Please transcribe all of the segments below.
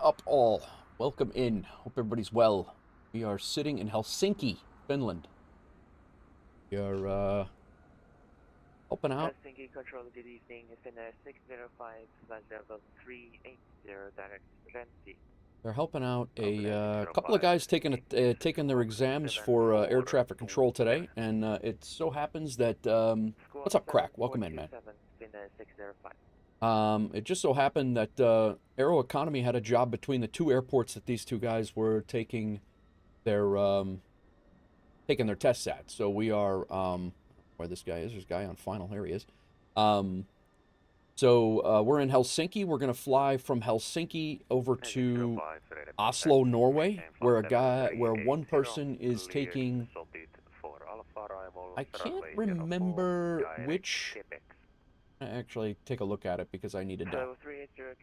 up all? Welcome in. Hope everybody's well. We are sitting in Helsinki, Finland. We are helping out. Helsinki Control, good evening. Finnair 605, flight level 380, direct Renzi. They're helping out a couple of guys taking their exams for air traffic control today, and it so happens that what's up, Crack? Welcome in, man. Finnair 605. It just so happened that Aeroconomy had a job between the two airports that these two guys were taking their tests at. So we are where this guy is. There's a guy on final. Here he is. So we're in Helsinki. We're gonna fly from Helsinki over to Oslo, Norway, where one person is taking. I can't remember which. Actually, take a look at it because I needed to.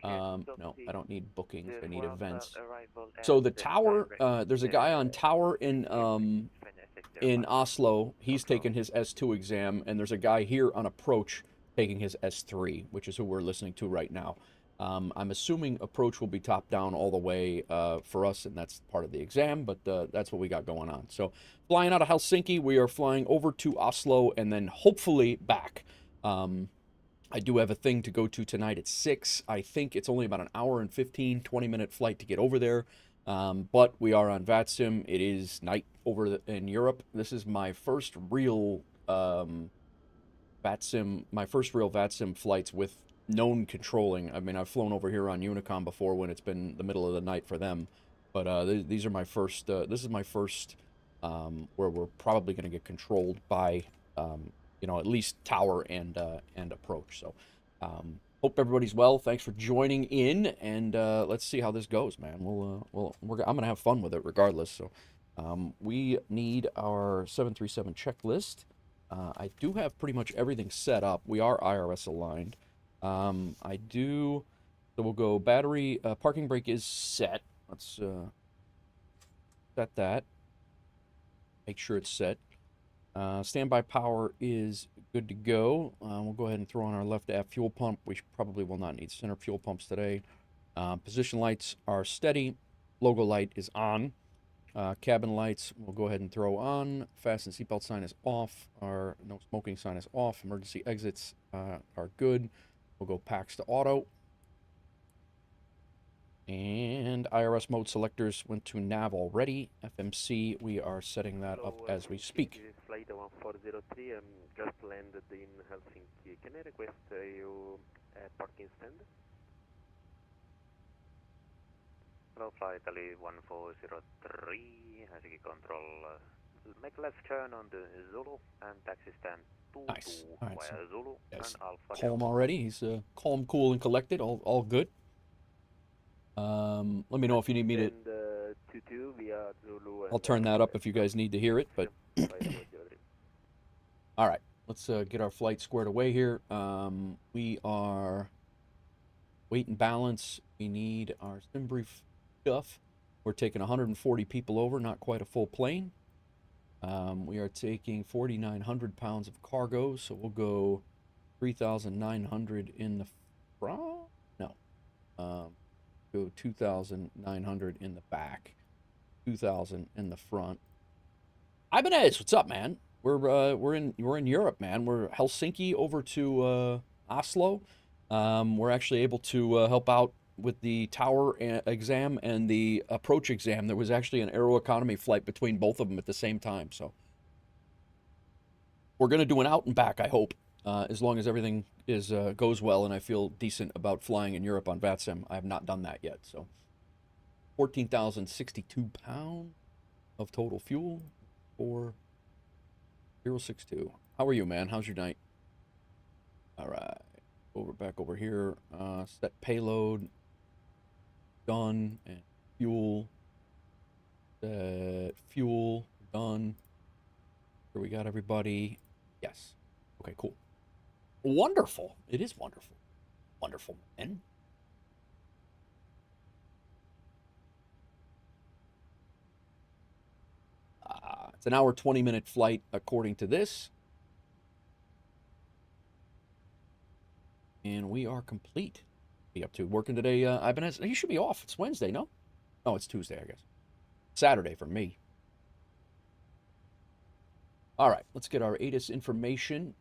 No, I don't need bookings. I need events. So the tower, there's a guy on tower in Oslo. He's taking his S2 exam, and there's a guy here on approach taking his S3, which is who we're listening to right now. I'm assuming approach will be top down all the way for us, and that's part of the exam, but that's what we got going on. So flying out of Helsinki, we are flying over to Oslo and then hopefully back. I do have a thing to go to tonight at 6. I think it's only about an hour and 15, 20-minute flight to get over there. But we are on VATSIM. It is night over in Europe. This is my first real VATSIM flights with known controlling. I mean, I've flown over here on Unicom before when it's been the middle of the night for them. But these are my first, this is my first where we're probably going to get controlled by at least tower and approach. So hope everybody's well. Thanks for joining in, and let's see how this goes, man. I'm gonna have fun with it regardless. So we need our 737 checklist. I do have pretty much everything set up. We are IRS aligned. So we'll go battery. Parking brake is set. Let's set that. Make sure it's set. Standby power is good to go. We'll go ahead and throw on our left aft fuel pump. We probably will not need center fuel pumps today. Position lights are steady. Logo light is on. Cabin lights we'll go ahead and throw on. Fasten seatbelt sign is off. Our no smoking sign is off. Emergency exits are good. We'll go PAX to auto. And IRS mode selectors went to nav already. FMC, we are setting that up as we speak. Flight 1403 just landed in Helsinki. Can I request you at parking stand? Hello, flight Ali 1403, Helsinki control. Make left turn on the Zulu and taxi stand 22 nice. Right, via so Zulu and Alpha. Calm already. He's calm, cool, and collected. All good. Let me know if you need me to. I'll turn that up if you guys need to hear it. But all right, let's get our flight squared away here. We are weight and balance. We need our sim brief stuff. We're taking 140 people over, not quite a full plane. We are taking 4,900 pounds of cargo, so we'll go 3,900 in the front. No. Go 2,900 in the back, 2,000 in the front. Ibanez, what's up, man? We're in Europe, man. We're Helsinki over to Oslo. We're actually able to help out with the tower exam and the approach exam. There was actually an Aeroconomy flight between both of them at the same time. So we're gonna do an out and back, I hope. As long as everything goes well and I feel decent about flying in Europe on VATSIM. I have not done that yet. So 14,062 pounds of total fuel for 062. How are you, man? How's your night? All right. Back over here. Set payload. Done. And fuel. Set fuel. Done. Here we got everybody. Yes. Okay, cool. Wonderful. It is wonderful. Wonderful, man. It's an hour, 20-minute flight according to this. And we are complete. Be up to working today, Ibanez? He should be off. It's Wednesday, no? Oh, it's Tuesday, I guess. Saturday for me. All right, let's get our ATIS information.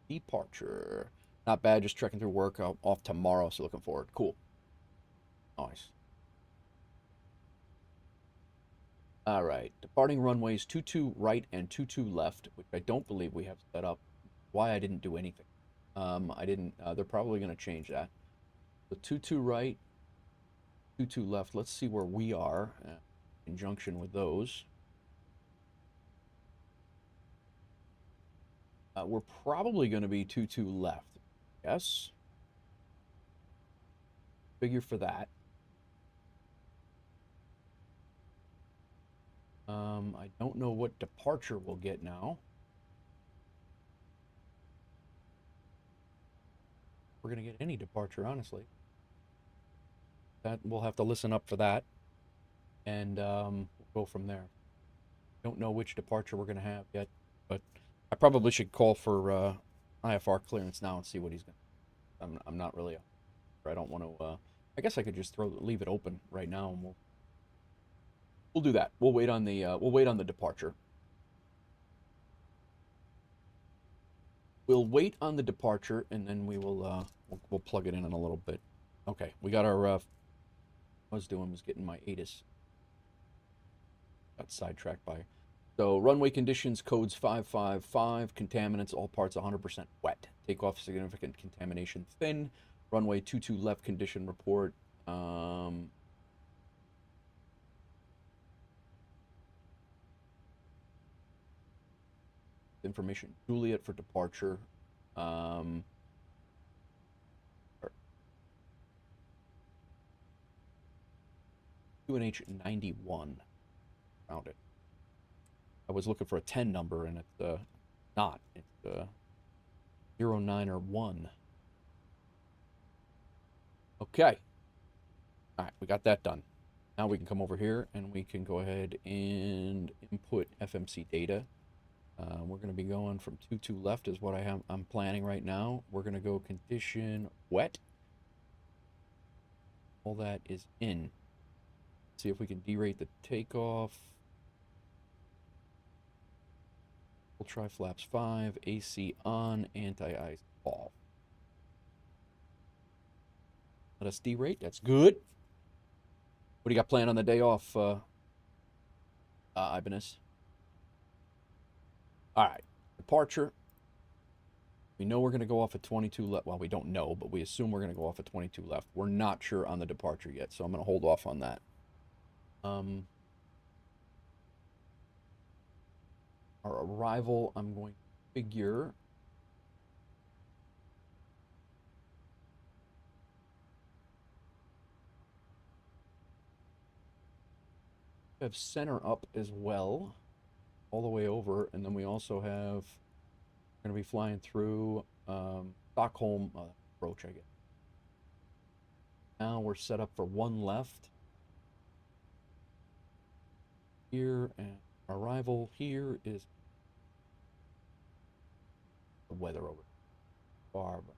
Departure. Not bad, just trekking through work. I'm off tomorrow, so looking forward. Cool. Nice. All right, departing runways 22 right and 22 left, which I don't believe we have set up. Why I didn't do anything. I didn't, they're probably going to change that. So 22 right, 22 left. Let's see where we are in conjunction with those. We're probably going to be 22 left. Yes. Figure for that. I don't know what departure we'll get now. We're going to get any departure, honestly. That we'll have to listen up for that, and we'll go from there. Don't know which departure we're going to have yet, but I probably should call for IFR clearance now and see what he's going to. I'm not really. I don't want to. I guess I could just leave it open right now, and we'll do that. We'll wait on the departure. We'll wait on the departure, and then we'll plug it in a little bit. Okay, we got our. What I was doing was getting my ATIS. Got sidetracked by. So runway conditions, codes 555, contaminants, all parts 100% wet. Takeoff significant contamination thin. Runway 22 left condition report. Information Juliet for departure. UNH 91. Found it. I was looking for a 10 number and it's not. It's 09 or 1. Okay. All right, we got that done. Now we can come over here and we can go ahead and input FMC data. We're going to be going from 22 left is what I'm planning right now. We're going to go condition wet. All that is in. See if we can derate the takeoff. We'll try flaps 5, AC on, anti-ice off. Let us derate. That's good. What do you got planned on the day off, Ibanez? All right. Departure. We know we're going to go off at 22 left. Well, we don't know, but we assume we're going to go off at 22 left. We're not sure on the departure yet, so I'm going to hold off on that. Our arrival, I'm going to figure. We have center up as well, all the way over, and then we also have, we're going to be flying through Stockholm approach, I guess. Now we're set up for one left. Here, and arrival here is the weather over far, but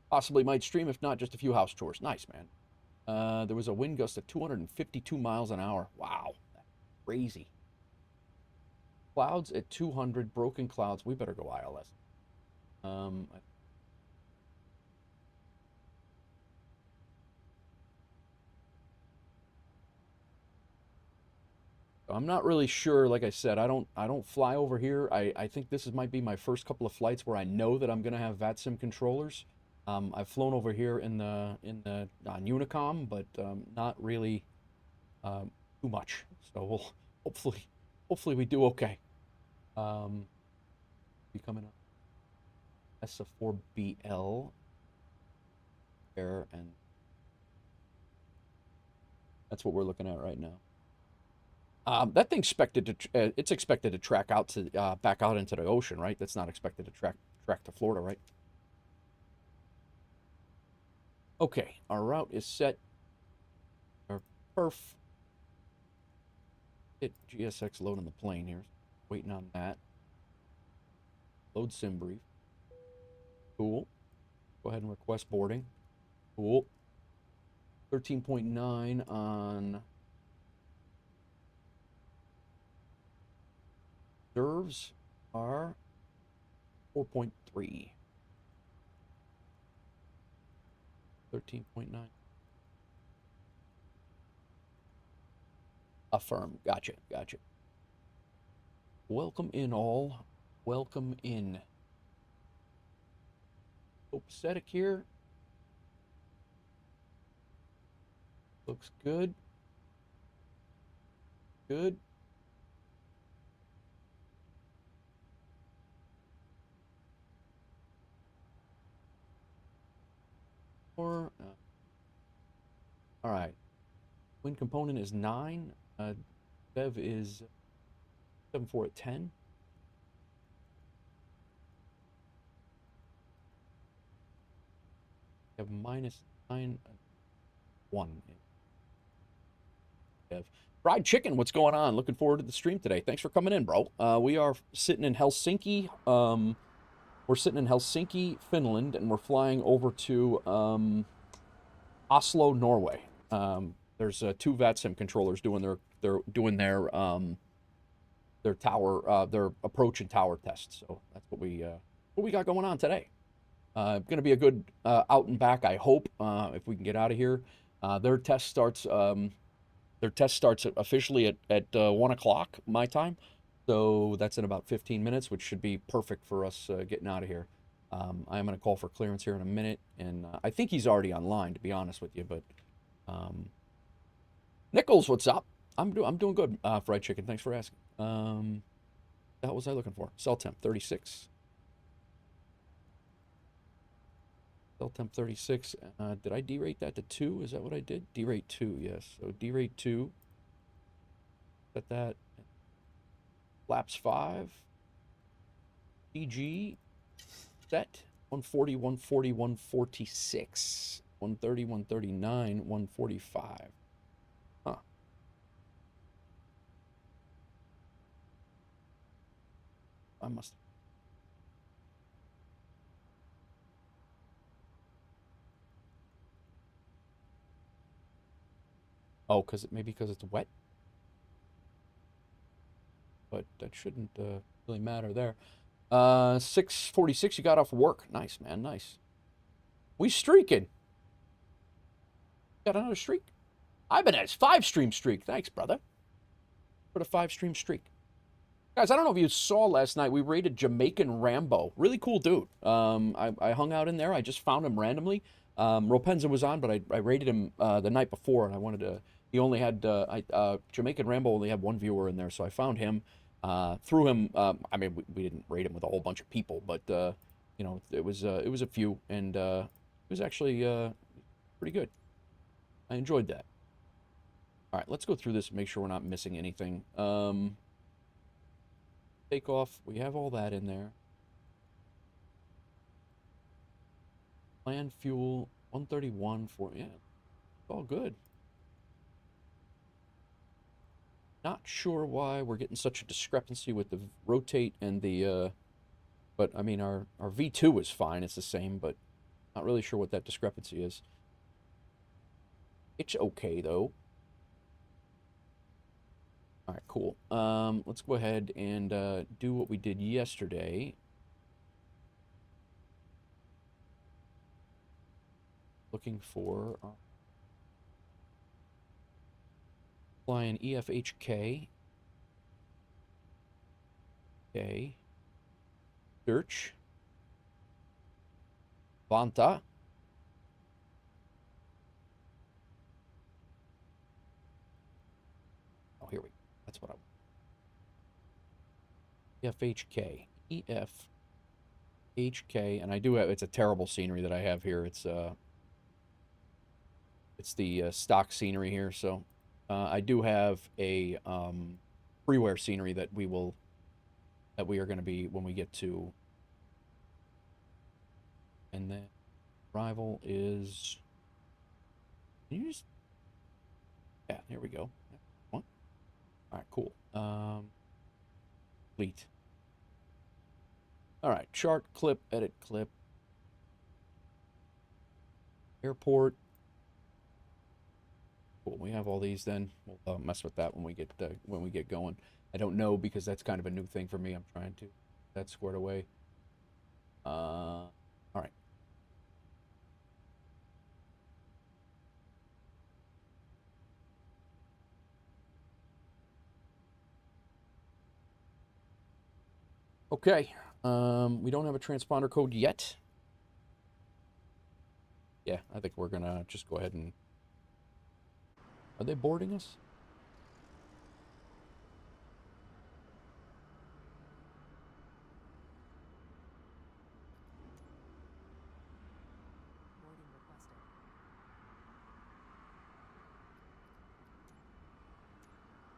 possibly might stream, if not just a few house chores. Nice, man. There was a wind gust of 252 miles an hour. Wow, that's crazy. Clouds at 200, broken clouds. We better go ILS. I'm not really sure. Like I said, I don't fly over here. I think this might be my first couple of flights where I know that I'm gonna have VATSIM controllers. I've flown over here in the on Unicom, but not really too much. So we'll hopefully we do okay. Be coming up SF4BL there, and that's what we're looking at right now. That thing's expected to it's expected to track out to back out into the ocean, right? That's not expected to track to Florida, right? Okay, our route is set. Our perf. Hit GSX load on the plane here. Waiting on that. Load sim brief. Cool. Go ahead and request boarding. Cool. 13.9 on reserves are 4.3. 13.9. Affirm. Gotcha. Gotcha. Welcome in all. Welcome in. Copacetic here. Looks good. Good. All right. Wind component is 9. Bev is 7.4 at 10. We have minus 9 at 1. Bev. Fried chicken, what's going on? Looking forward to the stream today. Thanks for coming in, bro. We are sitting in Helsinki. We're sitting in Helsinki, Finland, and we're flying over to Oslo, Norway. There's 2 VATSIM controllers doing their tower, their approach and tower tests. So that's what we got going on today. Going to be a good out and back, I hope, if we can get out of here. Their test starts officially at 1 o'clock my time. So that's in about 15 minutes, which should be perfect for us getting out of here. I am going to call for clearance here in a minute, and I think he's already online, to be honest with you. But Nichols, what's up? I'm doing good. Fried chicken, thanks for asking. What was I looking for? Cell temp 36. Cell temp 36. Did I derate that to 2? Is that what I did? Derate 2, yes. So derate 2. Set that. Flaps 5. DG. Set. 140, 140, 146. 130, 139, 145. Huh. I must. Oh, maybe because it's wet? But that shouldn't really matter there. 6:46, you got off work. Nice, man, nice. We streaking. Got another streak. I've been at 5-stream streak. Thanks, brother. For the 5-stream streak. Guys, I don't know if you saw last night, we raided Jamaican Rambo. Really cool dude. I hung out in there. I just found him randomly. Ropenza was on, but I raided him the night before, and I wanted to. He only had Jamaican Rambo only had 1 viewer in there, so I found him. Through him. I mean, we didn't raid him with a whole bunch of people, but you know, it was a few, and it was actually pretty good. I enjoyed that. All right, let's go through this and make sure we're not missing anything. Takeoff, we have all that in there. Plan fuel 131 for, yeah, it's all good. Not sure why we're getting such a discrepancy with the rotate and the but I mean our V2 is fine, it's the same, but not really sure what that discrepancy is. It's okay though. All right, cool. Let's go ahead and do what we did yesterday. Looking for flying EFHK. Okay. Search. Vantaa. Oh, here we go. That's what I want. EFHK. EFHK. And I do have, it's a terrible scenery that I have here. It's the stock scenery here. So I do have a freeware scenery that we are going to be when we get to. And then arrival is. Can you just. Yeah, here we go. One. All right, cool. Fleet. All right, chart, clip, edit, clip. Airport. Cool. We have all these. Then we'll mess with that when we get going. I don't know because that's kind of a new thing for me. I'm trying to get that squared away. All right. Okay. We don't have a transponder code yet. Yeah, I think we're gonna just go ahead and. Are they boarding us?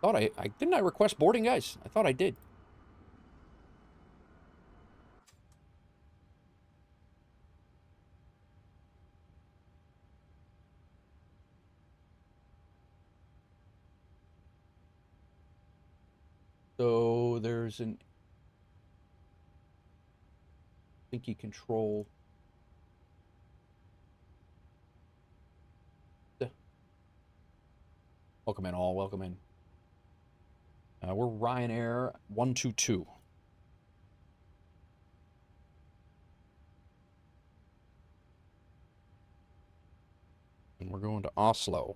Thought I didn't I request boarding, guys? I thought I did. So there's an Helsinki control. Welcome in, all. Welcome in. We're Ryanair 122. And we're going to Oslo.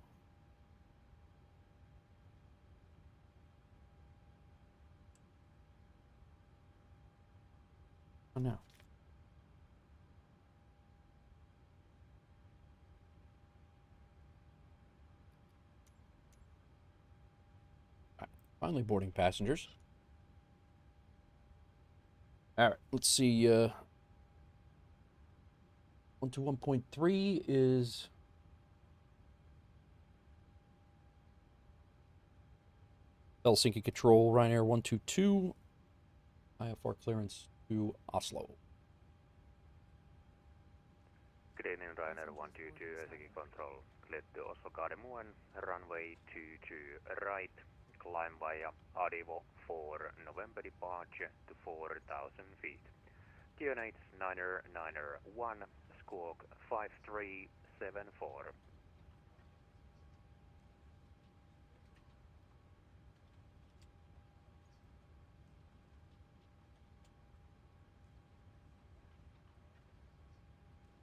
Oh, no. Right. Finally boarding passengers. All right, let's see. 121.3 is Helsinki Control, Ryanair 122. IFR clearance to Oslo. Good evening, Ryanair 122, Helsinki Control. Cleared to Oslo Gardermoen, runway 22 right, climb via Adivo for November departure to 4,000 feet. QNH 991, squawk 5374.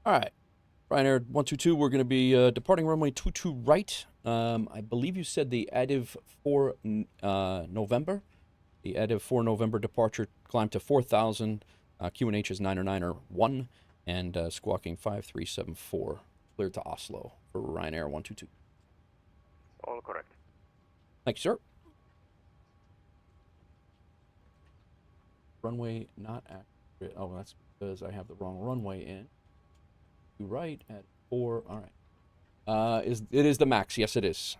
All right. Ryanair 122, we're going to be departing runway 22 right. I believe you said the ADIV for November. The ADIV for November departure climb to 4,000. QNH is 991 and squawking 5374. Cleared to Oslo for Ryanair 122. All correct. Thank you, sir. Runway not accurate. Oh, that's because I have the wrong runway in. Right at 4. All right. It is the MAX? Yes, it is.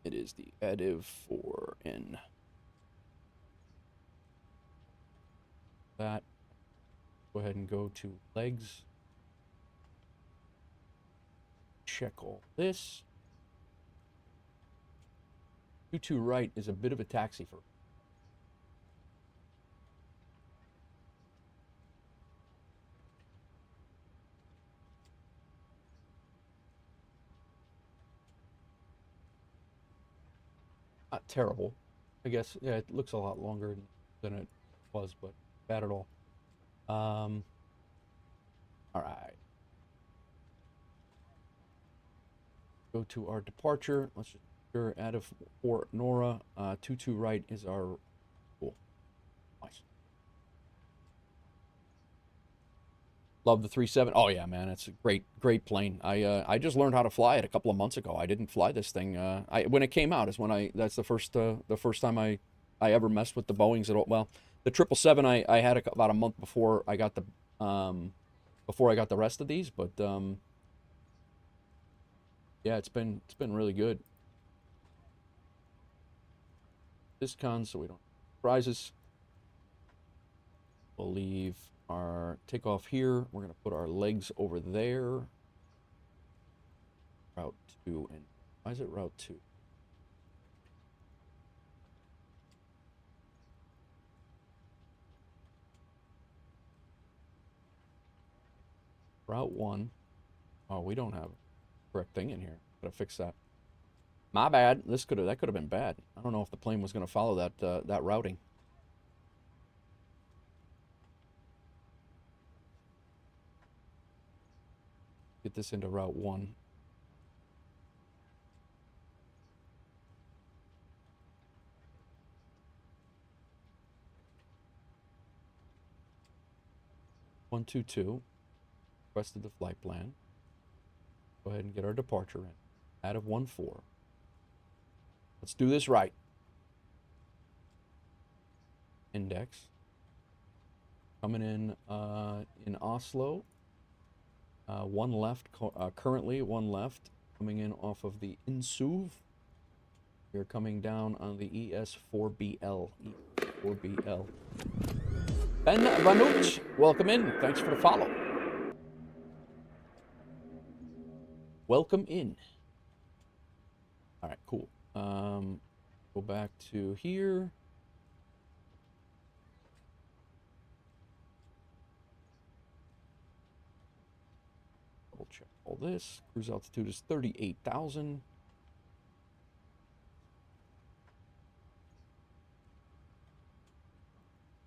It is the ADIV 4N. That. Go ahead and go to legs. Check all this. 22 right is a bit of a taxi for. Not terrible. I guess, yeah, it looks a lot longer than it was, but bad at all. All right. Go to our departure. Let's just sure out of Fort Nora. 22 right is our. Cool. Nice. Love the 37. Oh yeah, man, it's a great plane. I just learned how to fly it a couple of months ago. I didn't fly this thing. When it came out is when that's the first time I ever messed with the Boeings at all. Well, the 777 I had about a month before I got the rest of these, but yeah, it's been really good. Discon, so we don't surprises. We'll leave our takeoff here. We're gonna put our legs over there. Route 2, and why is it Route 2? Route 1. Oh, we don't have the correct thing in here. Gotta fix that. My bad. That could have been bad. I don't know if the plane was gonna follow that routing. Get this into Route 1. One, two, two. Requested the flight plan. Go ahead and get our departure in. Out of 1-4. Let's do this right. Index. Coming in Oslo. One left, currently one left. Coming in off of the Insuv. We're coming down on the ES4BL. E4BL. Ben Vanuch, welcome in. Thanks for the follow. Welcome in. All right, cool. Go back to here. Double check all this. Cruise altitude is 38,000.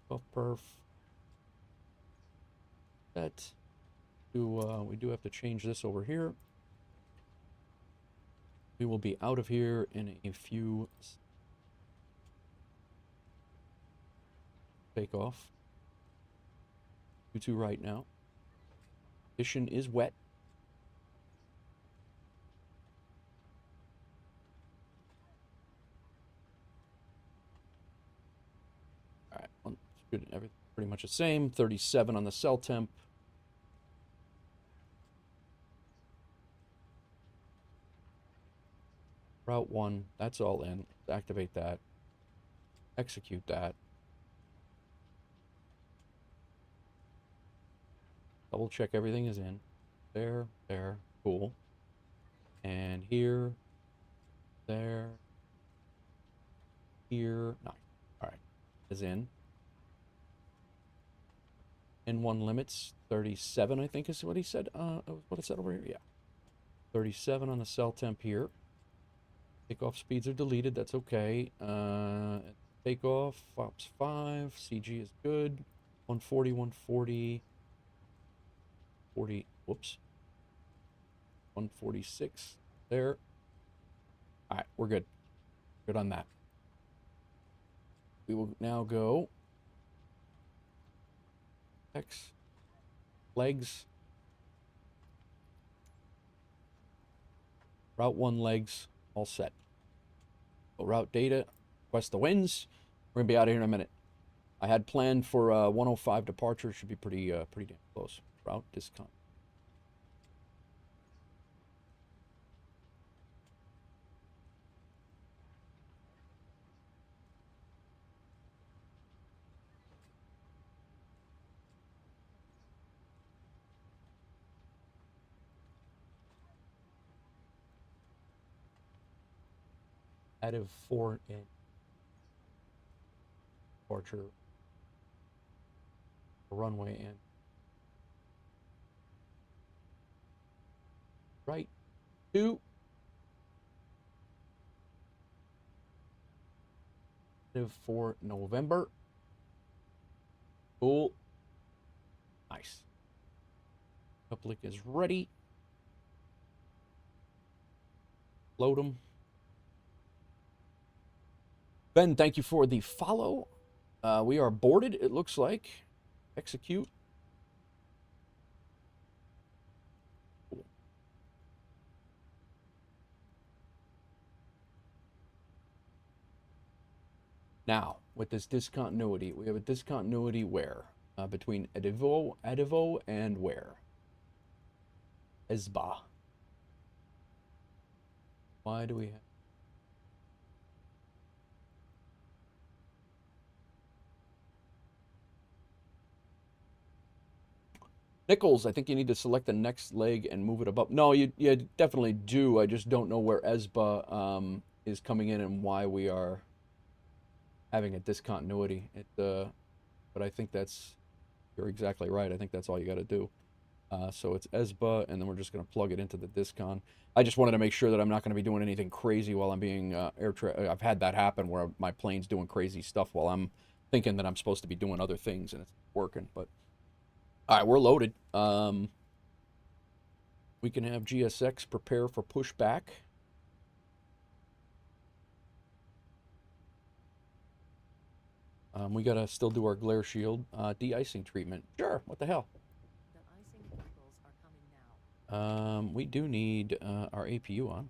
Buff perf. That. We do have to change this over here. We will be out of here in a few. Takeoff. 2-2 right now. Condition is wet. All right, well, good. Everything pretty much the same. 37 on the cell temp. Route 1, that's all in. Activate that. Execute that. Double check everything is in. There, cool. And here, there, here, nice. All right, is in. N1 limits, 37, I think is what he said. What it said over here, yeah. 37 on the cell temp here. Takeoff speeds are deleted, that's okay. Takeoff, FOPS 5, CG is good. 140, 140. 40, whoops. 146 there. All right, we're good. Good on that. We will now go X, legs, Route 1 legs, all set. So route data, request the winds. We're gonna be out of here in a minute. I had planned for 105 departure. Should be pretty damn close. Route discount. Out of 4 in departure. Runway in. Right. 2. For November. Cool. Nice. Uplink is ready. Load them. Ben, thank you for the follow. We are boarded, it looks like. Execute. Cool. Now, with this discontinuity, we have a discontinuity where? Between Edivo and where? Esba. Why do we have... Nichols, I think you need to select the next leg and move it above. No, you definitely do. I just don't know where Esba is coming in and why we are having a discontinuity. But I think you're exactly right. I think that's all you got to do. So it's ESBA, and then we're just going to plug it into the Discon. I just wanted to make sure that I'm not going to be doing anything crazy while I'm being I've had that happen where my plane's doing crazy stuff while I'm thinking that I'm supposed to be doing other things and it's working. But all right, we're loaded. We can have GSX prepare for pushback. We gotta still do our glare shield de-icing treatment. Sure, what the hell? The icing vehicles are coming now. We do need our APU on.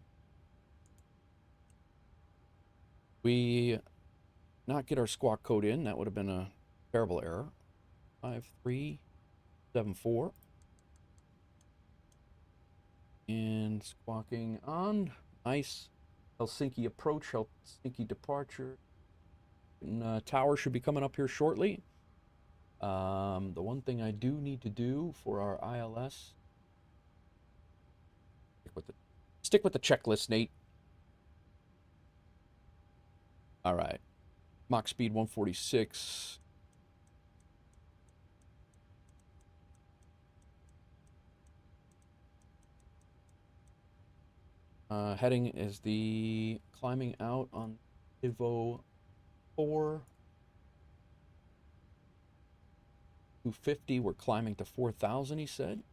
We not get our squawk code in. That would have been a terrible error. 5374. And squawking on. Nice. Helsinki approach, Helsinki departure. And, tower should be coming up here shortly. The one thing I do need to do for our ILS. Stick with the checklist, Nate. All right. Mach speed 146. Heading is the climbing out on Ivo 4. 250. We're climbing to 4,000, he said.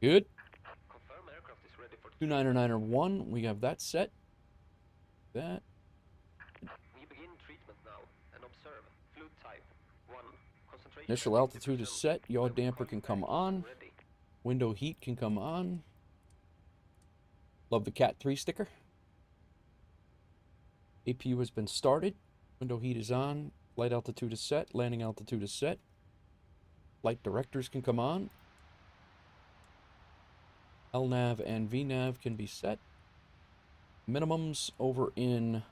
Good. Confirm aircraft is ready for 29901. We have that set. That. We begin treatment now and observe fluid type 1. Concentration. Initial altitude is set. Yaw damper can come on. Window heat can come on. Love the Cat 3 sticker. APU has been started. Window heat is on. Flight altitude is set. Landing altitude is set. Flight directors can come on. LNAV and VNAV can be set. Minimums over in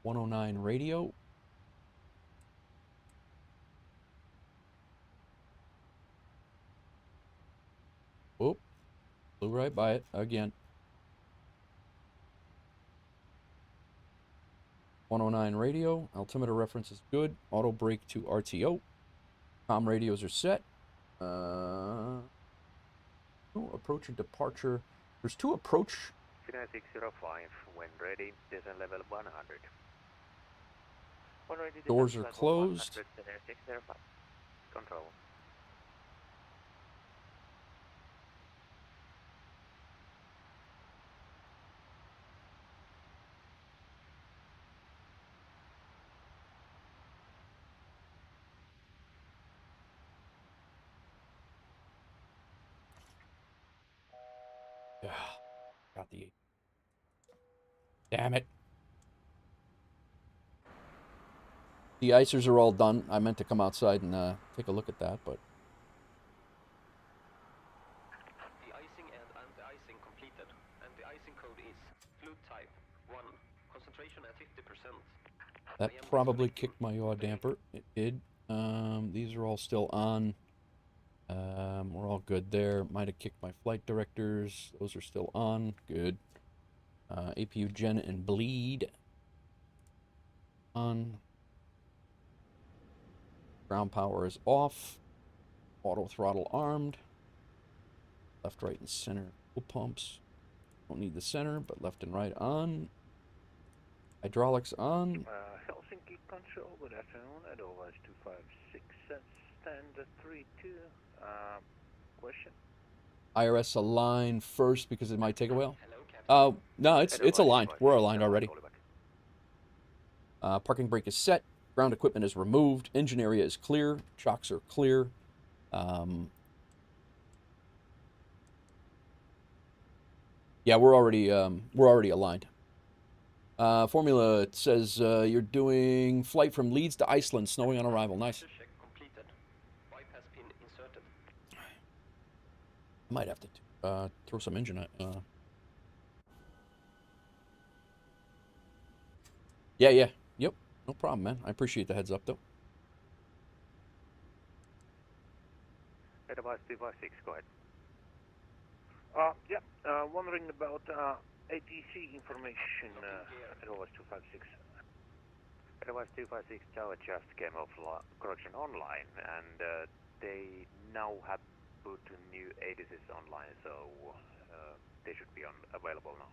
.109 radio. Whoop. Flew right by it again. 109 radio. Altimeter reference is good. Auto brake to RTO. Com radios are set. Oh, approach and departure. There's two approach. Finnair 605, when ready, descent level 100. Doors are closed. Finnair 605. Control. Got the 8. Damn it. The icers are all done. I meant to come outside and take a look at that, but The icing and anti-icing completed, and the icing code is fluid type 1. Concentration at 50%. that probably kicked my yaw damper. It did. These are all still on. We're all good there. Might have kicked my flight directors. Those are still on. Good. APU gen and bleed on. Ground power is off. Auto throttle armed. Left, right, and center fuel pumps. Don't need the center, but left and right on. Hydraulics on. Helsinki Control, good afternoon. Edelweiss 256, stand 32. Question? IRS align first because it might take a while. No, it's aligned. We're aligned already. Parking brake is set. Ground equipment is removed. Engine area is clear. Shocks are clear. Yeah, we're already aligned. Formula says you're doing flight from Leeds to Iceland, snowing on arrival. Nice. Check completed. Bypass pin inserted. Might have to throw some engine at. Yeah. Yep. No problem, man. I appreciate the heads up, though. Edelweiss 256, go ahead. Yeah, wondering about ATC information, Edelweiss 256. Edelweiss 256 tower just came off correction online, and they now have put new ATCs online, so they should be available now.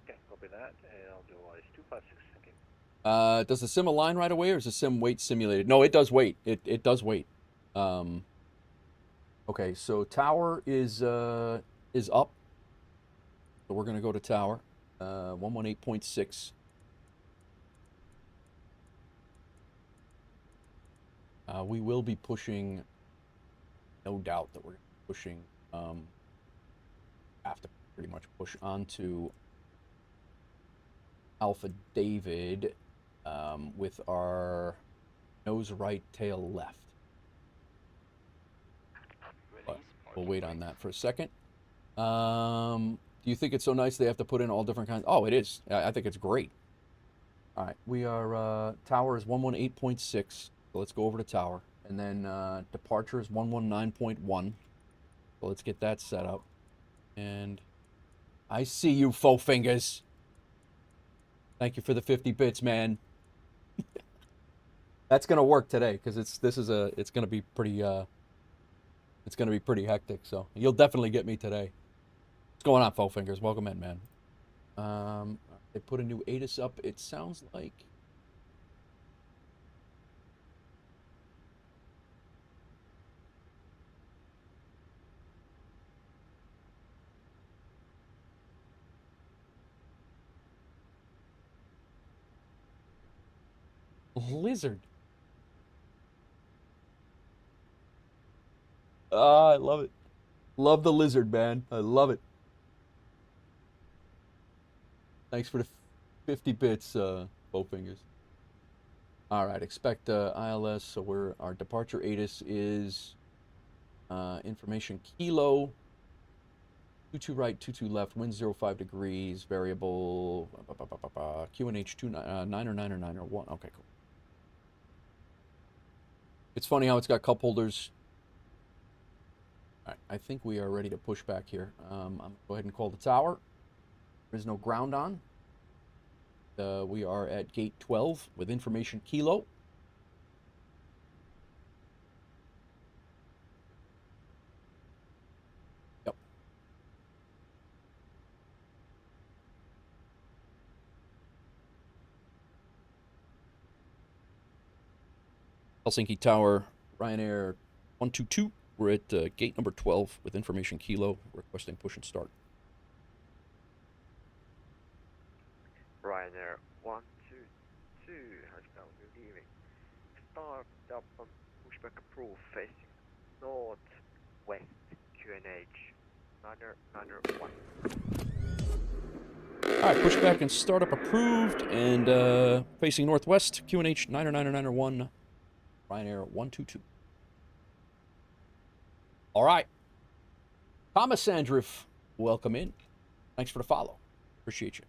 Okay, copy that. Edelweiss 256, thank you. Does the sim align right away, or is the sim wait simulated? No, it does wait. It does wait. Okay, so tower is up. So we're gonna go to tower, 118.6. We will be pushing. No doubt that we're pushing. Have to pretty much push onto Alpha David with our nose right, tail left. But we'll wait on that for a second. Do you think it's so nice they have to put in all different kinds? Oh, it is. I think it's great. All right, we are, tower is 118.6. So let's go over to tower. And then departure is 119.1. So let's get that set up. And I see you, faux fingers. Thank you for the 50 bits, man. That's gonna work today because it's gonna be pretty hectic. So you'll definitely get me today. What's going on, faux fingers? Welcome in, man. They put a new ATIS up. It sounds like. Lizard. Ah, I love it. Love the lizard, man. I love it. Thanks for the 50 bits, faux fingers. All right, expect ILS. So our departure ATIS is information kilo. 22 right, 22 left, wind 05 degrees, variable, QNH 9 or 9 or 9 or 1. Okay, cool. It's funny how it's got cup holders. All right, I think we are ready to push back here. I'm going to go ahead and call the tower. There is no ground on. We are at gate 12 with information kilo. Yep. Helsinki Tower, Ryanair 122. We're at gate number 12 with information kilo, requesting push and start. Ryanair 122, hello, good evening. Start up on pushback approved facing northwest, QNH 901. All right, pushback and startup approved, and facing northwest, QNH 901, Ryanair 122. All right. Thomas Sandriff, welcome in. Thanks for the follow. Appreciate you.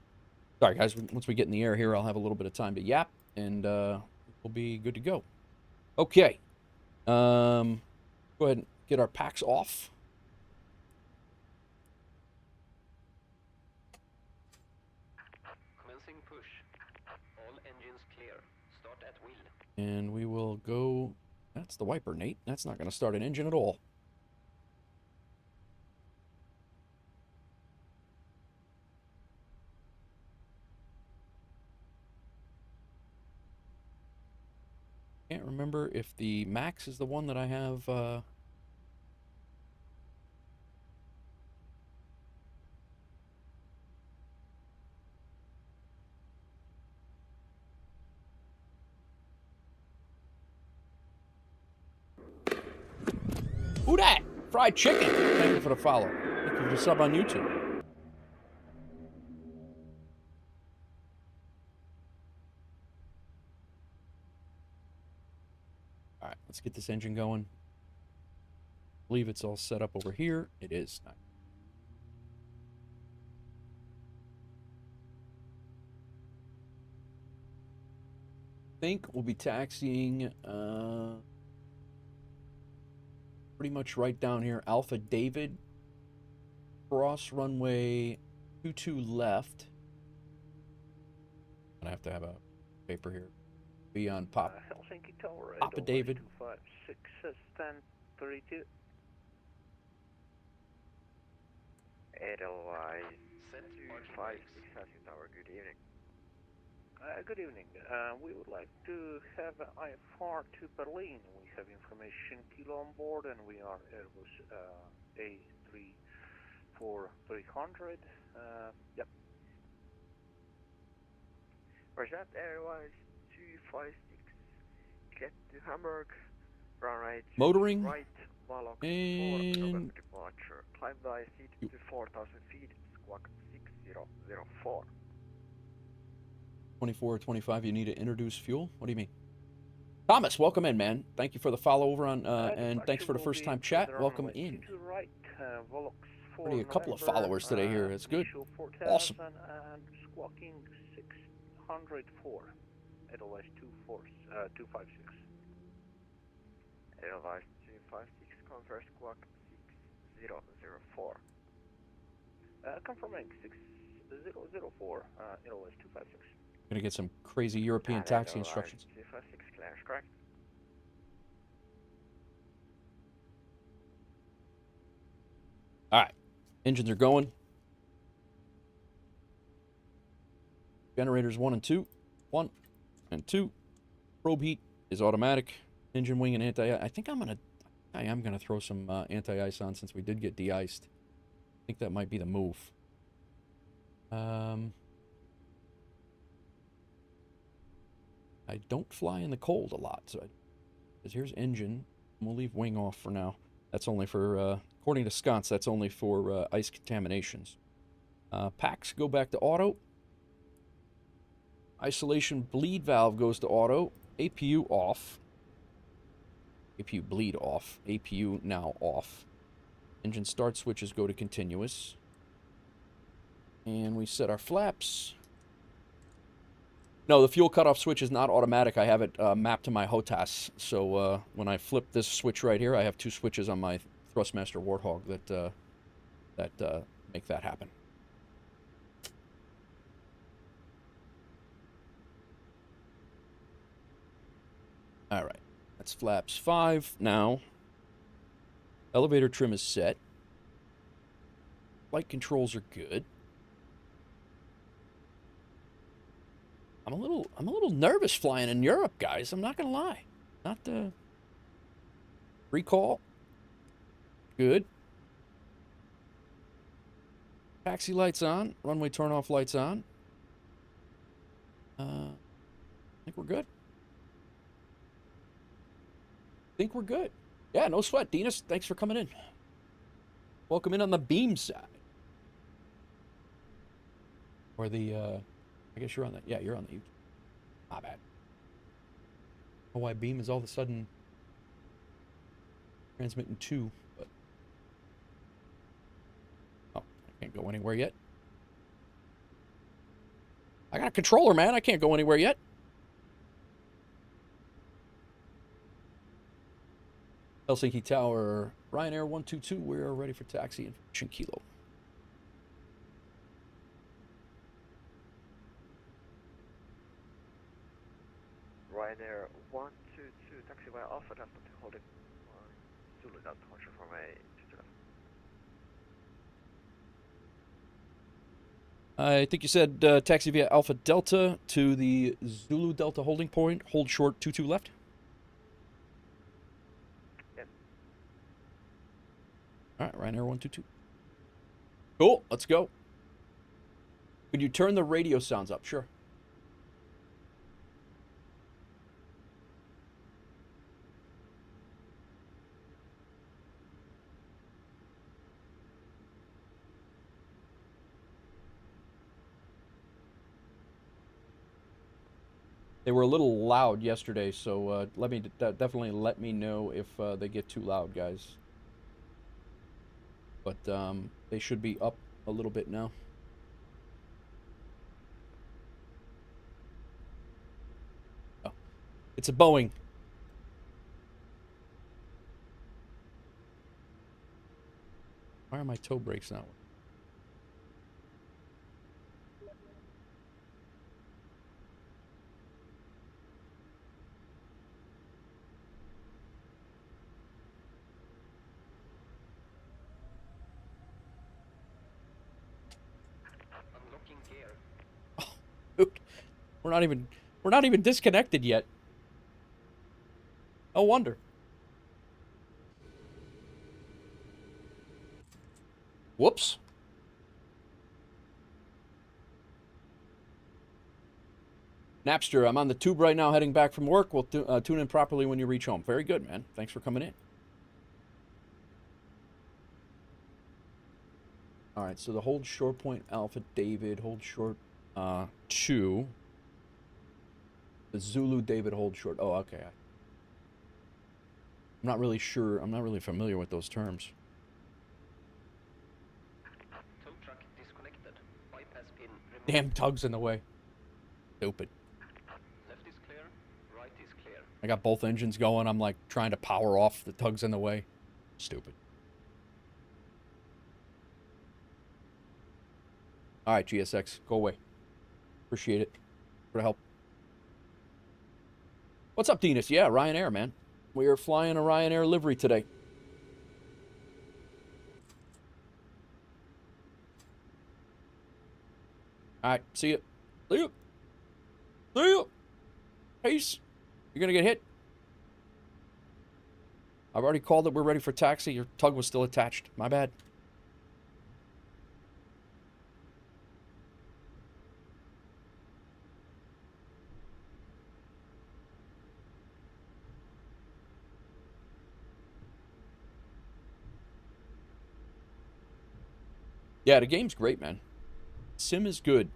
Sorry, guys. Once we get in the air here, I'll have a little bit of time to yap, and we'll be good to go. Okay. Go ahead and get our packs off. Commencing push. All engines clear. Start at wheel. And we will go... That's the wiper, Nate. That's not going to start an engine at all. Can't remember if the Max is the one that I have. Who dat? Fried chicken. Thank you for the follow. Thank you for the sub on YouTube. All right, let's get this engine going. I believe it's all set up over here. It is. I think we'll be taxiing pretty much right down here. Alpha David, cross runway 22 left. I have to have a paper here. Be on Pop. Helsinki Tower, Papa David. 256, stand 32. Edelweiss 256, Helsinki Tower, good evening. Good evening. We would like to have an iFly to Berlin. We have information kilo on board and we are Airbus A340-300. Yep. Where's that? Airlines 256, get to Hamburg, runway Motoring. right, Valok 4, And November departure, climb by seat to 4,000 feet, squawk 6004. 24 or 25, you need to introduce fuel? What do you mean? Thomas, welcome in, man. Thank you for the follow over on, and thanks for the first time chat. Welcome in. Right, Already a couple of followers today here. That's good. Awesome. And squawking 604. Edelweiss 256. Edelweiss 256, converse squawk 6004. Confirming 6004, Edelweiss 256. Gonna get some crazy European taxi instructions. 256, clear, correct. All right, engines are going. Generators 1 and 2. 1 and 2. Probe heat is automatic. Engine wing and anti-ice. I am gonna throw some anti-ice on since we did get de-iced. I think that might be the move. I don't fly in the cold a lot, so because here's engine. We'll leave wing off for now. That's only for, according to Sconce, that's only for ice contaminations. Packs go back to auto. Isolation bleed valve goes to auto. APU off. APU bleed off. APU now off. Engine start switches go to continuous. And we set our flaps. No, the fuel cutoff switch is not automatic. I have it mapped to my HOTAS. So when I flip this switch right here, I have 2 switches on my Thrustmaster Warthog that make that happen. All right, that's flaps 5 now. Elevator trim is set. Flight controls are good. I'm a little nervous flying in Europe, guys. I'm not gonna lie. Not the recall. Good. Taxi lights on. Runway turn-off lights on. I think we're good. Yeah, no sweat. Dinas, thanks for coming in. Welcome in on the beam side. Or the, I guess you're on the, yeah, you're on the, not bad. Oh, why beam is all of a sudden transmitting 2, but, oh, I can't go anywhere yet. I got a controller, man. I can't go anywhere yet. Helsinki Tower, Ryanair 122, we're ready for taxi information kilo. Ryanair 122, taxi via Alpha Delta to holding Zulu Delta, departure from a I think you said taxi via Alpha Delta to the Zulu Delta holding point. Hold short 22 left. Yep. All right, Ryanair 122. Cool, let's go. Could you turn the radio sounds up? Sure. They were a little loud yesterday, so definitely let me know if they get too loud, guys. But they should be up a little bit now. Oh, it's a Boeing. Why are my toe brakes not working? We're not even disconnected yet. No wonder. Whoops. Napster, I'm on the tube right now heading back from work. We'll tune in properly when you reach home. Very good, man. Thanks for coming in. All right, so the hold short point Alpha David, hold short 2. The Zulu David hold short. Oh, okay. I'm not really sure. I'm not really familiar with those terms. Tow truck disconnected. Bypass pin removed. Damn tug's in the way. Stupid. Left is clear, right is clear. I got both engines going. I'm like trying to power off. The tug's in the way. Stupid. All right, GSX, go away. Appreciate it for the help. What's up, Dinas? Yeah, Ryanair, man. We are flying a Ryanair livery today. All right, see you. See you. See you. Peace. You're gonna get hit. I've already called it. We're ready for taxi. Your tug was still attached. My bad. Yeah, the game's great, man. Sim is good.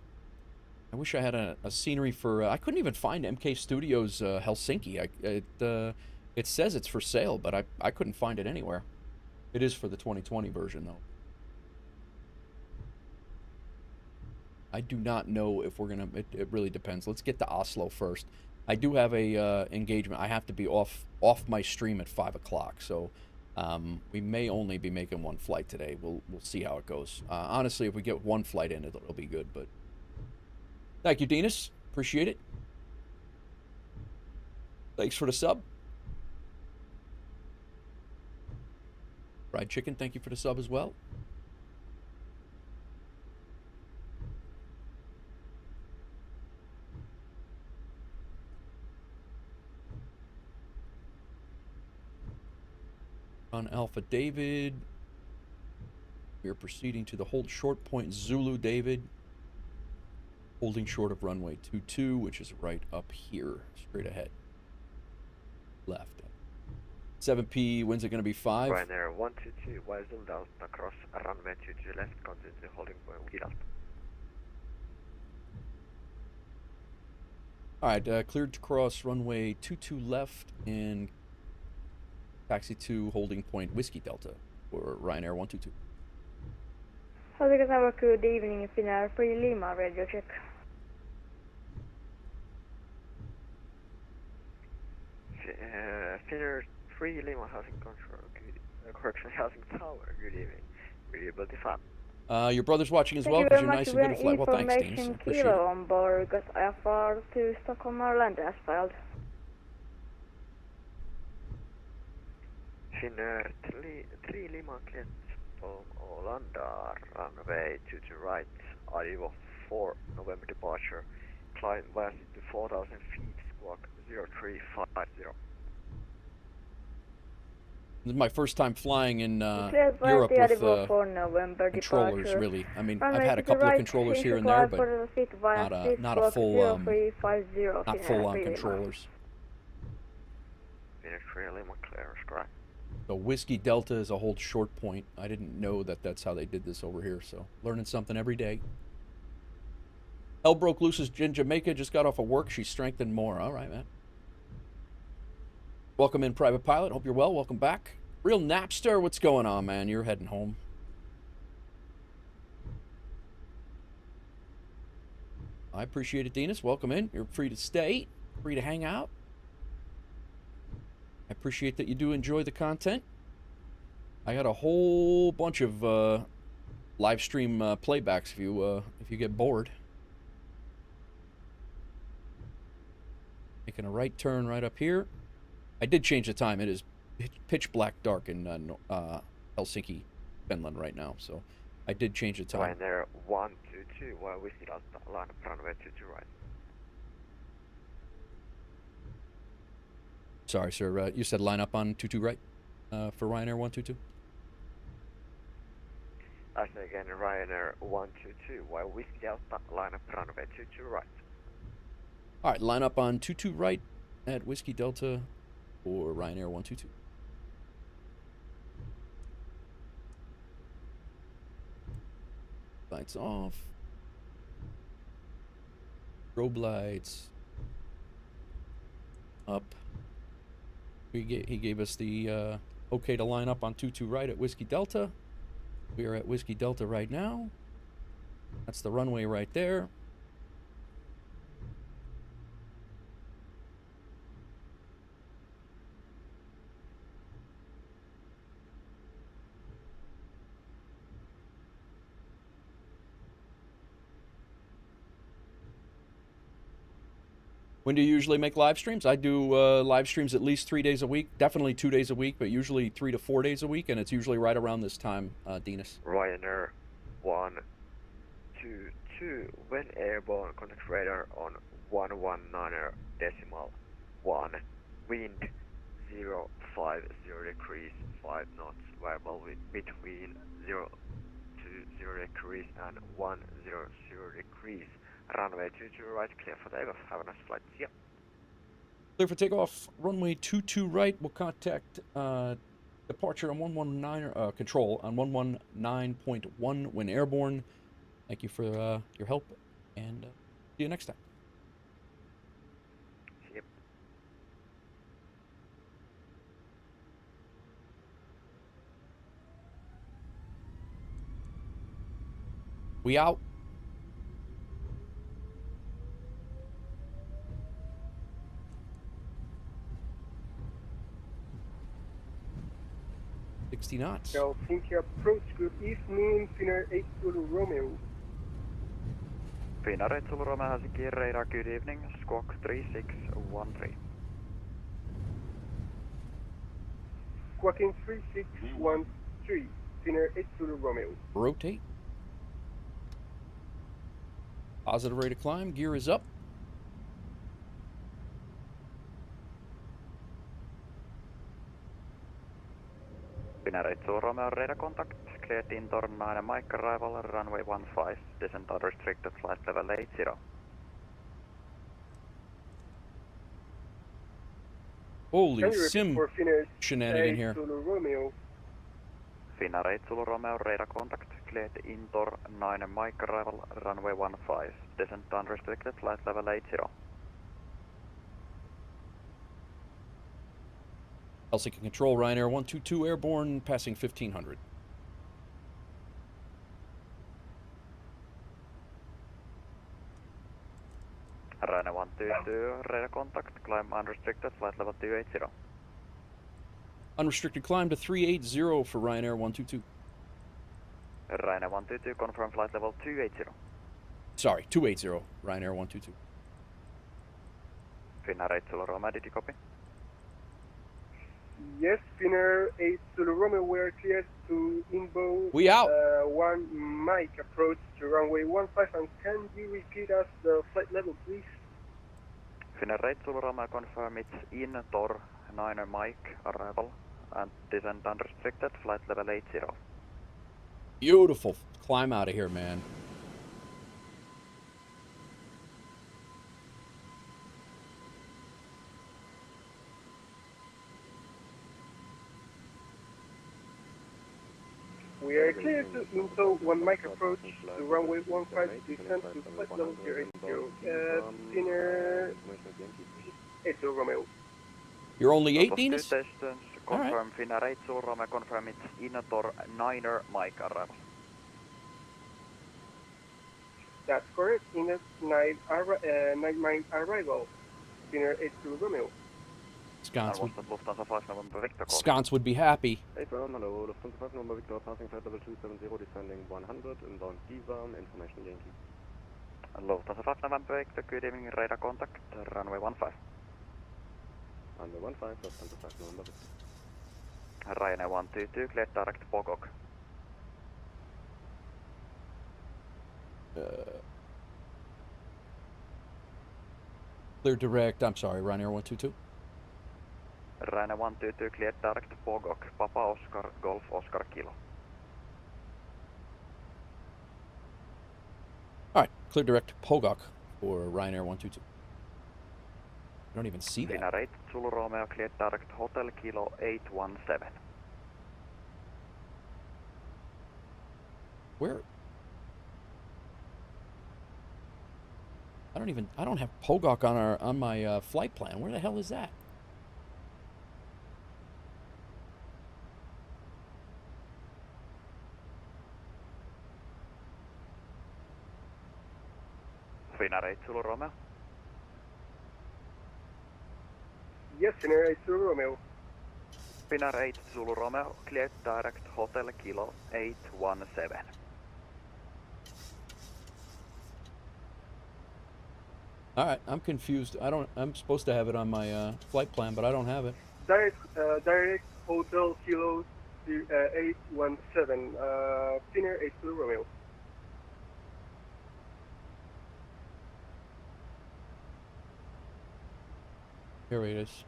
I wish I had a scenery for... I couldn't even find MK Studios Helsinki. It says it's for sale, but I couldn't find it anywhere. It is for the 2020 version, though. I do not know if we're going to... It really depends. Let's get to Oslo first. I do have a engagement. I have to be off my stream at 5 o'clock, so... we may only be making one flight today. We'll see how it goes. Honestly, if we get one flight in, it'll be good. But thank you, Dinas. Appreciate it. Thanks for the sub. Fried Chicken, thank you for the sub as well. On Alpha David, we are proceeding to the hold short point Zulu David, holding short of runway 22, which is right up here, straight ahead. Left. 7P, when's it going to be 5? Ryanair 122, while zoomed out across runway 22 left, continue to holding point Wheelout. Alright, cleared to cross runway 22 left and taxi to holding point Whiskey Delta for Ryanair 122. Helsinki Tower, good evening, Finnair 3 Lima, radio check. Finnair 3 Lima, housing control, correction, housing tower, good evening. Were you able to fly? Your brother's watching as well Thank because you you're very nice much. and good at flight. Well, thanks, Dean. Information Appreciate Kilo it. on board, got IFR to Stockholm Arlanda as filed. Finnair 3 Lima, cleared from Arlanda, runway 22 right, Adivo 4 November departure, climb west to 4,000 feet, squawk 0350. This is my first time flying in Cleared by Europe the with Adivo 4 November controllers, departure. really. I mean, Runway I've had a to the couple of right, controllers change here and fly there, for but the seat via seat not a squawk full, 0350, not Finnair full-on 3 Lima. controllers. Finnair 3 Lima, clearance, correct. So Whiskey Delta is a hold short point. I didn't know that that's how they did this over here, so learning something every day. Hell broke loose in Jamaica, just got off of work. She's strengthened more. All right, man. Welcome in, Private Pilot. Hope you're well. Welcome back. Real Napster, what's going on, man? You're heading home. I appreciate it, Dinas. Welcome in. You're free to stay, free to hang out. I appreciate that you do enjoy the content. I got a whole bunch of live stream playbacks if you get bored. Making a right turn right up here. I did change the time. It is pitch black dark in Helsinki, Finland right now, so I did change the time. Ryanair 122, while we still out line runway 22 right. Sorry, sir. You said line up on 22 right for Ryanair 122. I say again, Ryanair 122, while Whiskey Delta, line up runway 22 right. All right, line up on 22 right at Whiskey Delta for Ryanair 122. Lights off. Strobe lights up. He gave us the okay to line up on 22 right at Whiskey Delta. We are at Whiskey Delta right now. That's the runway right there. When do you usually make live streams? I do live streams at least 3 days a week, definitely 2 days a week, but usually 3 to 4 days a week, and it's usually right around this time, Dinas. Ryanair 122, when airborne, contact radar on 119.1, wind 050 degrees, 5 knots, variable between 0 to 0 degrees and 100 degrees. Runway 22 right, clear for takeoff. Have a nice flight. See ya. Clear for takeoff. Runway 22 right. We'll contact departure on 119, control on 119.1 when airborne. Thank you for your help, and see you next time. See ya. We out. Knots. Helsinki approach, good evening, Finnair 8 Zulu Romeo. Finnair 8 Zulu Romeo, Helsinki radar, good evening, squawk 3613. Squawking 3613, Finnair 8 Zulu Romeo. Rotate. Positive rate of climb, gear is up. Finnair 8 Zulu Romeo, radar contact, cleared indoor 9 mic arrival, runway 15, descent unrestricted, flight level 80. Holy sim shenanigan here. Zulu Romeo. Finnair 8 Zulu Romeo, radar contact, cleared indoor 9 mic arrival, runway 15, descent unrestricted, flight level 80. Helsinki Control, Ryanair 122 airborne, passing 1500. Ryanair 122, radar contact, climb unrestricted, flight level 280. Unrestricted climb to 380 for Ryanair 122. Ryanair 122, confirm flight level 280. Sorry, 280, Ryanair 122. Finnair 8 Zulu Romeo, did you copy? Yes, Finnair 8 Zulu Romeo, we are cleared to inbound. We out. 1 mic approach to runway 15, and can you repeat us the flight level, please? Finnair 8 Zulu Romeo, confirm it's in Tor 9 mic arrival and descent unrestricted, flight level 80. Beautiful. Climb out of here, man. We are clear to into 1 mic approach to runway 15, descent to flight level 080. Finnair 8 Zulu Romeo. You're only 8, Two Dinas? distance, confirm Finnair 8 Zulu Romeo, confirm it's in Tor 9 mic arrival. That's correct, in a 9 mic arrival. Finnair 8 Zulu Romeo. Sconce Lufthansa 5 November Victor call. Sconce would be happy. Hey, hello, Lufthansa 5 November Victor, passing flight level 270, descending 100, inbound Giza, information Yankee. Lufthansa 5 November Victor, good evening, radar contact, runway 15. Runway 15, Lufthansa 5 November Victor. Ryanair 122, cleared direct Bogok. Clear direct, I'm sorry, Ryanair 122. Ryanair 122 cleared direct Pogok, Papa Oscar, Golf Oscar Kilo. All right, clear direct Pogok for Ryanair 122. I don't even see that. Finnair 8 Zulu Romeo cleared direct Hotel Kilo 817. Where? I don't have Pogok on my flight plan. Where the hell is that? Finnair 8 Zulu Romeo. Yes, Finnair 8 Zulu Romeo. Finnair 8 Zulu Romeo cleared direct Hotel Kilo 817. All right, I'm confused. I'm supposed to have it on my flight plan, but I don't have it. Direct Hotel Kilo 817. Finnair 8 Zulu Romeo. Here it is.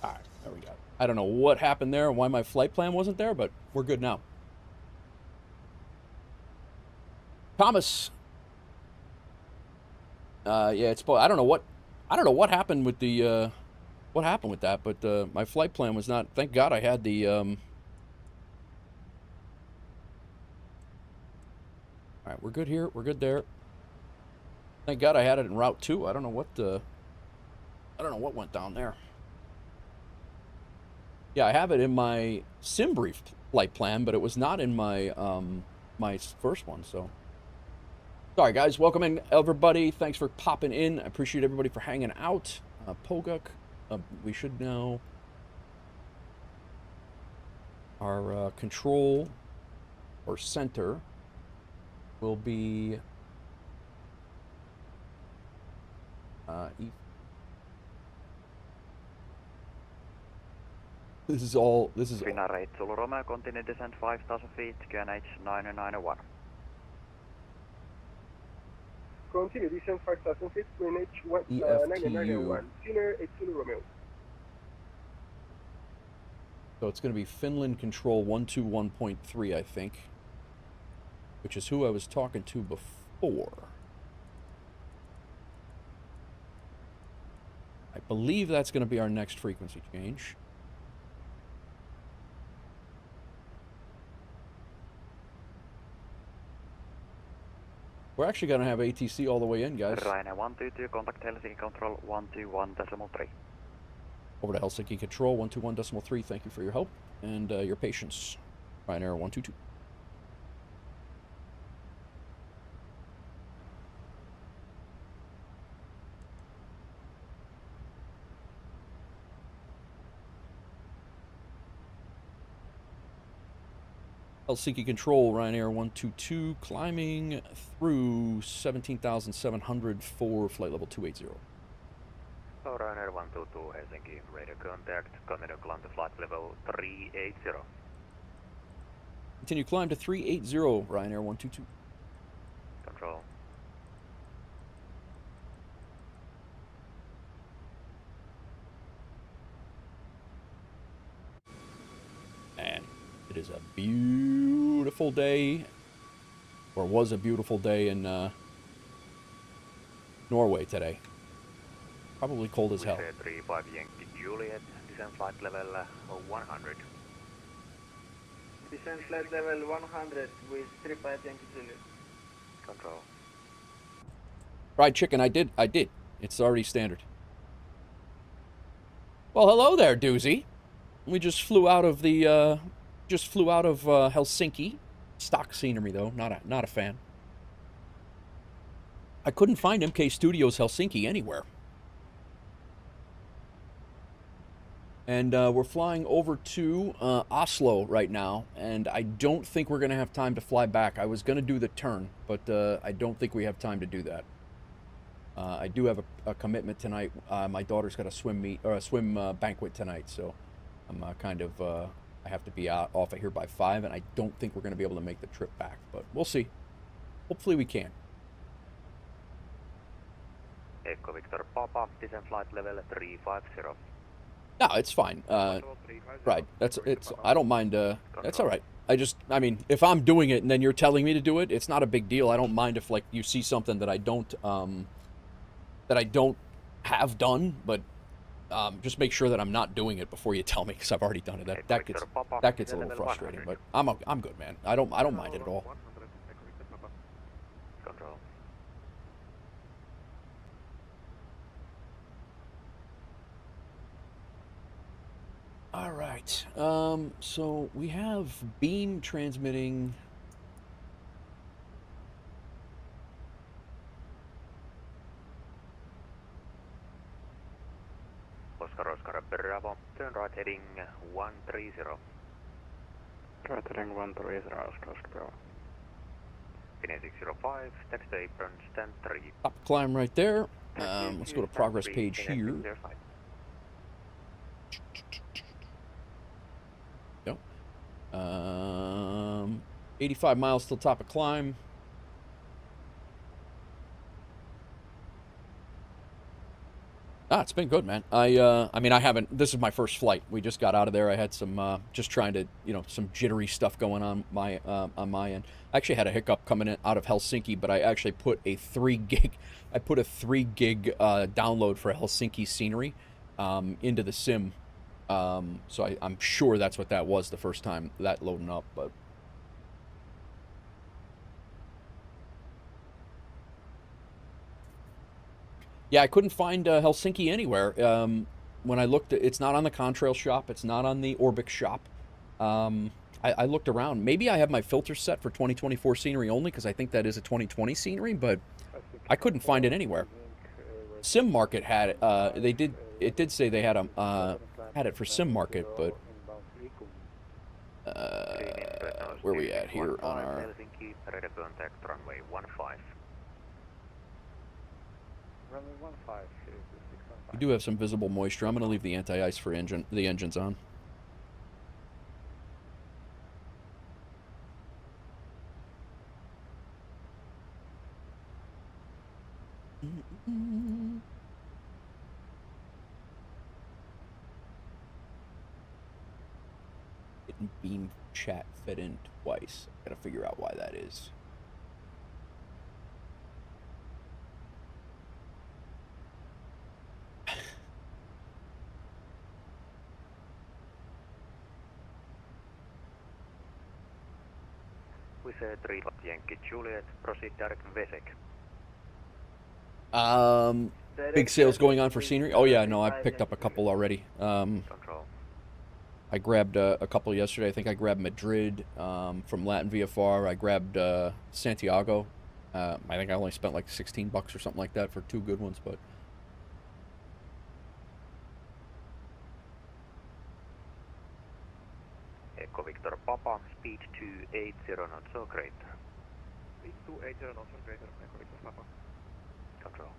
All right, there we go. I don't know what happened there and why my flight plan wasn't there, but we're good now. Thomas. Yeah, it's. I don't know what happened with the. What happened with that? But my flight plan was not. Thank God I had the. All right, we're good here. We're good there. Thank God I had it in Route 2. I don't know what went down there. Yeah, I have it in my SimBrief flight plan, but it was not in my my first one. So, sorry guys. Welcome in everybody. Thanks for popping in. I appreciate everybody for hanging out. Pogok. We should know our control or center will be this is Finnair 8 Zulu Romeo continue descent 5,000 feet, QNH 991. Continue descent 5,000 feet, QNH 991. Finnair 8 Zulu Romeo. So it's going to be Finland Control 121.3, I think, which is who I was talking to before. I believe that's going to be our next frequency change. We're actually going to have ATC all the way in, guys. Ryanair 122, contact Helsinki Control 121.3. Over to Helsinki Control 121.3. Thank you for your help and your patience. Ryanair 122. Helsinki Control, Ryanair 122, climbing through 17,700 for flight level 280. Ryanair 122, Helsinki, radar contact, continue climb to flight level 380. Continue climb to 380, Ryanair 122. Control. And it is a beautiful day, or was a beautiful day in Norway today. Probably cold as hell. 35 Yankee Juliet, descent flight level 100. Descent flight level 100 with 35 Yankee Juliet. Control. Fried chicken, I did. It's already standard. Well, hello there, Doozy. We just flew out of the, Helsinki. Stock scenery, though. Not a fan. I couldn't find MK Studios Helsinki anywhere. And we're flying over to Oslo right now, and I don't think we're going to have time to fly back. I was going to do the turn, but I don't think we have time to do that. I do have a commitment tonight. My daughter's got a swim banquet tonight, so I'm kind of I have to be off of here by 5, and I don't think we're going to be able to make the trip back, but we'll see. Hopefully we can. Echo Victor Papa, descent flight level 350. No, it's fine. Right, I don't mind, that's all right. I mean, if I'm doing it and then you're telling me to do it, it's not a big deal. I don't mind if, like, you see something that I don't have done, but just make sure that I'm not doing it before you tell me, because I've already done it. That gets a little frustrating, but I'm good, man. I don't mind it at all. Control. All right. So we have beam transmitting. Oscar Bravo, turn right heading 130. Right heading 130, Oscar Bravo. Finnair 605, text apron, stand 3. Top climb right there. Let's go to progress page here. Yep. 85 miles till top of climb. It's been good, man. I mean, I haven't. This is my first flight. We just got out of there. I had some, just trying to, some jittery stuff going on my end. I actually had a hiccup coming in out of Helsinki, but I actually put a 3 gig download for Helsinki scenery, into the sim. So I'm sure that's what that was the first time that loading up, but. Yeah, I couldn't find Helsinki anywhere. When I looked, it's not on the Contrail shop. It's not on the Orbic shop. I looked around. Maybe I have my filter set for 2024 scenery only, because I think that is a 2020 scenery, but I couldn't find it anywhere. Sim Market had it. It did say they had it for Sim Market, but where are we at here on our? Helsinki, radar contact runway 15. We do have some visible moisture. I'm going to leave the anti-ice for the engines on. Getting beam chat fed in twice. Got to figure out why that is. With a 3 Yankee Juliet, proceed direct VATSIM. Big sales going on for scenery. Oh yeah, no, I picked up a couple already. Control. I grabbed a couple yesterday. I think I grabbed Madrid from Latin VFR. I grabbed Santiago. I think I only spent like $16 or something like that for 2 good ones, but. Echo Victor Papa, speed 280 knots or greater. Speed 280 knots or greater, Echo Victor Papa. Control.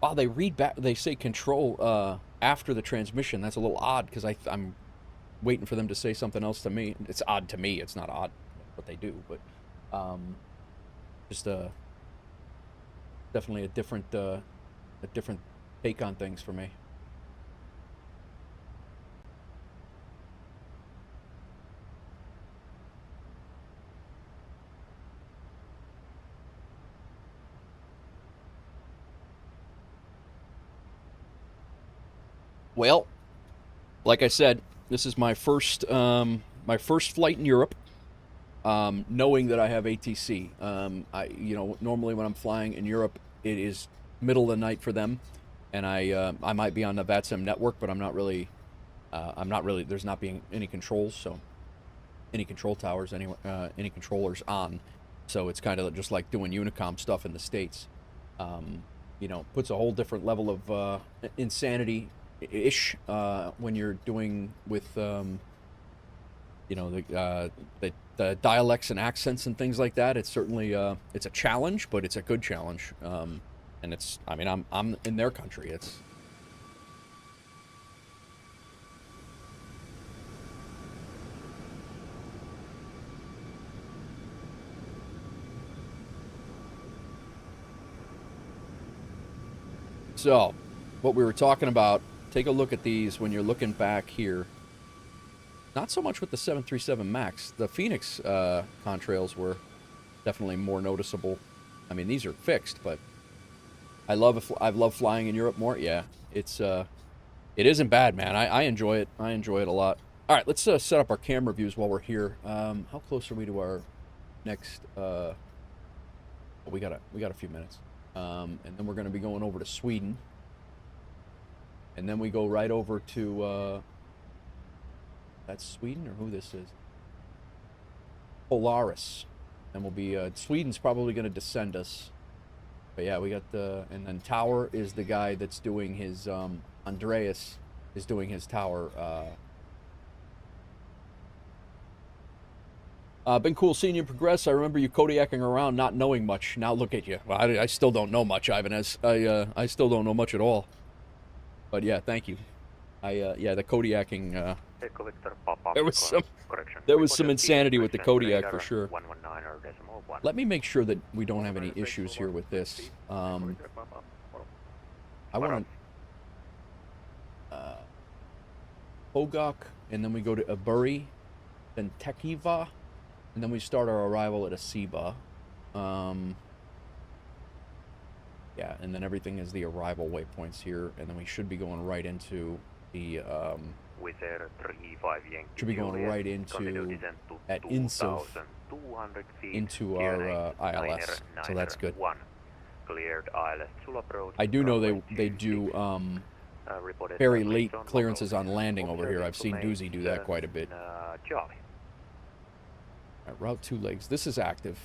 Wow, they read back. They say control after the transmission. That's a little odd, because I'm waiting for them to say something else to me. It's odd to me. It's not odd what they do, but just definitely a different take on things for me. Well, like I said, this is my first flight in Europe. Knowing that I have ATC, normally when I'm flying in Europe, it is middle of the night for them, and I might be on the VATSIM network, but I'm not really. There's not being any controls, so any control towers, any controllers on, so it's kind of just like doing Unicom stuff in the States. Puts a whole different level of insanity-ish when you're doing with the dialects and accents and things like that. It's certainly it's a challenge, but it's a good challenge. And I'm in their country. So, what we were talking about, take a look at these when you're looking back here. Not so much with the 737 MAX. The Phoenix contrails were definitely more noticeable. I mean, these are fixed, but I love flying in Europe more. Yeah, it isn't bad, man. I enjoy it. I enjoy it a lot. All right, let's set up our camera views while we're here. How close are we to our next? We got a few minutes, and then we're going to be going over to Sweden, and then we go right over to. That's Sweden or who this is? Polaris, and we'll be Sweden's probably going to descend us. But yeah, we got and then Tower is the guy that's doing his Andreas is doing his tower. Been cool seeing you progress. I remember you Kodiaking around, not knowing much. Now look at you. Well, I still don't know much, Ivan. I still don't know much at all. But yeah, thank you. Yeah, the Kodiaking. There was some insanity with the Kodiak for sure. Let me make sure that we don't have any issues here with this. I want to Hogok, and then we go to Aburi, then Tekiva, and then we start our arrival at Asiba. Yeah, and then everything is the arrival waypoints here, and then we should be going right into the should be going right into at Insuv into our ILS, so that's good. I do know they do very late clearances on landing over here. I've seen Doozy do that quite a bit. Route 2 legs. This is active.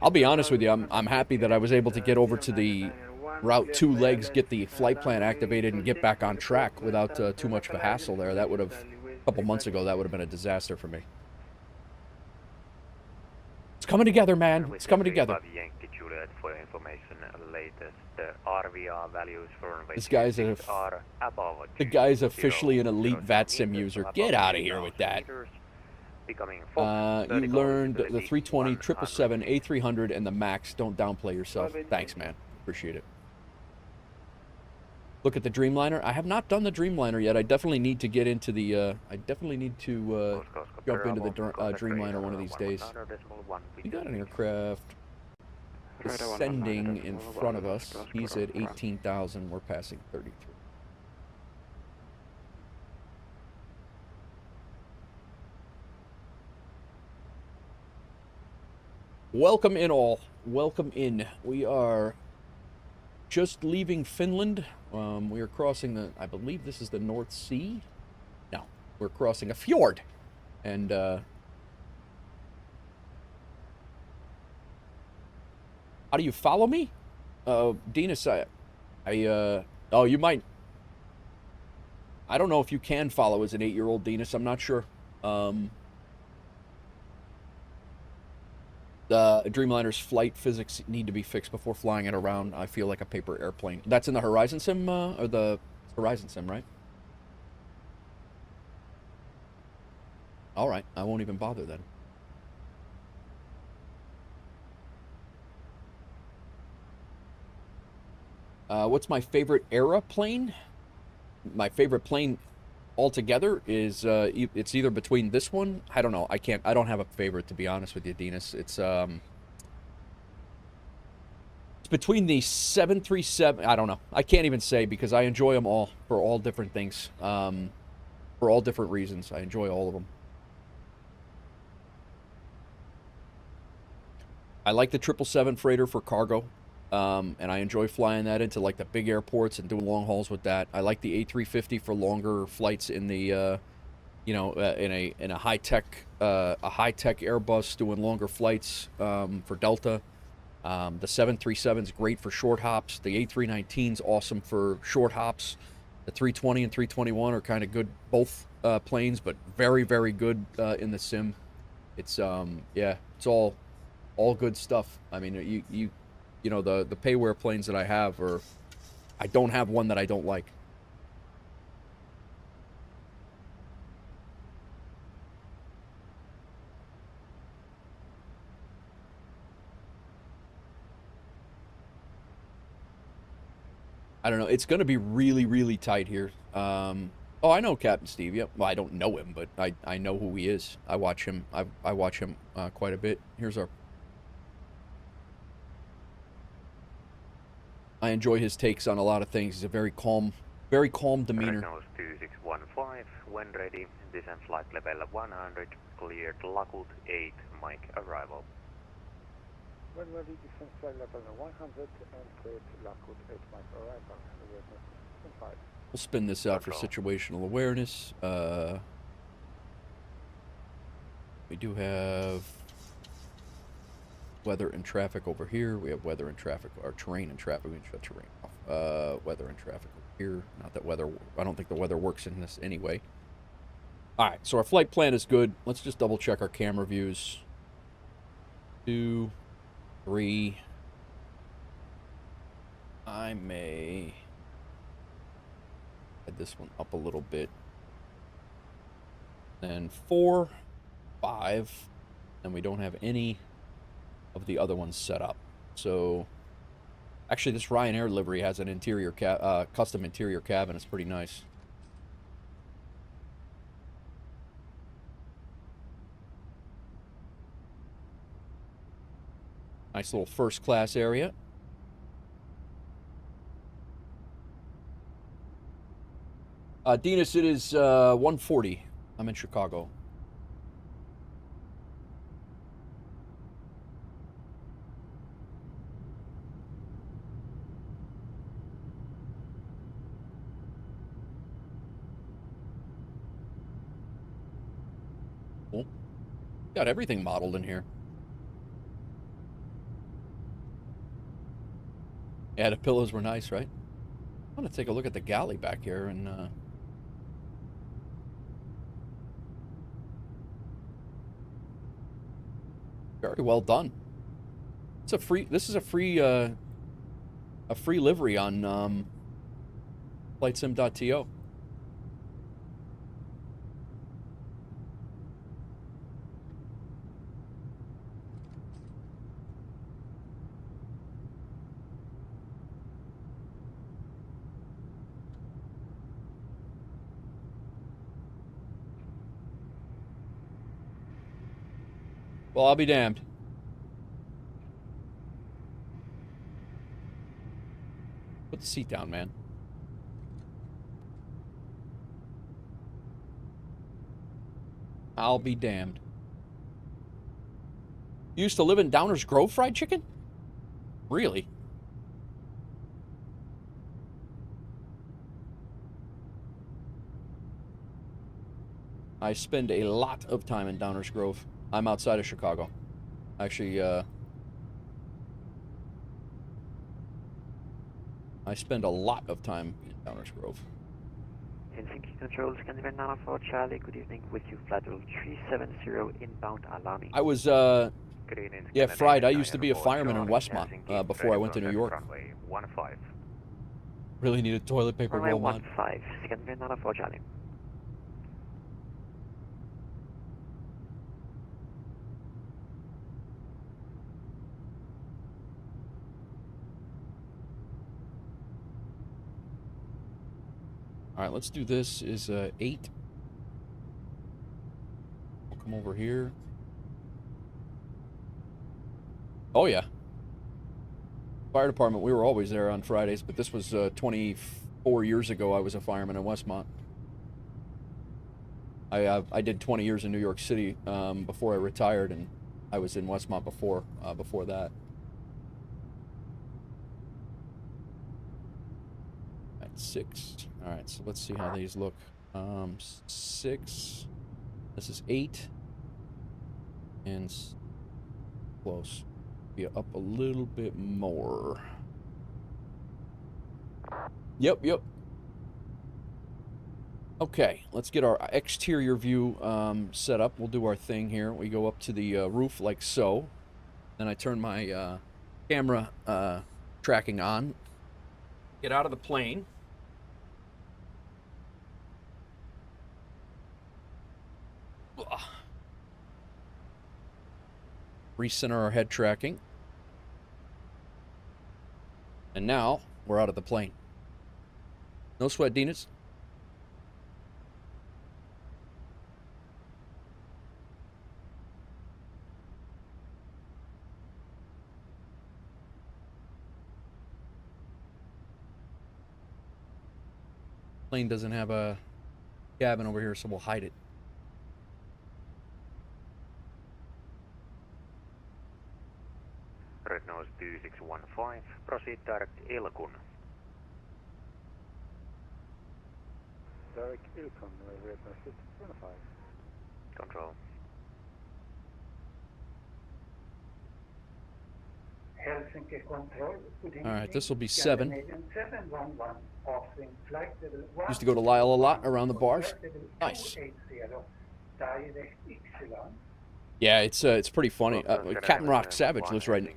I'll be honest with you. I'm happy that I was able to get over to the Route 2 legs, get the flight plan activated, and get back on track without too much of a hassle there. That would have, a couple months ago, that would have been a disaster for me. It's coming together, man. It's coming together. This guy's the guy's officially an elite VATSIM user. Get out of here with that. You learned the 320, 777, A300, and the MAX. Don't downplay yourself. Thanks, man. Appreciate it. Look at the Dreamliner. I have not done the Dreamliner yet. I definitely need to get into the. I definitely need to jump into the Dreamliner one of these days. We got an aircraft descending in front of us. He's at 18,000. We're passing 33. Welcome in all. Welcome in. We are just leaving Finland. We are crossing the, I believe this is the North Sea. No, we're crossing a fjord. And, how do you follow me? Dinas, oh, you might. I don't know if you can follow as an 8-year-old, Dinas. I'm not sure. Dreamliner's flight physics need to be fixed before flying it around. I feel like a paper airplane. That's in the Horizon Sim, or the Horizon Sim, right? All right, I won't even bother then. What's my favorite aeroplane? My favorite plane altogether is it's either between this one. I don't know. I don't have a favorite, to be honest with you, Dinas. It's between the 737. I don't know. I can't even say because I enjoy them all for all different things. For all different reasons. I enjoy all of them. I like the 777 freighter for cargo. And I enjoy flying that into like the big airports and doing long hauls with that. I like the A350 for longer flights in the, in a high tech Airbus doing longer flights for Delta. The 737 is great for short hops. The A319's awesome for short hops. The 320 and 321 are kind of good, both planes, but very, very good in the sim. It's yeah, it's all good stuff. I mean, you know, the payware planes that I have are, I don't have one that I don't like. I don't know. It's going to be really, really tight here. Oh, I know Captain Steve. Yep. Well, I don't know him, but I know who he is. I watch him. I watch him quite a bit. Here's our. I enjoy his takes on a lot of things. He's a very calm demeanor. Nose 2615, when ready, descent flight level 100, cleared Lagoon 8, Mike arrival. When ready, descent flight level 100 and cleared Lagoon 8, Mike arrival. We'll spin this out for situational awareness. We do have weather and traffic over here. We have weather and traffic, or terrain and traffic. We can shut terrain off. Weather and traffic over here. Not that weather, I don't think the weather works in this anyway. Alright, so our flight plan is good. Let's just double check our camera views. 2, 3. I may add this one up a little bit. Then 4, 5, and we don't have any of the other ones set up. So actually this Ryanair livery has an interior custom interior cabin. It's pretty nice. Nice little first class area. Dinas, it is 1:40. I'm in Chicago. Cool. Got everything modeled in here. Yeah, the pillows were nice, right? I want to take a look at the galley back here and very well done. It's a free. This is a free livery on flightsim.to. Well, I'll be damned. Put the seat down, man. I'll be damned. You used to live in Downers Grove, Fried Chicken? Really? I spend a lot of time in Downers Grove. I'm outside of Chicago. Actually, I spend a lot of time in Downers Grove. Helsinki Control, Scandinavian Nana for Charlie, good evening, with you, flight level 370 inbound, allow me. I was, yeah, Fried, I used to be a fireman in Westmont before I went to New York. Runway 15. Really needed toilet paper roll mod. 15, Scandinavian Nana for Charlie. All right, let's do this. Is 8. We'll come over here. Oh yeah. Fire department. We were always there on Fridays, but this was 24 years ago. I was a fireman in Westmont. I did 20 years in New York City before I retired, and I was in Westmont before that. At 6. All right, so let's see how these look. 6. This is 8. And close. Be up a little bit more. Yep. Okay, let's get our exterior view set up. We'll do our thing here. We go up to the roof like so. Then I turn my camera tracking on. Get out of the plane. Recenter our head tracking. And now we're out of the plane. No sweat, Dinas. Plane doesn't have a cabin over here, so we'll hide it. Red nose 2615, proceed direct Ilkun. Direct Ilkun, red nose 2615. Control. Helsinki Control. All right, this will be 7. 711, offering flight level 1. Used to go to Lyle a lot around the bars. Nice. Direct Ypsilon. Yeah, it's pretty funny. Captain Rock Savage lives right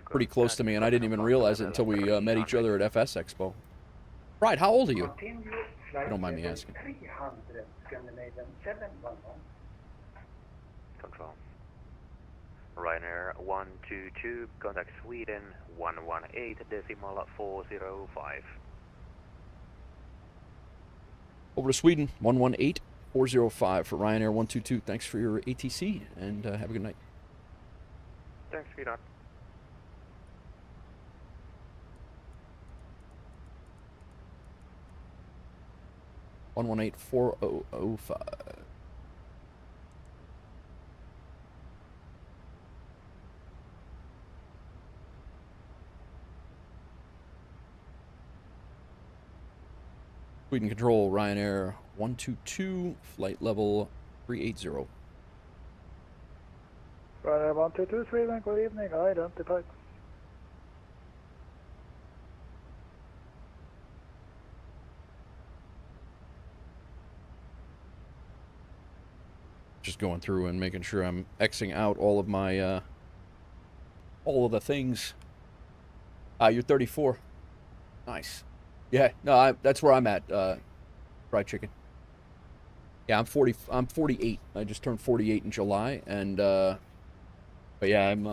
pretty close to me, and I didn't even realize it until we met each other at FS Expo. Right, how old are you? You don't mind me asking. 300, Scandinavian 711. Control. Ryanair 122, contact Sweden 118.405. Over to Sweden, 118.405 for Ryanair 122. Thanks for your ATC, and have a good night. Thanks, sweetheart. One 118.4005. Sweden Control, Ryanair 122, flight level 380. Ryanair 122, Sweden, good evening, identified. Just going through and making sure I'm Xing out all of my, all of the things. You're 34. Nice. Yeah, no, that's where I'm at, fried chicken. Yeah, I'm 48. I just turned 48 in July, and, but yeah, I'm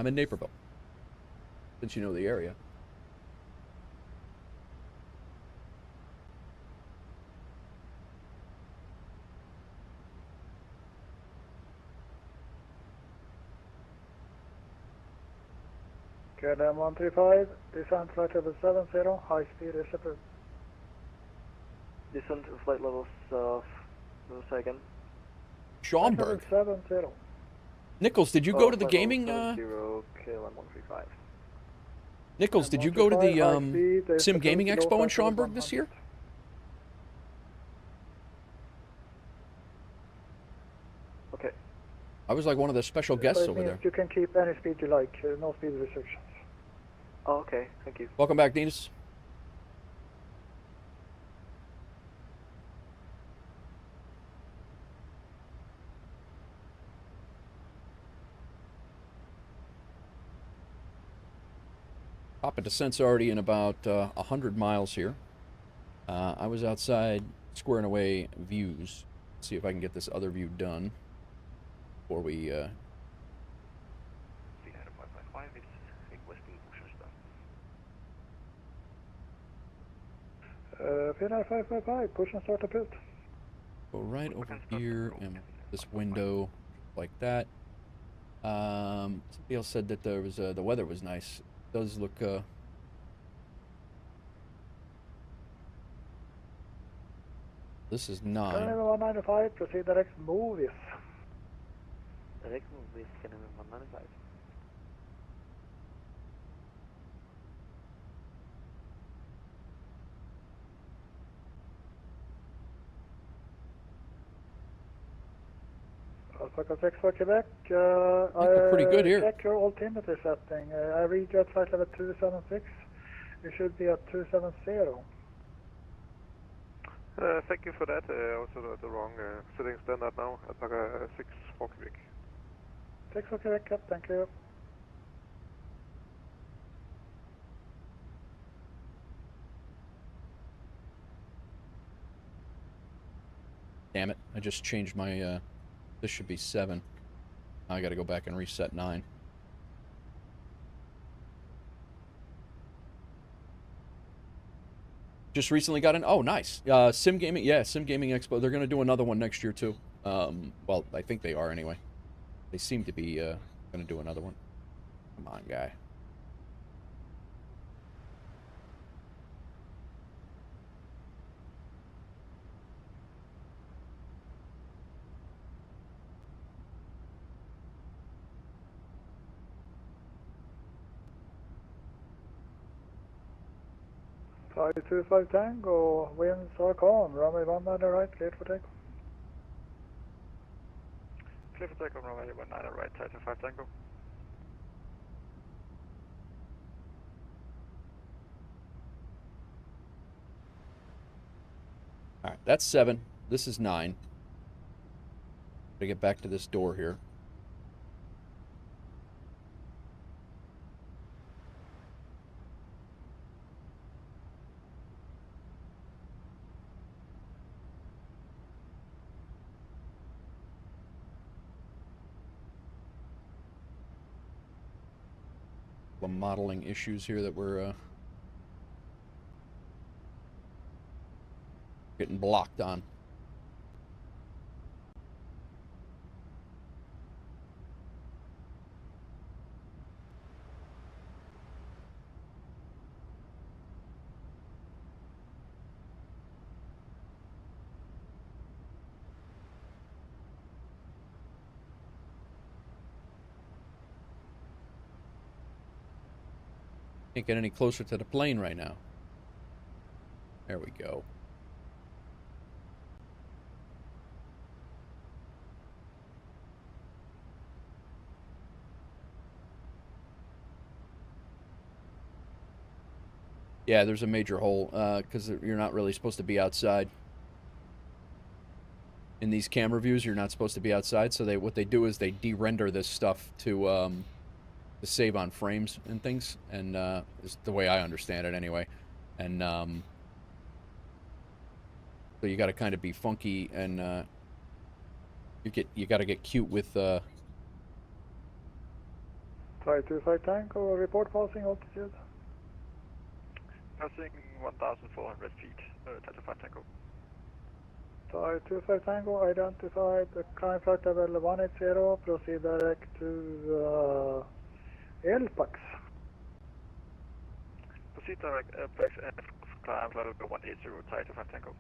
in Naperville, since you know the area. KLM 135, descent flight level 70, high speed is approved. Descent flight levels, second. Schaumburg. 70. Nichols, did you go to the flight gaming, level 70, KLM 135. Nichols, did you go to the, Sim Gaming Expo in Schaumburg this year? Okay. I was like one of the special guests over there. You can keep any speed you like, no speed restrictions. Oh, okay, thank you. Welcome back, Dinas. Top of descent's already in about 100 miles here. I was outside squaring away views. See if I can get this other view done before we... Finnair 555, push and start approved. Go right over here and this window like that. Somebody else said that there was the weather was nice. It does look this is 9. 195, proceed direct movies. Direct movies, 195. Alpha 6 for Quebec. Look pretty good here. Check your altimeter setting. I read you at flight level 276. You should be at 270. Thank you for that. Also at the wrong setting standard now. Alpha 6 for Quebec. 6 for Quebec, yep, thank you. Damn it, I just changed my, this should be 7. I gotta go back and reset 9. Just recently got in. Oh, nice. Sim Gaming. Yeah, Sim Gaming Expo. They're going to do another one next year, too. Well, I think they are anyway. They seem to be going to do another one. Come on, guy. Thai 25 Tango, winds are calm, runway 19 right, cleared for takeoff. Clear for takeoff, runway 19 right, Thai 25 Tango. Alright, that's 7. This is 9. Gotta get back to this door here. Some modeling issues here that we're getting blocked on. Can't get any closer to the plane right now. There we go. Yeah, there's a major hole, because you're not really supposed to be outside. In these camera views, you're not supposed to be outside, so what they do is they de-render this stuff to save on frames and things, and is the way I understand it anyway. And so you got to kind of be funky, and you got to get cute with Thai 25 Tango, report passing altitude. Passing 1,400 feet, Thai 25 Tango. Thai 25 Tango, identified the climb flight level 180, proceed direct to LPAX. Proceed direct LPAX and climb flight level 180, Thai 25 Tango.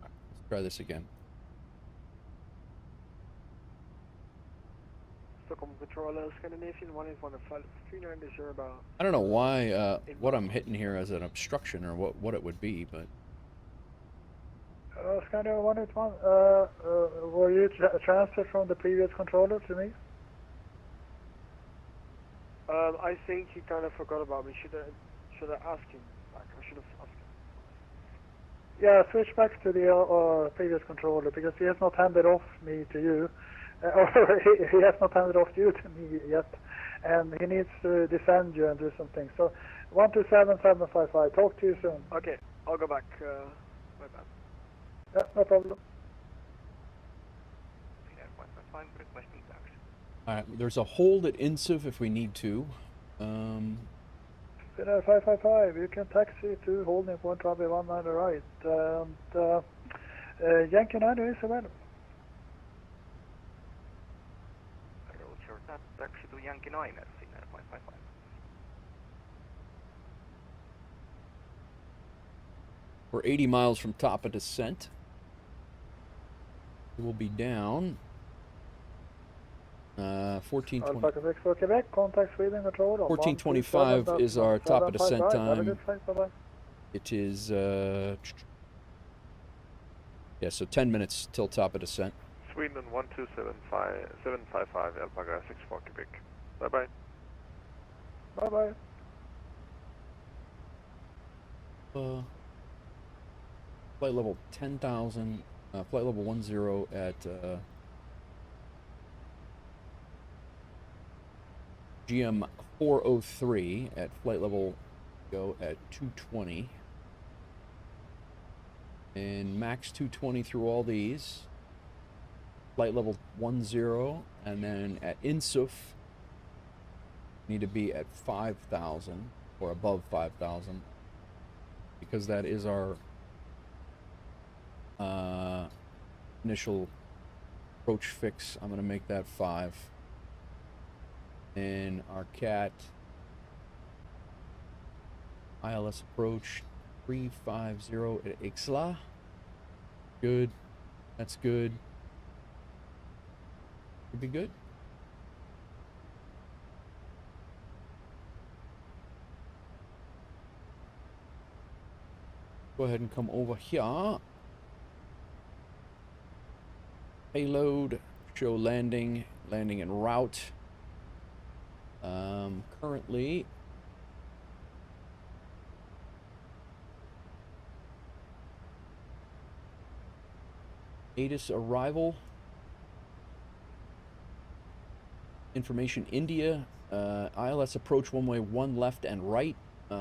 Let's try this again. Stockholm Controller, Scandinavian 181 about. I don't know why, what I'm hitting here as an obstruction or what it would be, but... Scandinavian 181, were you transferred from the previous controller to me? I think he kind of forgot about me. Should I ask him? Like, I should have asked him. Yeah, switch back to the previous controller, because he has not handed off me to you. Or he has not handed off you to me yet, and he needs to descend you and do something. So 127755, talk to you soon. Okay, I'll go back. My bad. Yeah, no problem. Alright, there's a hold at INSIV if we need to. Finnair 555, you can taxi to holding point runway 19 right, and Yankee 9 is available. Roger that, taxi to Yankee 9 at Finnair 555. We're 80 miles from top of descent. We'll be down 1420. Alpha Quebec for Quebec, contact Sweden control. 1425 is our top of descent Have a time. good flight, bye-bye. It is yeah, so 10 minutes till top of descent. Sweden 12755 Alpaca 64 Quebec. Bye bye. Bye-bye. Flight level 10,000. Flight level 10 at GM 403 at flight level go at 220. And max 220 through all these. Flight level 10, and then at INSIF need to be at 5,000 or above 5,000 because that is our initial approach fix. I'm going to make that 5. And our cat ILS approach 350 at Ixla. Good. That's good. Should be good. Go ahead and come over here. Payload, show landing, landing en route. Currently ATIS arrival. Information India. ILS approach one way, 1 left and right. They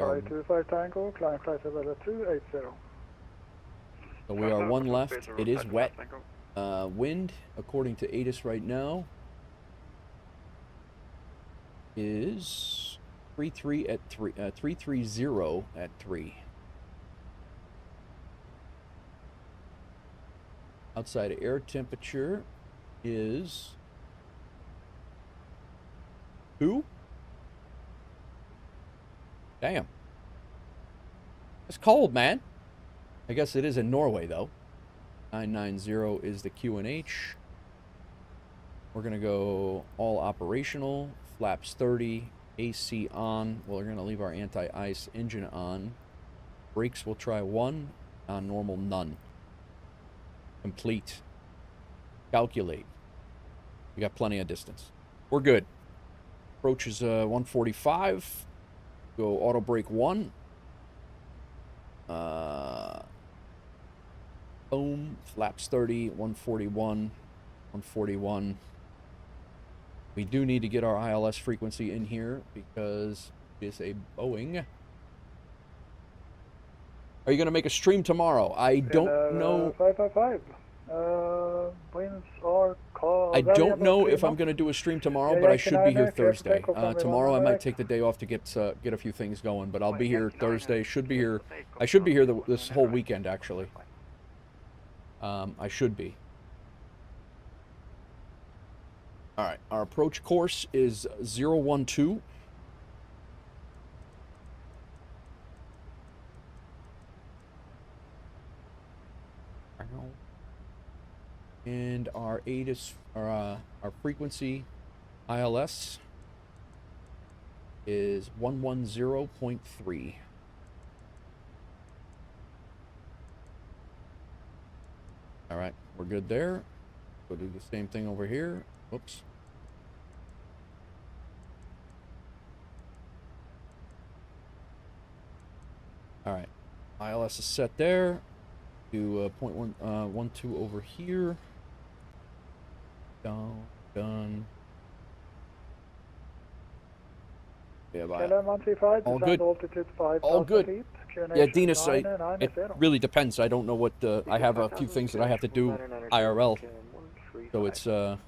are 525 Tango, climb flight level 280. So we are 1 left. It is wet. Wind, according to ATIS right now, is 330 at 3. Outside air temperature is 2. Damn. It's cold, man. I guess it is in Norway, though. 990 is the QNH. We're going to go all operational. Flaps 30. AC on. Well, we're going to leave our anti-ice engine on. Brakes, we'll try 1. On normal, none. Complete. Calculate. We got plenty of distance. We're good. Approach is 145. Go auto brake 1. Boom. Flaps 30. 141. 141. We do need to get our ILS frequency in here because it's a Boeing. Are you going to make a stream tomorrow? I don't know. 555. Winds are cold. I don't know if I'm going to do a stream tomorrow, but I should be here Thursday. Tomorrow I might take the day off to get a few things going, but I'll be here Thursday. Should be here. I should be here this whole weekend, actually. I should be. All right. Our approach course is 012. And our ATIS, our frequency ILS is 110.3. All right, we're good there. We'll do the same thing over here. Whoops. All right, ILS is set there. Do 0.12 over here. Done. Yeah, bye. All good. All good. Yeah, Dinas, it really depends. I don't know what I have a few things that I have to do IRL. So it's certain.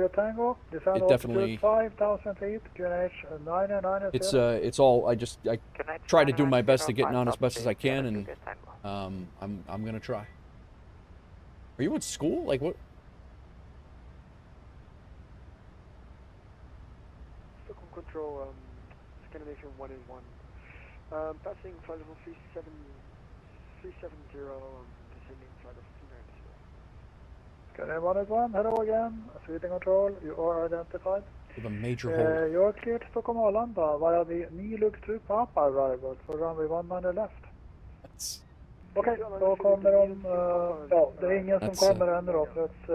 It definitely. It's all. I try to do my best to get on as best as I can, and I'm gonna try. Are you in school? Like what? Stockholm Control, Scandinavia 181. Passing flight level 370, descending flight of 290. Scandinavia 181, hello again. Sweden Control, you are identified. With a major hole. You're cleared to Stockholm Arlanda via the Niluk to Papa arrival for runway 19 left. Okej, då kommer de, ja, det är ingen som kommer ännu då, för att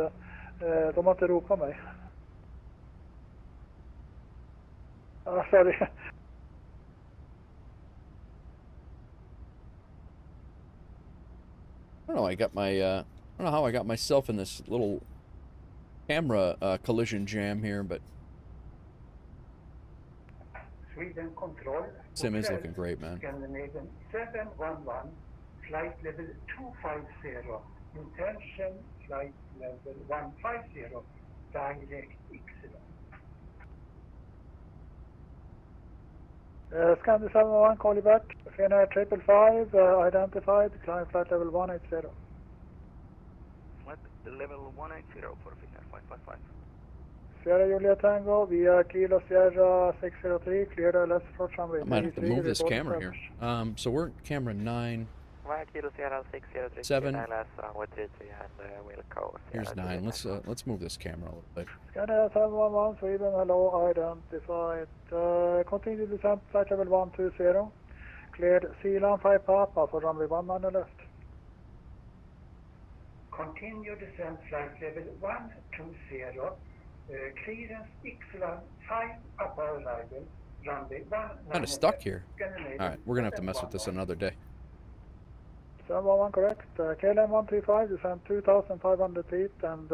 de har inte ropat mig. Sorry. I don't know. I got my. I don't know how I got myself in this little camera collision jam here, but Sweden Control. Sim is looking great, man. Scandinavian 711, flight level 250, intention flight level 150, direct Ixelan. Scan 711, call you back. Finnair 555, identified, climb flight level 180. Flight level 180 for Finnair 555. Sierra Julia Tango via Kilo Sierra 603, cleared LS approach runway. I might have to move this camera here. So we're at camera 9. Via Kilo Sierra 603, 7. LS runway 33 and we'll go. Here's 9. Let's move this camera a little bit. Scanner 711, Sweden, hello, identified. Continue descent, flight level 120. Cleared Sealand 5 Papa for runway 19 left. Continue descent, flight level 120. Clearance Ixelan 5 upper arrival, runway 19. Kind of stuck here. Alright, we're going to have to mess with this another day. 711 correct. KLM 135, descend 2,500 feet and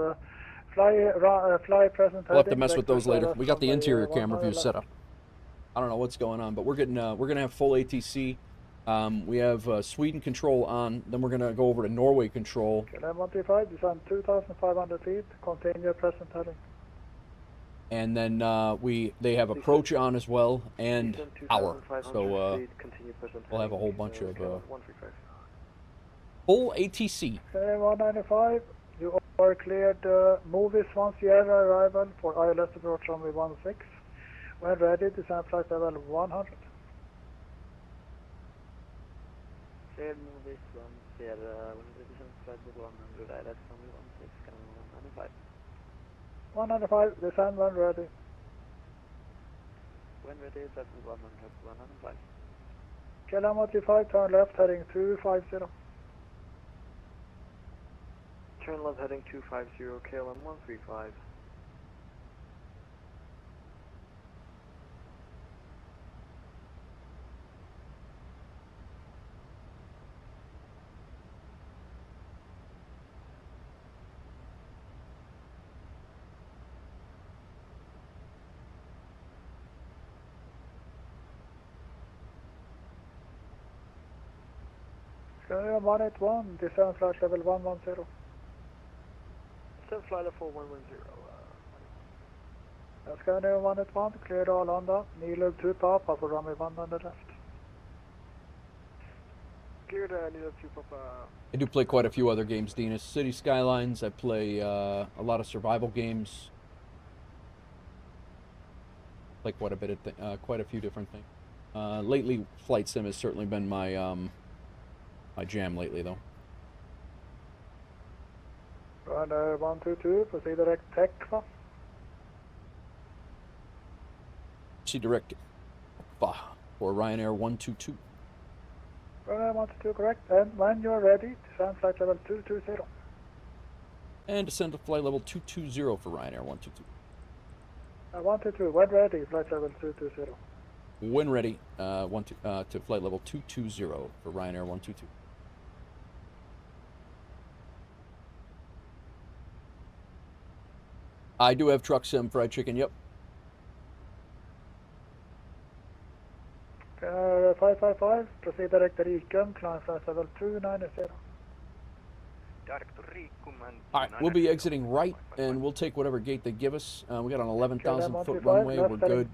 fly present. We'll have to mess with those later. We got the interior camera view set up. I don't know what's going on, but we're gonna have full ATC. We have Sweden control on. Then we're gonna go over to Norway control. KLM 135, descend 2,500 feet. Continue present heading. And then they have approach on as well and power. So we'll have a whole bunch of full ATC. Okay, 195. You are cleared. Movies 1 Sierra arrival for ILS approach runway 16. When ready, descend flight level 100. Cleared Movies 1 Sierra, when ready, descend flight level 100, ILS runway 16, can 195. 195, descend when ready. When ready, descend 100, 195. KLM 135, turn left heading 250. Turn left heading 250, KLM 135. KLM 181, descend flight level 110. Descend flight level 110. Scanner 181, cleared all Honda. Needle 2 Papa for runway 1 on the left. Cleared Needle 2 Papa. I do play quite a few other games, Dinas. City Skylines. I play a lot of survival games. Play quite a bit of quite a few different things. Lately, flight sim has certainly been my my jam lately, though. Runway 122, proceed direct Takeoff. See direct for Ryanair 122. Runway 122 correct, and when you're ready, descend flight level 220. And descend to flight level 220 for Ryanair 122. 122, when ready, flight level 220. When ready, to flight level 220 for Ryanair 122. I do have truck sim fried chicken, yep. 555, proceed direct to Rikum, climb flight level 290. Direct to Rikum and... Alright, we'll be exiting right, and we'll take whatever gate they give us. We got an 11,000 foot runway, we're good.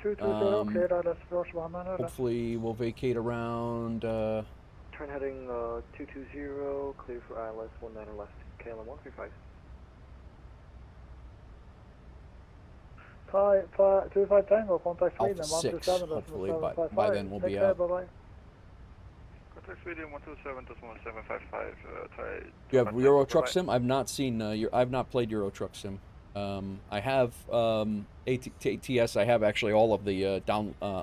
Hopefully we'll vacate around... Turn heading 220, clear for ILS 19 left, KLM 135. 25 Tango, contact Sweden, Alpha 6, 127, hopefully by then we'll be out. Bye-bye. Contact Sweden 127.1755. Do you have Euro Truck Sim? I've not seen I've not played Euro Truck Sim. I have ATS. I have actually all of the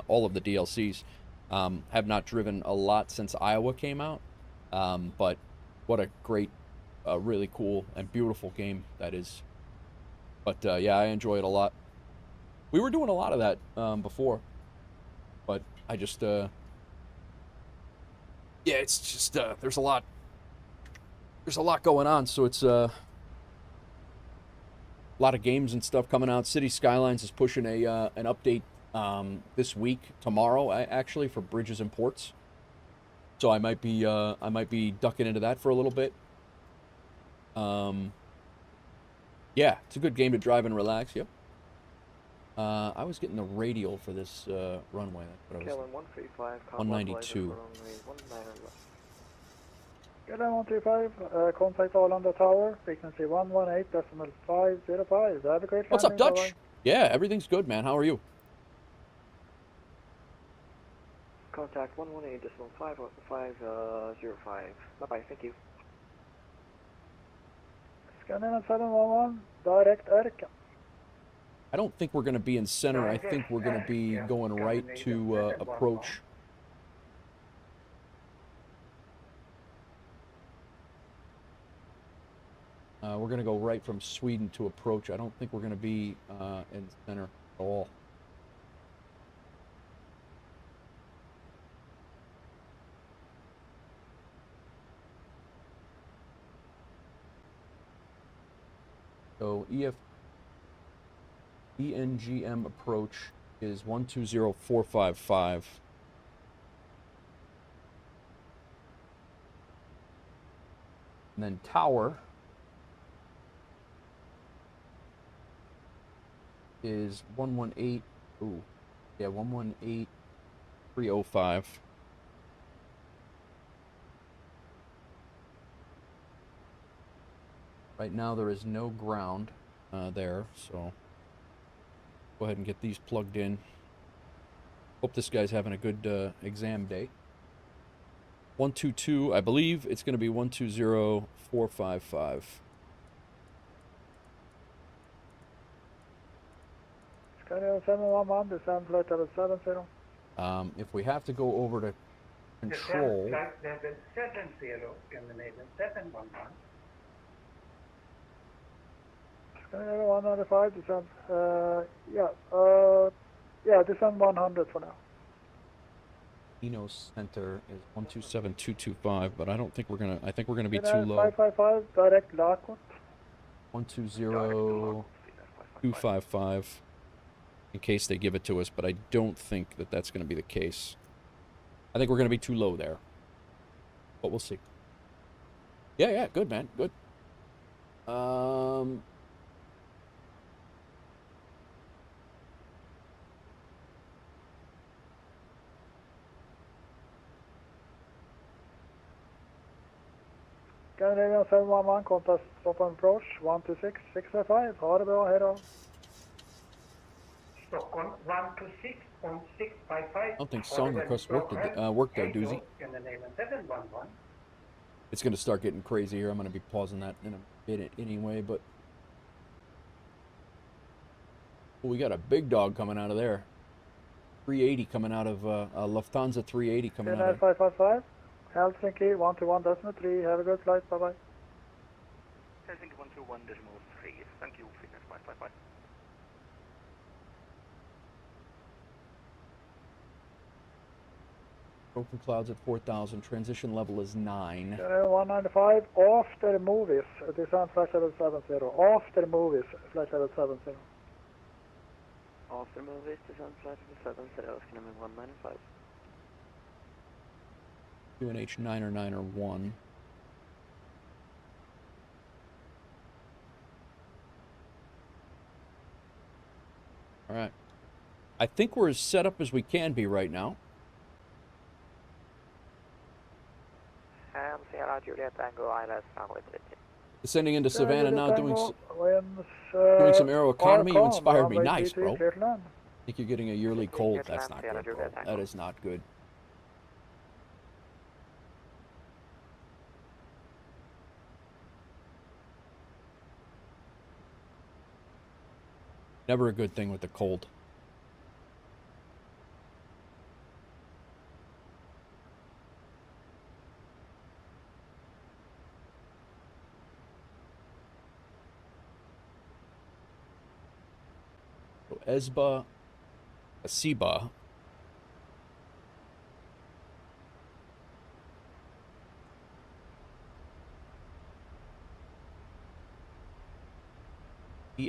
all of the DLCs. Have not driven a lot since Iowa came out, but what a great, really cool and beautiful game that is. But yeah, I enjoy it a lot. We were doing a lot of that before, but I just yeah, it's just there's a lot going on, so it's a lot of games and stuff coming out. City Skylines is pushing an update this week, tomorrow actually, for bridges and ports. So I might be ducking into that for a little bit. Yeah, it's a good game to drive and relax. Yep. I was getting the radial for this runway. That's what I was. 192. KLM 135, contact Arlanda Tower, frequency 118.505. Have a great What's up, landing, Dutch? bye-bye. Yeah, everything's good, man. How are you? Contact 118.505. Bye-bye, thank you. Scandinavian 711, direct Erika. I don't think we're going to be in center. I think we're going to be going right to approach. We're going to go right from Sweden to approach. I don't think we're going to be in center at all. So ENGM approach is 120455. And then tower is 118. Ooh, yeah, 118305. Right now there is no ground there, so go ahead and get these plugged in. Hope this guy's having a good exam day. 122, I believe it's going to be 120455. Scandinavian 711, descend flight level 70. If we have to go over to control. Flight level 70, Scandinavian 711. Scandinavian 195, descend, descend 100 for now. Enos Center is 127225, but I don't think we're gonna. I think we're gonna be too low. 555, direct Lakot. 120255, in case they give it to us, but I don't think that that's gonna be the case. I think we're gonna be too low there, but we'll see. Yeah, good man, good. Scandinavian 711, contact stop and approach 126.655. Ha det bra, hej då. Stockholm 126 on 655. I don't think song requests worked there, Doozy. Scandinavian 711. It's gonna start getting crazy here. I'm gonna be pausing that in a minute anyway, but oh, we got a big dog coming out of there. 380 coming out of Lufthansa 380 coming out of. 555, Helsinki 121.3. Have a good flight, bye bye. Helsinki 121.3. Thank you, Finland 555. Open clouds at 4,000. Transition level is 9. 195, after movies, descend flight level 70. After movies, flight level 70. After movies, descend flight level 70, Scandinavian 195. UNH 9 or 9 or 1. All right. I think we're as set up as we can be right now. Sierra Juliet Tango ILS runway 30. Descending into Savannah now, doing some Aeroconomy. You inspired me. Nice, bro. I think you're getting a yearly cold. That's not good, bro. That is not good. Never a good thing with the cold. So Esba, Asiba.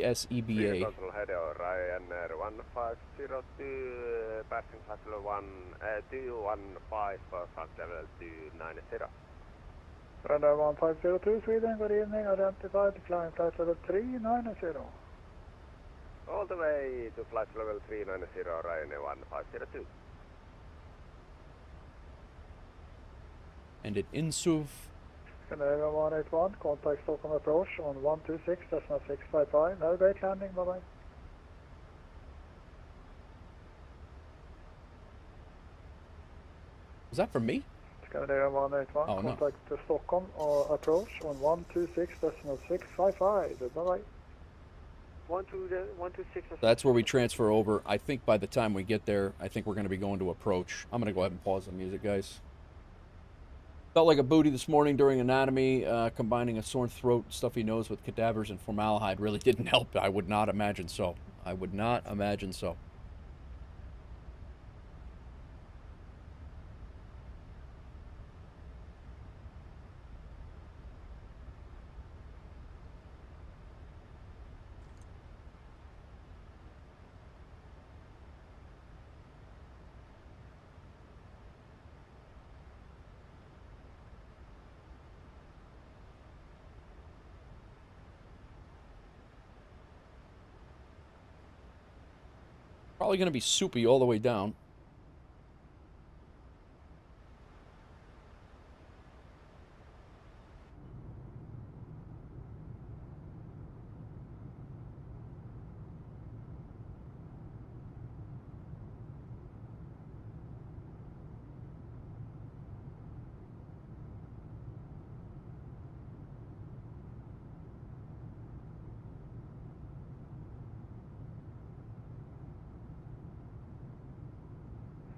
ESEBA. Control head Ryanair 1502, passing flight level 215 for flight level 290. Ryanair 1502, Sweden, good evening, identified, climb flight level 390. All the way to flight level 390, Ryanair 1502. And at INSUV. Scandinavia 181, contact Stockholm approach on 126.655. Have a great landing, bye-bye. Was that for me? Scandinavia 181, Oh, no. contact Stockholm approach on 126.655. Bye-bye. 126. That's where we transfer over. I think by the time we get there, I think we're going to be going to approach. I'm going to go ahead and pause the music, guys. Felt like a booty this morning during anatomy. Combining a sore throat, stuffy nose with cadavers and formaldehyde really didn't help. I would not imagine so. I would not imagine so. Probably going to be soupy all the way down.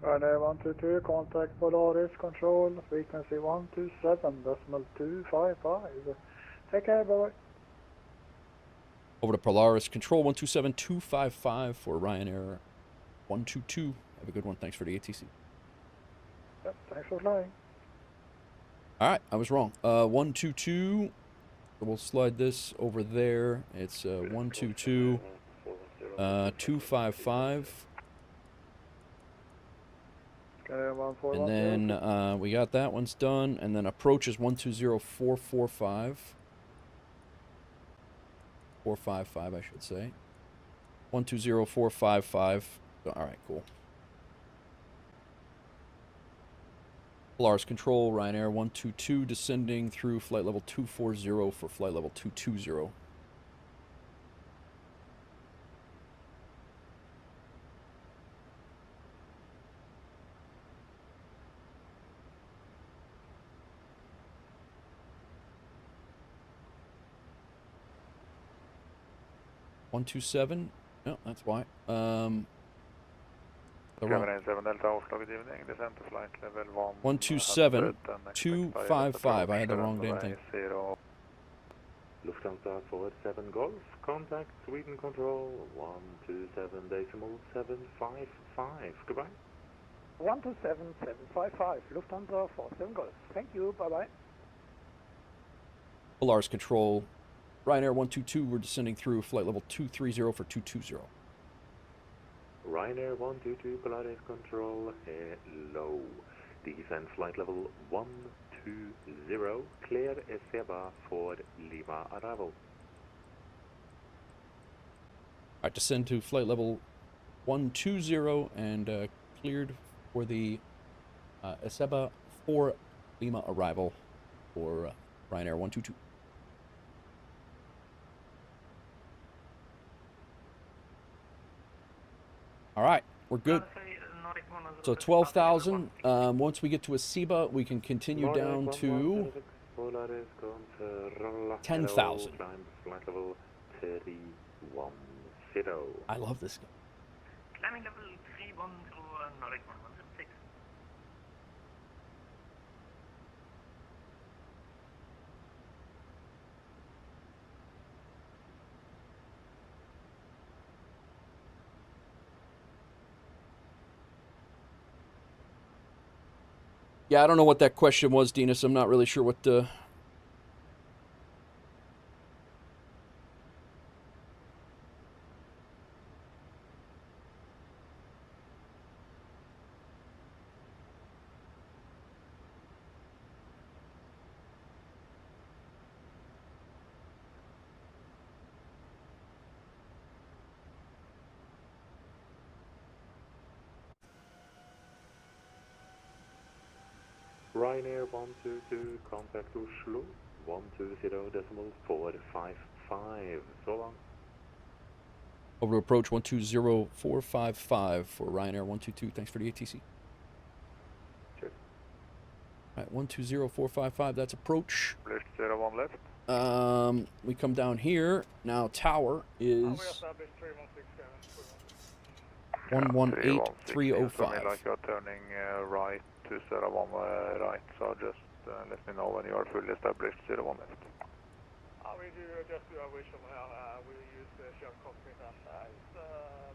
Ryanair 122, contact Polaris control, frequency 127.255. Take care, bye-bye. Over to Polaris control 127.255 for Ryanair 122. Have a good one. Thanks for the ATC. Yep, thanks for flying. All right, I was wrong. 122. We'll slide this over there. It's 122. 255. And then we got that one's done. And then approach is 120445. 455, I should say. 120455. All right, cool. Polaris control, Ryanair 122 descending through flight level 240 for flight level 220. $127. No, that's why. Cameron 7 Delta Oslo, good evening. Descent to flight level 127.255. I had the wrong damn thing. Lufthansa forward 7 Golf. Contact Sweden control 127.755. Goodbye. 127.755. Lufthansa 47 Golf. Thank you. Bye-bye. Polaris control. Ryanair 122, we're descending through flight level 230 for 220. Ryanair 122, Polaris control, hello. Descent flight level 120, clear Seba for Lima arrival. Alright, descend to flight level 120 and cleared for the Seba for Lima arrival for Ryanair 122. All right, we're good. So 12,000. Once we get to Asiba, we can continue down to 10,000. I love this guy. Climbing level 310, Nordic 116. Yeah, I don't know what that question was, Dinas. I'm not really sure what Ryanair 122, contact Oslo 120.455. So long. Over to approach 120455 for Ryanair 122. Thanks for the ATC. Cheers. Alright, 120455, that's approach. Left 01 left. We come down here. Now tower is 118305. Like you're turning right to 01 right, so just let me know when you are fully established 01 left. We do just do a visual here. We use the shared cockpit and it's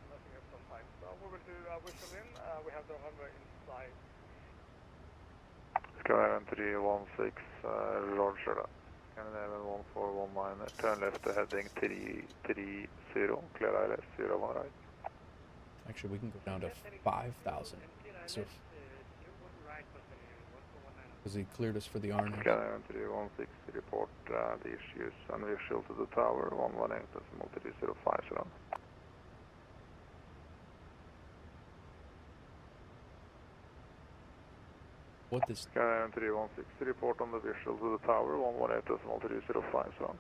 messing up sometimes. So we will do a visual in. We have the runway inside. Skyline 316, roger that. Scandinavian 1419, turn left to heading 330, clear ILS 01 right. Actually, we can go down to 5,000. So, because he cleared us for the RNS. Skyline 316, report the issues and visual to the tower 118.305, so on. What this? Skyline 316, report on the visual to the tower 118.305, so on.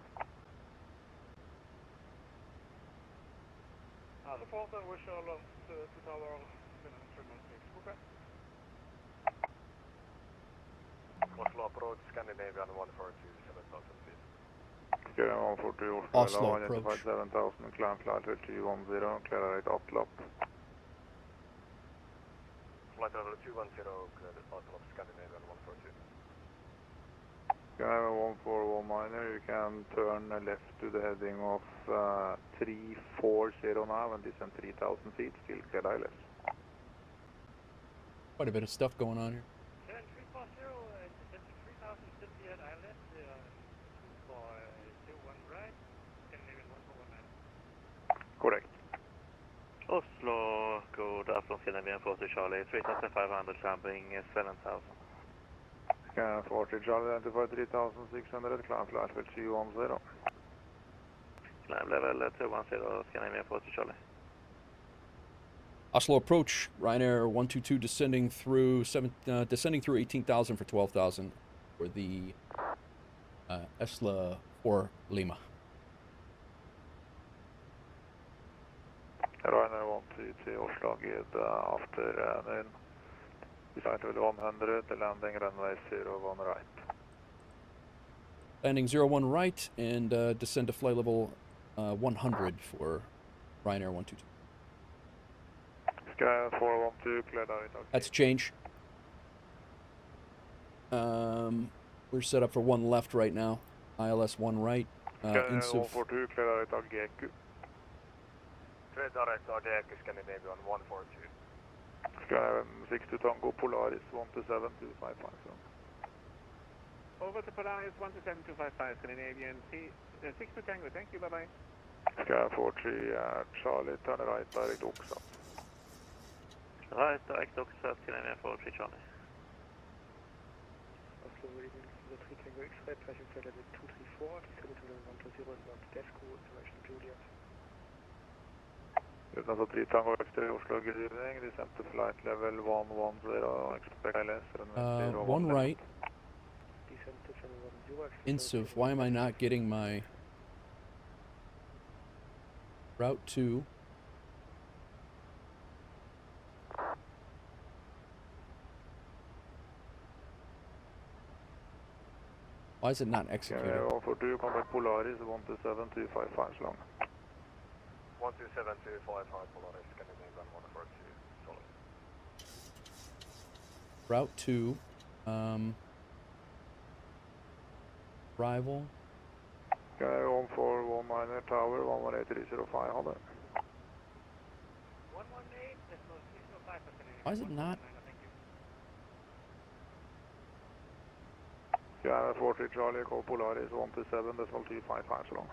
Report and visual to tower Finland 316. Okay. Oslo approach, Scandinavian 142, 7,000 feet. Skyline 142, Oslo identified 7,000, climb flight level 210, clear rate uplop. Flight level 210, clear uplop, Scandinavian 142. Skyline 1419, you can turn left to the heading of 340 now and descend 3,000 feet, still clear ILS. Quite a bit of stuff going on here. 340, descend to 3,000, still cleared ILS, for 01 right, Scandinavian 1419. Correct. Oslo, good afternoon, Scandinavian 40 Charlie, 3,500, climbing 7,000. Scan 40 Charlie, identified 3,600, climb flight level 210. Climb level 210, Scandinavian 40 Charlie. Oslo approach, Ryanair 122 descending through 18,000 for 12,000 for the Esla for Lima. Ryanair 123 Oslo, good afternoon. Flight level 100, landing runway 01 right. Landing 01 right and descend to flight level 100 for Ryanair 122. Sky 412, clear direct. That's a change. We're set up for 1 left right now. ILS 1 right. Sky 142, clear direct AGQ. Clear direct AGQ, Scandinavian 142. Sky 62 Tango Polaris 127.255. Over to Polaris 127.255, Scandinavian 62 Tango, thank you, bye-bye. Sky 43 Charlie, turn right direct Oxford. Right, direct Oxford, Scandinavian 43 Charlie. Oslo reading 03 Tango X-ray, passing flight level 234, descending to level 120 and 1 dash code, direction Juliet. Utanför 3 Tango X-ray, Oslo, good evening, descend to flight level 110, expect ILS, runway 1 right. Descend to channel 10, Insiv, why am I not getting my route 2? Why is it not executed? 142, contact Polaris 127.255 long. 127.255 Polaris, Scandinavian 142, solid. Route 2, arrival. Sky 1419 Tower 118305, hold it. 118, decimal 605 for Scandinavian. Why is it not? Sky 40 Charlie, call Polaris 127.255 so long.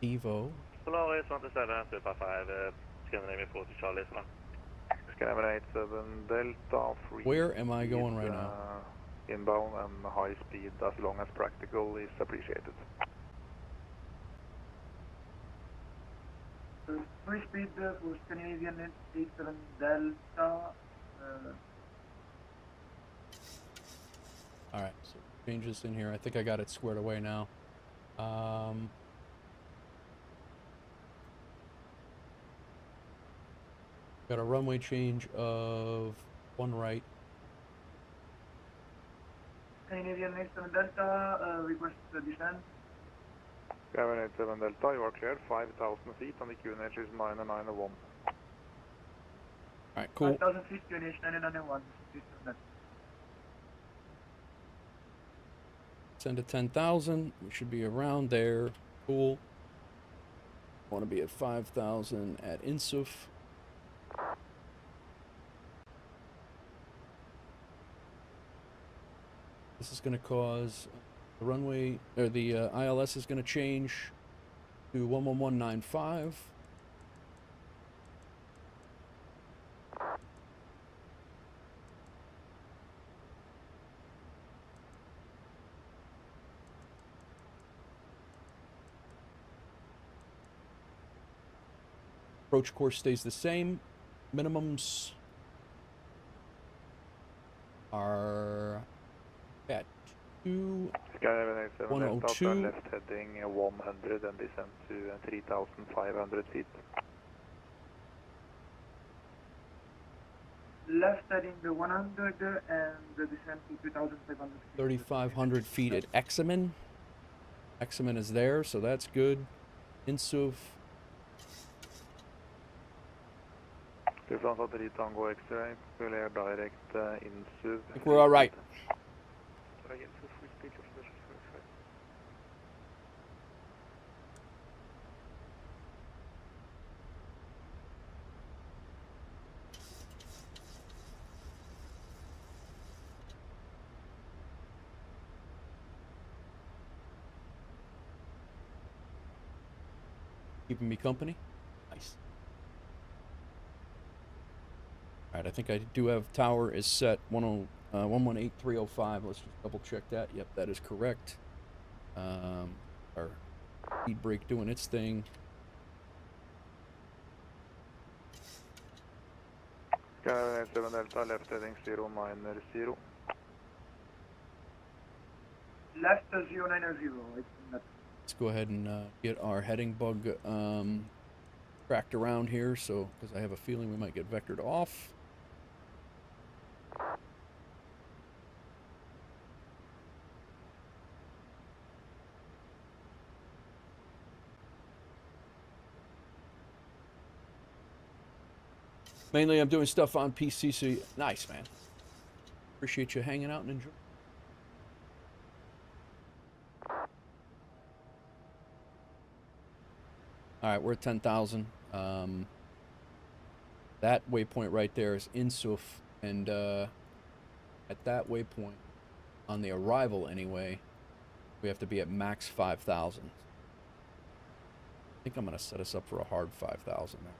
Evo. Polaris 127.255, Scandinavian 40 Charlie, so long. Scandinavian 87 Delta, free. Where am I going right now? Inbound and high speed as long as practical is appreciated. Free speed for Scandinavian 87 Delta. Alright, so changes in here. I think I got it squared away now. Got a runway change of 1 right. Canadian 87 Delta, request descent. Skyline 87 Delta, you are cleared 5,000 feet and the QNH is 991. Alright, cool. 5,000 feet, QNH 991. Send to 10,000. We should be around there. Cool. Want to be at 5,000 at INSUF. This is going to cause the runway, or the ILS is going to change to 11195. Approach course stays the same. Minimums are at 102. Left heading 100 and descent to 3,500 feet. Left heading the 100 and the descent to 3,500 feet. 3,500 feet at Examen. Examen is there, so that's good. INSUV. Lufthansa 3 Tango X-ray, clear direct INSUV. I think we're all right. Keeping me company? Nice. Alright, I think I do have tower is set 118305. Let's just double check that. Yep, that is correct. Our speed brake doing its thing. Skyline 7 Delta, left heading 090. Left 090. Let's go ahead and get our heading bug tracked around here, so because I have a feeling we might get vectored off. Mainly I'm doing stuff on PC, so nice, man. Appreciate you hanging out and enjoying. Alright, we're at 10,000. That waypoint right there is INSUF, and at that waypoint, on the arrival anyway, we have to be at max 5,000. I think I'm going to set us up for a hard 5,000 there.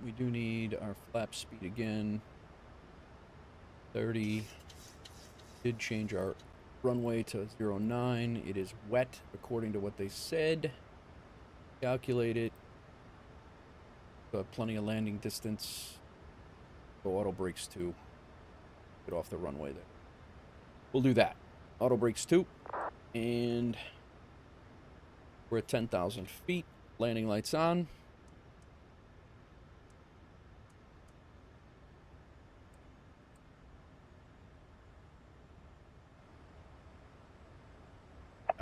We do need our flap speed again. 30. Did change our runway to 09. It is wet according to what they said. Calculate it. Got plenty of landing distance. Go auto brakes too. Get off the runway there. We'll do that. Auto brakes too. And we're at 10,000 feet. Landing lights on.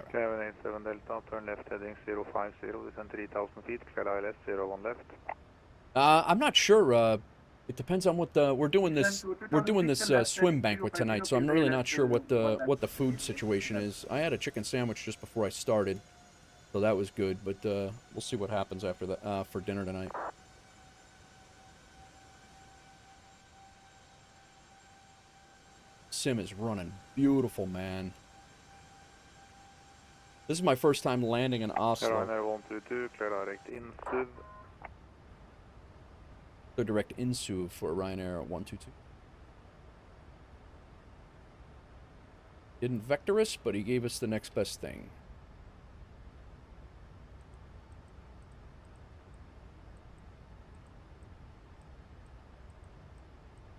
Skyline 87 Delta, turn left heading 050, descend 3,000 feet, clear ILS 01 left. I'm not sure. It depends on what the we're doing this swim banquet tonight, so I'm really not sure what the food situation is. I had a chicken sandwich just before I started, so that was good. But we'll see what happens after that for dinner tonight. Sim is running beautiful, man. This is my first time landing in Oslo. Ryanair 122, clear direct INSUV. So direct INSUV for Ryanair 122. Didn't vector us, but he gave us the next best thing.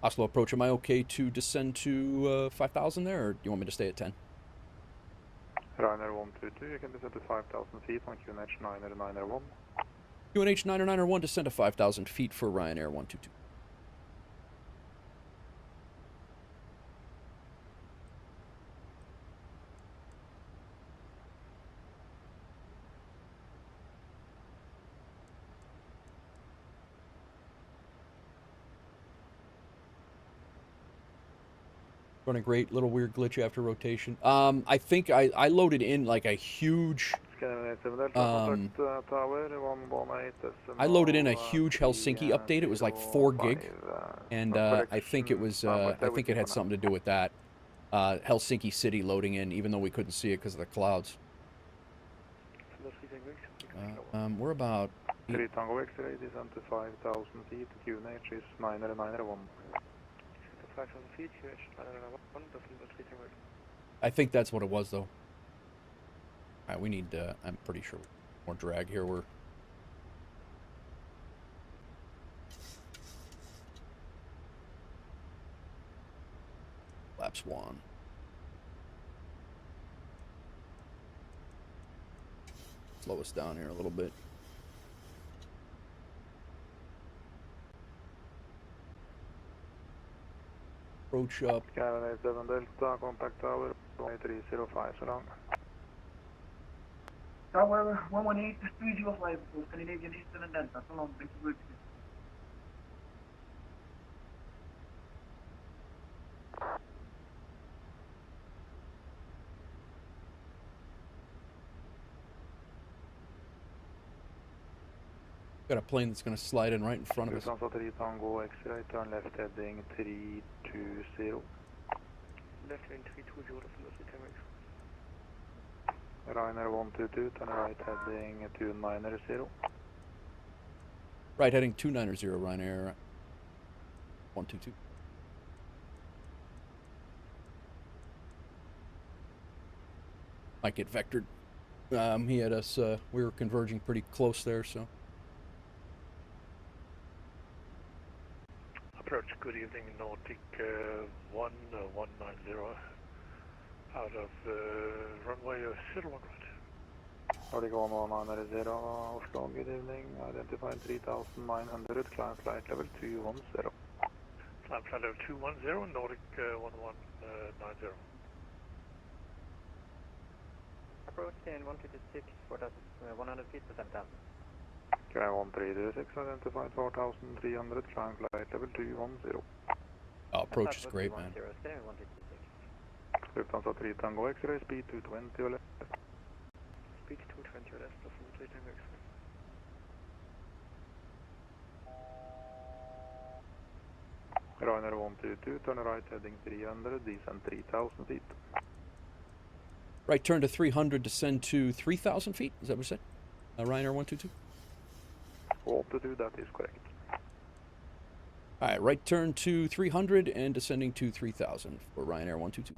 Oslo approach, am I okay to descend to 5,000 there, or do you want me to stay at 10? Ryanair 122, you can descend to 5,000 feet on QNH 901. QNH 901, descend to 5,000 feet for Ryanair 122. Running great, little weird glitch after rotation. I think I loaded in like a huge I loaded in a huge Helsinki update. It was like 4 gig, and I think it was I think it had something to do with that. Helsinki city loading in, even though we couldn't see it because of the clouds. We're about 3 Tango X-ray, descend to 5,000 feet. QNH is 901. 5,000 feet, QNH 901, descend to 3 Tango X. I think that's what it was, though. All right, we need, I'm pretty sure, more drag here. We're... Laps 1. Slow us down here a little bit. Approach up. Canada 7 Delta, contact tower, 305 so long. Tower 118, 305 for Scandinavian Eastern and Delta, so long, thank you. Got a plane that's going to slide in right in front of us. Lufthansa 3 Tango X-ray, turn left heading 320. Left heading 320 from the Tango X. Ryanair 122, turn right heading 290. Right heading 290, Ryanair 122. Might get vectored. He had us, we were converging pretty close there, so. Approach, good evening, Nordic 190 out of runway 01 right. Nordic 1190, Oslo, good evening, identified 3,900, climb flight level 210. Climb flight level 210, Nordic 1190. Approach in 156, 4,100 feet, percent down. Climb 1326, identified 4,300, climb flight level 210. Oh, approach is great, man. Lufthansa 3 Tango X-ray, speed 220 or left. Speed 220 or left, Lufthansa 3 Tango X-ray. Ryanair 122, turn right heading 300, descend 3,000 feet. Right turn to 300, descend to 3,000 feet? Is that what you said? Ryanair 122? Altitude, that is correct. Alright, right turn to 300 and descending to 3,000 for Ryanair 122.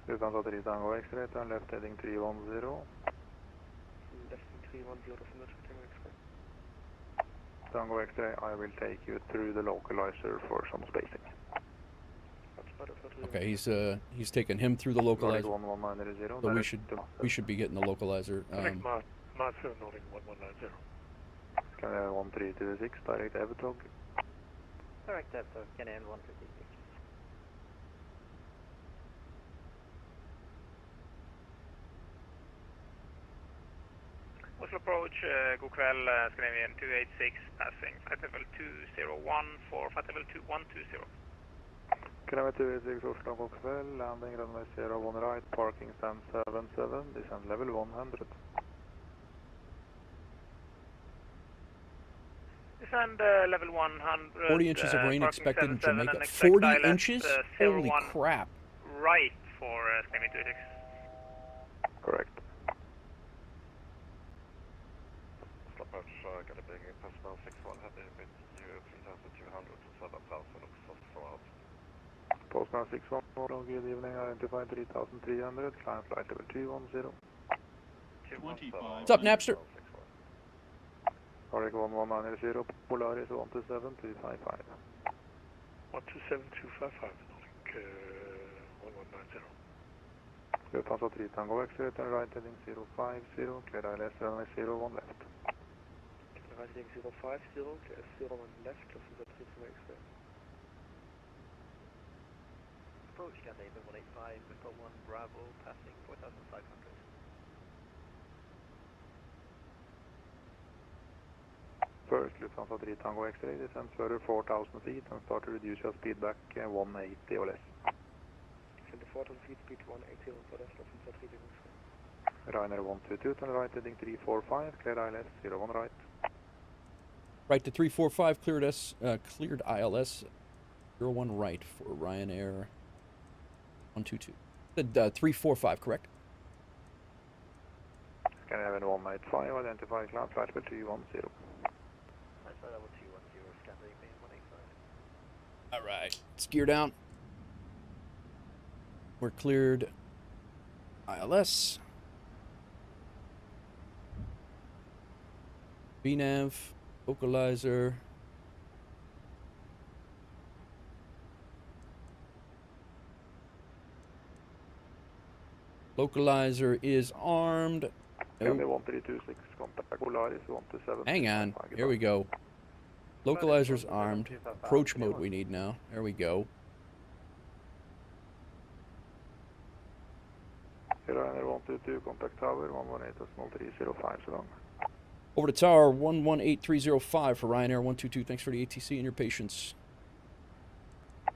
Lufthansa 3 Tango X-ray, turn left heading 310. Left heading 310 from the Tango X-ray. Tango X-ray, I will take you through the localizer for some spacing. Okay, he's taking him through the localizer. So we should be getting the localizer. Mark 7 Nordic 1190. Canadian 1326, direct EFHK. Direct EFHK, Canadian 156. Oslo approach, god kväll, Scandinavian 286, passing flight level 201 for flight level 2120. Canadian 286, Oslo, god kväll, landing runway 01 right, parking stand 77, descend level 100. Descend level 100. 40 inches of rain expected in 77, Jamaica. 40 inches? Holy crap. Right for Scandinavian 286. Correct. Cessna 61, good evening, identify 3300, climb flight level 210. 25. What's up, Napster? Nordic 11980, Polaris 127 255. 127 255, Nordic 1190. Lufthansa 3 Tango X-ray, turn right heading 050, clear ILS runway 01 left. Right heading 050, clear 01 left, Lufthansa 3 Tango X-ray. Approach Scandinavia 185, Victor 1 Bravo, passing 4500. First, Lufthansa 3 Tango X-ray, descend further 4,000 feet and start to reduce your speed back 180 or less. Descend 4,000 feet, speed 180 or less, Lufthansa 3 Tango X-ray. Ryanair 122, turn right heading 345, clear ILS 01 right. Right to 345, cleared ILS 01 right for Ryanair 122. Said 345, correct? Scandinavian 185, identify climb flight level 210. iFly level 210, Scandinavian 185. All right, let's gear down. We're cleared ILS. VNAV, vocalizer. Localizer is armed. Nope. 1326, contact Polaris 127. Hang on, here we go. Localizer's armed. Approach mode we need now. There we go. Ryanair 122, contact tower 118.305 so long. Over to tower 118305 for Ryanair 122. Thanks for the ATC and your patience.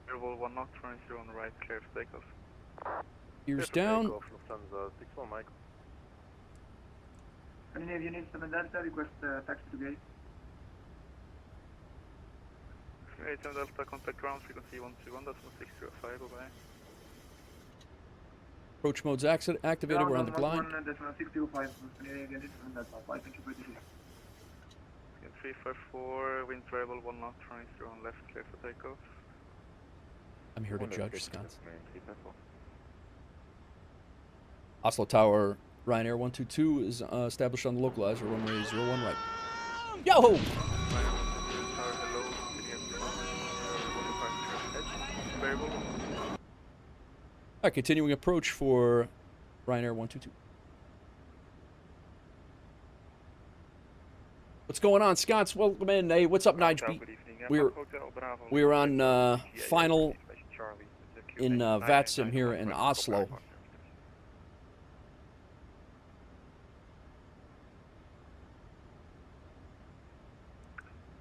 Airwall 1 knot, running 0 on the right, clear for takeoff. Ears down. Lufthansa 61, Mike. Scandinavian Instrument Delta, request taxi to gate. 87 Delta, contact ground frequency 121.605, bye-bye. Approach mode's activated. We're on the glide. 605, Scandinavian Instrument Delta. Bye, thank you for the decision. 354, wind variable 1 knot, running 0 on left, clear for takeoff. I'm here to judge, Scott. Oslo Tower, Ryanair 122 is established on the localizer, runway 01 right. Yo! Alright, continuing approach for Ryanair 122. What's going on, Scots? Welcome in. Hey, what's up, Nige? We're on final in VATSIM here in Oslo.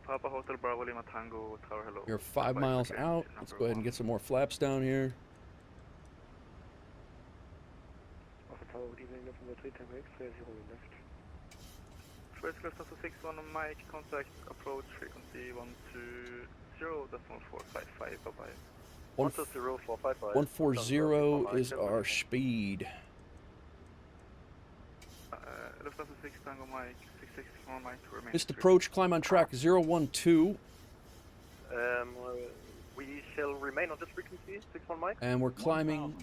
Papa Hotel Bravo Lima Tango Tower, hello. You're 5 miles out. Let's go ahead and get some more flaps down here. Tower, good evening, Lufthansa 3 Tango X-ray 0 left. First Lufthansa 61 on Mike, contact approach frequency 120.14555, bye-bye. 120.455. 140 is our speed. Lufthansa 6 Tango Mike, 664 Mike, remain. Missed approach, climb on track 012. We shall remain on this frequency, 61 Mike. And we're climbing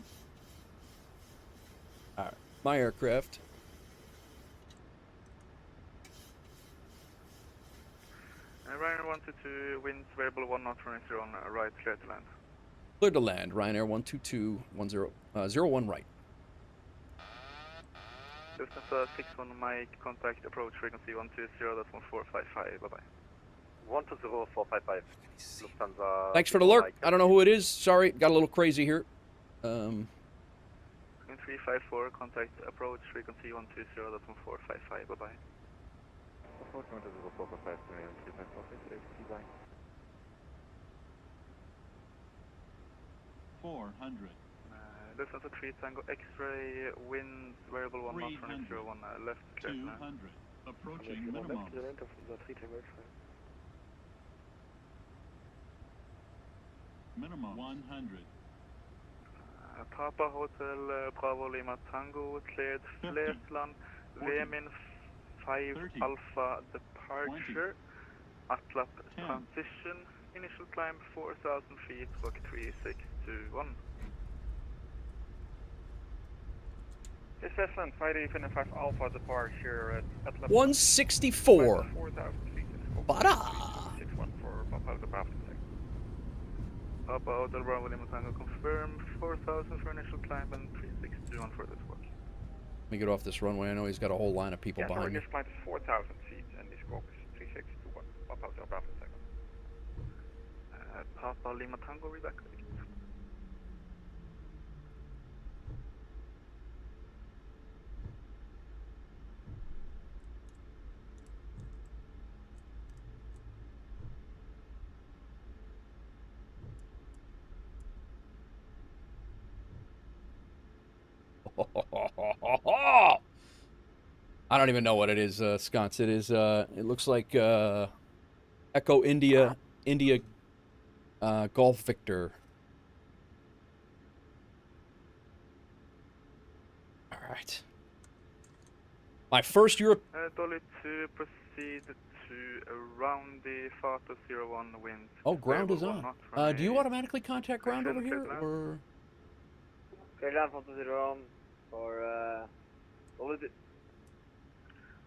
my aircraft. Ryanair 122, winds variable 1 knot, running 0 on right, clear to land. Clear to land, Ryanair 122, 01 right. Lufthansa 61 Mike, contact approach frequency 120.1455, bye-bye. 120.455. Lufthansa. Thanks for the alert. I don't know who it is. Sorry, got a little crazy here. 354, contact approach frequency 120.1455, bye-bye. 400. Lufthansa 3 Tango X-ray, winds variable 1 knot, running 01 left, clear. 200. Approaching minimum. Minimum 100. Papa Hotel Bravo Lima Tango, cleared Flesland, VMIN 5 Alpha departure, Atlap transition, initial climb 4,000 feet, rock 36, 21. This Finland, Friday, Finland 5 Alpha departure at 164. 4,000 feet. Bada! 61 for Papa Hotel Bravo. Papa Hotel Bravo Lima Tango confirm 4,000 for initial climb and 3621 for this work. Let me get off this runway. I know he's got a whole line of people behind me. This climb is 4,000 feet and this scope is 3621. Papa Hotel Bravo second. Papa Lima Tango Rebecca. I don't even know what it is, Sconce. It is, it looks like, Echo India, Golf Victor. All right. My first Europe... Dolly to proceed to around the FATA 01 wind. Oh, ground is on. Do you automatically contact ground over here, or...? Finland FATA 01 for, what was it?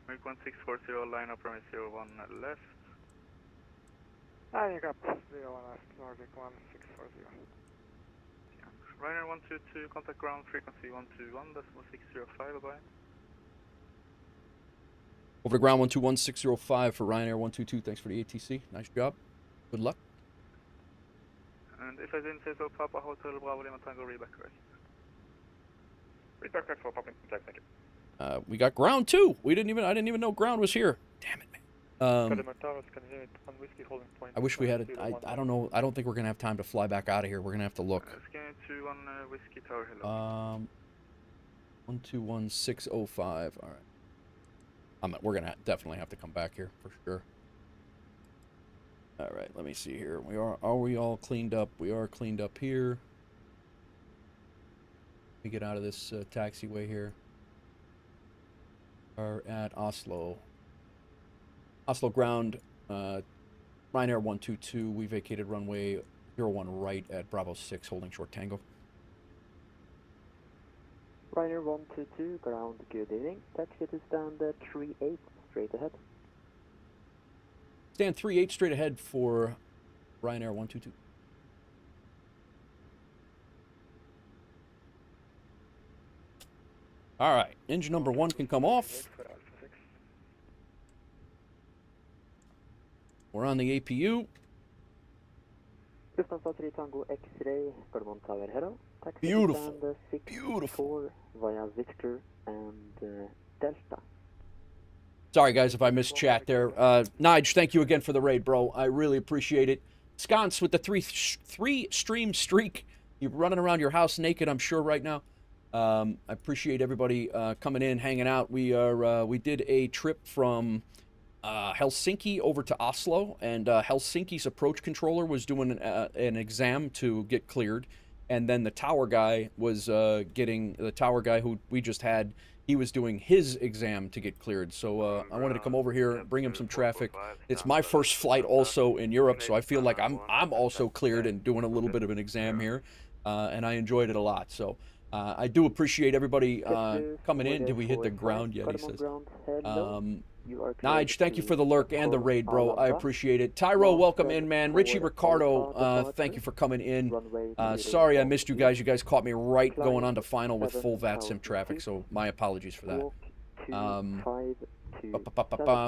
Make 1640, line up runway 01 left. Landing up 01 left, Nordic 1640. Ryanair 122, contact ground frequency 121, decimal 605, bye. Over to ground 121605 for Ryanair 122. Thanks for the ATC. Nice job. Good luck. And if I didn't say so, Papa Hotel Bravo Lima Tango Rebecca rest. Rebecca for Papa Jack, thank you. We got ground too. I didn't even know ground was here. Damn it, man. I wish we had it. I don't know. I don't think we're gonna have time to fly back out of here. We're gonna have to look. Scanning to on Whiskey Tower, hello. 121605. All right. We're gonna definitely have to come back here for sure. All right. Let me see here. Are we all cleaned up? We are cleaned up here. Let me get out of this taxiway here. Are at Oslo. Oslo ground, Ryanair 122. We vacated runway 01 right at Bravo 6, holding short Tango. Ryanair 122, ground, good evening. Taxi to stand 38 straight ahead. Stand 38 straight ahead for Ryanair 122. All right, engine number 1 can come off. We're on the APU. Lufthansa 3 Tango X-ray, Gardermoen Tower, hello. Taxi Beautiful. To stand 64 via Victor and Delta. Sorry, guys, if I missed chat there. Nige, thank you again for the raid, bro. I really appreciate it. Sconce with the three stream streak. You're running around your house naked, I'm sure, right now. I appreciate everybody coming in, hanging out. We did a trip from Helsinki over to Oslo, and Helsinki's approach controller was doing an exam to get cleared, and then the tower guy was the tower guy who we just had. He was doing his exam to get cleared. So I wanted to come over here, bring him some traffic. It's my first flight also in Europe, so I feel like I'm also cleared and doing a little bit of an exam here, and I enjoyed it a lot. So. I do appreciate everybody coming in. Did we hit the ground yet, he says. Nige, thank you for the lurk and the raid, bro. I appreciate it. Tyro, welcome in, man. Richie Ricardo, thank you for coming in. Sorry I missed you guys. You guys caught me right going on to final with full VATSIM traffic, so my apologies for that.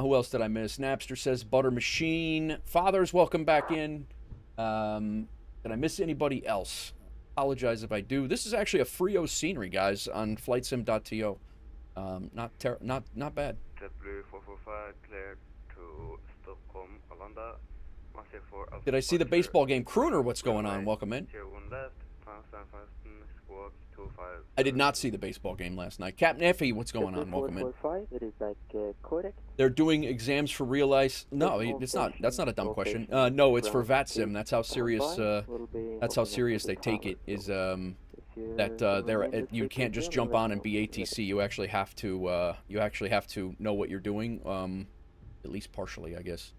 Who else did I miss? Napster says Butter Machine. Fathers, welcome back in. Did I miss anybody else? Apologize if I do. This is actually a Frio scenery, guys, on flightsim.to. Not bad. JetBlue445 cleared to Stockholm, Arlanda. Did I see the baseball game? Crooner, what's going on? Welcome in. I did not see the baseball game last night. Captain Effie, what's going on? Welcome in. It is like correct. They're doing exams for real life. No, it's not. That's not a dumb question. No, it's for VATSIM. That's how serious. That's how serious they take it. Is that you can't just jump on and be ATC. You actually have to know what you're doing. At least partially, I guess.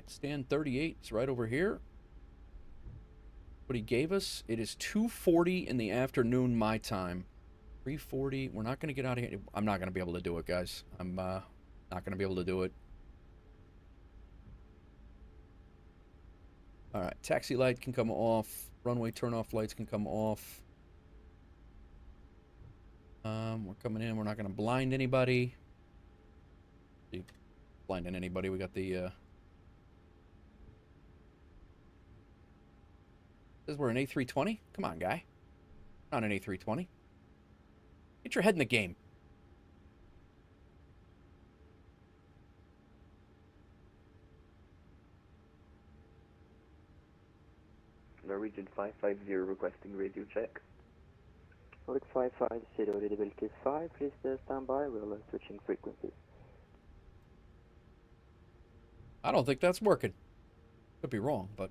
right, stand 38 is right over here. What he gave us, it is 2:40 in the afternoon my time. 3:40, we're not going to get out of here. I'm not going to be able to do it, guys. I'm not going to be able to do it. All right, taxi light can come off. Runway turn-off lights can come off. We're coming in. We're not going to blind anybody. Blinding anybody. We got the... Says we're an A320? Come on, guy. Not an A320. Get your head in the game. Norwegian 550 requesting radio check. Nordic 550, readability 5, please stand by, we'll switching frequencies. I don't think that's working. Could be wrong, but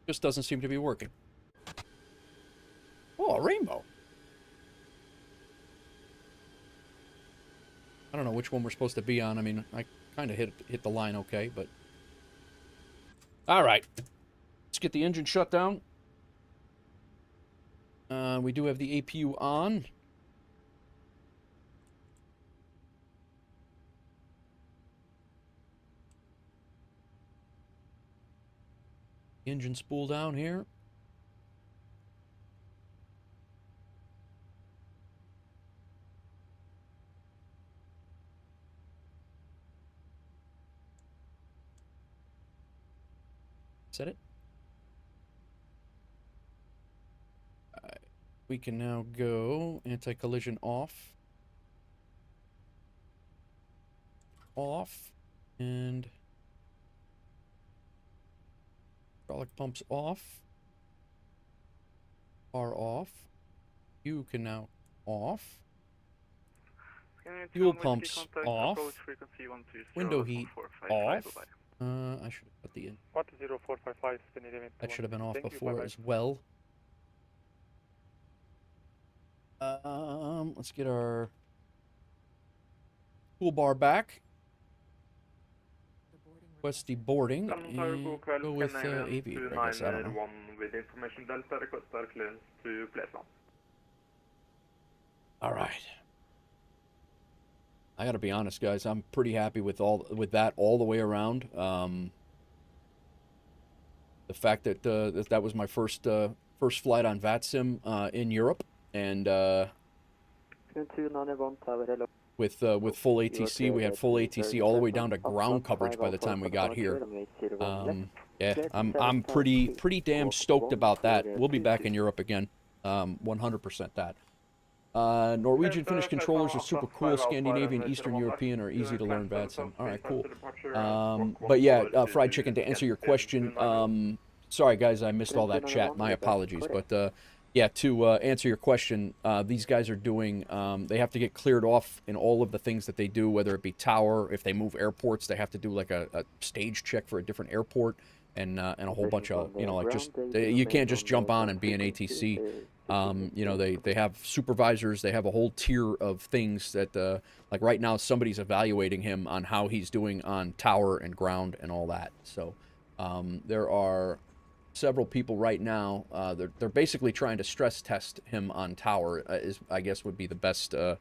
just doesn't seem to be working. Oh, a rainbow. I don't know which one we're supposed to be on. I mean, I kind of hit the line okay, but... All right. Let's get the engine shut down. We do have the APU on. Engine spool down here. Set it. We can now go anti-collision off. Off. And hydraulic pumps off. Are off. You can now off. Fuel pumps off. Window heat off. I should have put the in. That should have been off before as well. Let's get our toolbar back. Request deboarding and go with aviator, I guess. I don't know. All right. I gotta be honest, guys. I'm pretty happy with that all the way around. The fact that that was my first flight on VATSIM in Europe, and with full ATC, we had full ATC all the way down to ground coverage by the time we got here. Yeah, I'm pretty damn stoked about that. We'll be back in Europe again, 100% that. Norwegian Finnish controllers are super cool. Scandinavian, Eastern European are easy to learn VATSIM. All right, cool. But yeah, fried chicken, to answer your question, sorry guys, I missed all that chat. My apologies. But yeah, to answer your question, these guys are doing, they have to get cleared off in all of the things that they do, whether it be tower, if they move airports, they have to do like a stage check for a different airport, and a whole bunch of, you know, like just, you can't just jump on and be an ATC. You know, they have supervisors, they have a whole tier of things that, like right now, somebody's evaluating him on how he's doing on tower and ground and all that. So there are several people right now, they're basically trying to stress test him on tower, is, I guess, would be the best way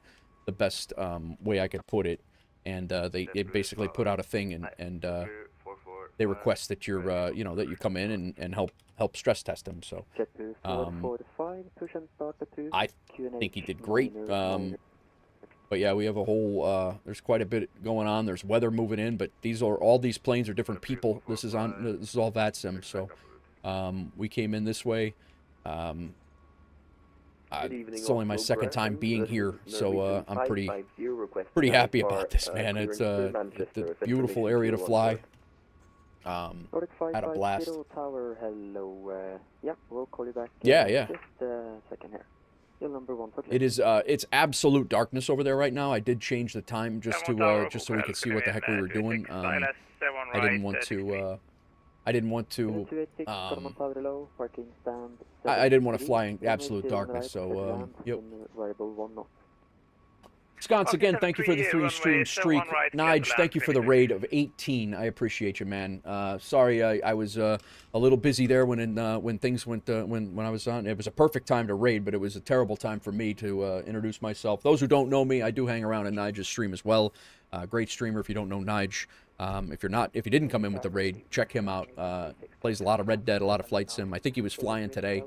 I could put it. And they basically put out a thing, and they request that you're, you know, that you come in and help stress test him. So I think he did great. But yeah, we have a whole, there's quite a bit going on. There's weather moving in, but all these planes are different people. This is all VATSIM. So we came in this way. It's only my second time being here, so I'm pretty happy about this, man. It's a beautiful area to fly. Had a blast. Tower, hello. Yeah, we'll call you back. Yeah. Just a second here. You're number 1 for it is. It's absolute darkness over there right now. I did change the time just so we could see what the heck we were doing. I didn't want to. I didn't want to fly in absolute darkness. So yep. Sconce, again, thank you for the 3 runway stream streak. 71 right, Nige, clear to thank you land, for the raid of 18. I appreciate you, man. Sorry, I was a little busy there when things went when I was on. It was a perfect time to raid, but it was a terrible time for me to introduce myself. Those who don't know me, I do hang around in Nige's stream as well. Great streamer. If you don't know Nige, if you didn't come in with the raid, check him out. Plays a lot of Red Dead, a lot of flight sim. I think he was flying today.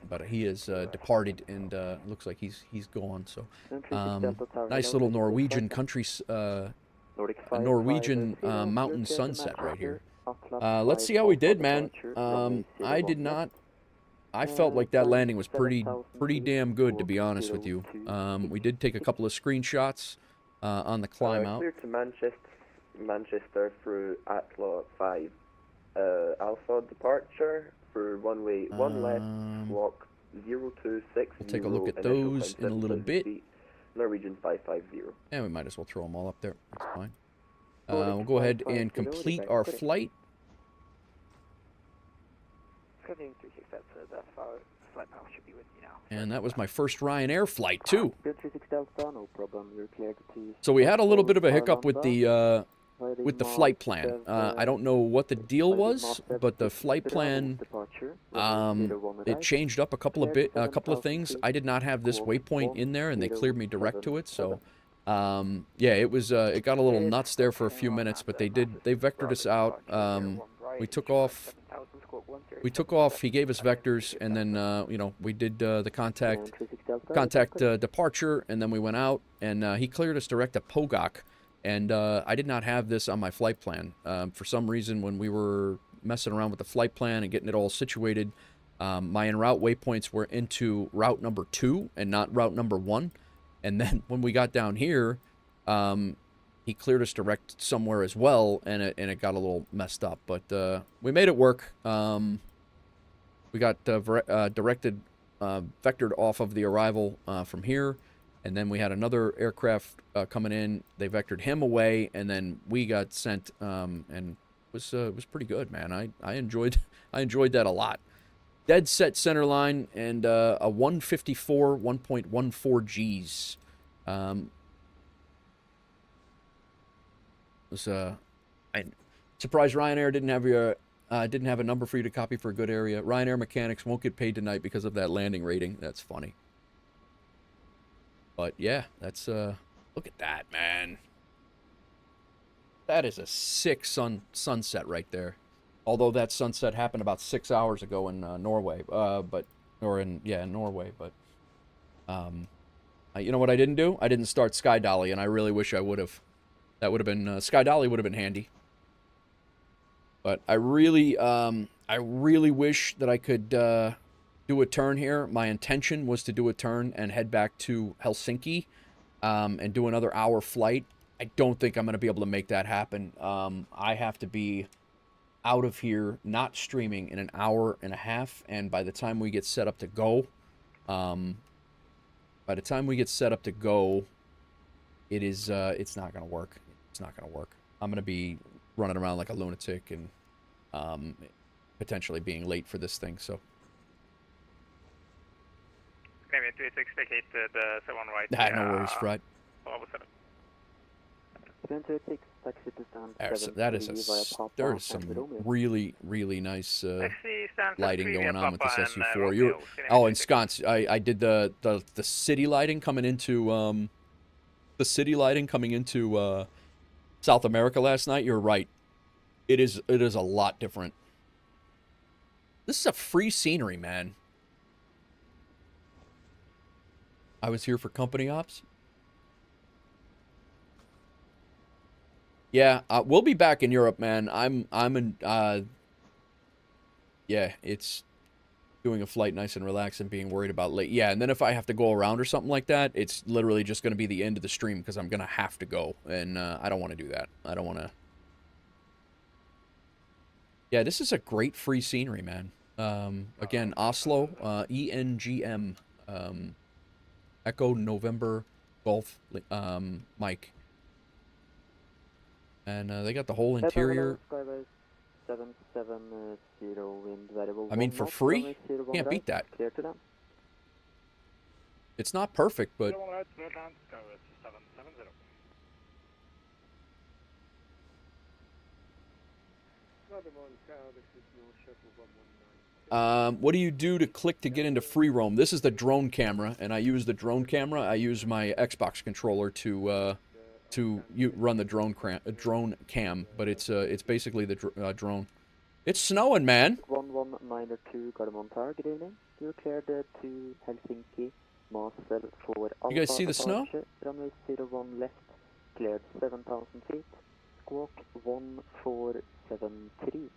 But he has departed, and looks like he's gone. So, nice little Norwegian country, Norwegian mountain sunset right here. Let's see how we did, man. I did not. I felt like that landing was pretty damn good, to be honest with you. We did take a couple of screenshots on the climb out. Clear to Manchester through Atla 5. Alpha departure for runway 1 left, squawk 026. We'll take a look at those in a little bit. Norwegian 550. And we might as well throw them all up there. That's fine. We'll go ahead and complete our flight. And that was my first Ryanair flight, too. So we had a little bit of a hiccup with the flight plan. I don't know what the deal was, but the flight plan, it changed up a couple of things. I did not have this waypoint in there, and they cleared me direct to it. So, yeah, it was it got a little nuts there for a few minutes, but they vectored us out. We took off. He gave us vectors, and then you know, we did the contact departure, and then we went out, and he cleared us direct to Pogok. And I did not have this on my flight plan. For some reason, when we were messing around with the flight plan and getting it all situated, my en route waypoints were into route number 2 and not route number 1. And then when we got down here, he cleared us direct somewhere as well, and it got a little messed up. But we made it work. We got vectored off of the arrival from here. And then we had another aircraft coming in. They vectored him away, and then we got sent. And it was pretty good, man. I enjoyed that a lot. Dead set center line and a 154 1.14 Gs. I'm surprised Ryanair didn't have a number for you to copy for a good area. Ryanair mechanics won't get paid tonight because of that landing rating. That's funny. But yeah, that's look at that, man. That is a sick sunset right there. Although that sunset happened about 6 hours ago in Norway, in Norway. But you know what I didn't do? I didn't start Sky Dolly, and I really wish I would have. That would have been Sky Dolly would have been handy. But I really wish that I could do a turn here. My intention was to do a turn and head back to Helsinki and do another hour flight. I don't think I'm going to be able to make that happen. I have to be out of here, not streaming, in an hour and a half, and by the time we get set up to go, it's not going to work. It's not going to work. I'm going to be running around like a lunatic and potentially being late for this thing, so. Maybe 26 vacate the 7 right. No worries, right. There is some really, really nice lighting going on with this SU4. And Sconce, I did the city lighting coming into South America last night. You're right. It is a lot different. This is a free scenery, man. I was here for company ops. Yeah, we'll be back in Europe, man. Yeah, it's doing a flight nice and relaxed and being worried about late. Yeah, and then if I have to go around or something like that, it's literally just going to be the end of the stream because I'm going to have to go. And I don't want to do that. I don't want to. Yeah, this is a great free scenery, man. Again, Oslo, ENGM, Echo November Golf Mike. And they got the whole interior. I mean, for free? Can't beat that. It's not perfect, but 01 right, clear land, go at 770. Gardermoen Tower, this is your shuttle 1192. what do you do to click to get into free roam? This is the drone camera, and I use the drone camera. I use my Xbox controller to run the drone cam, but it's basically the drone. It's snowing, man. 1192 Gardermoen Tower, good evening. You're cleared to Helsinki, Marcel for You guys see the snow? Runway 01 left, cleared 7,000 feet, squawk 1473.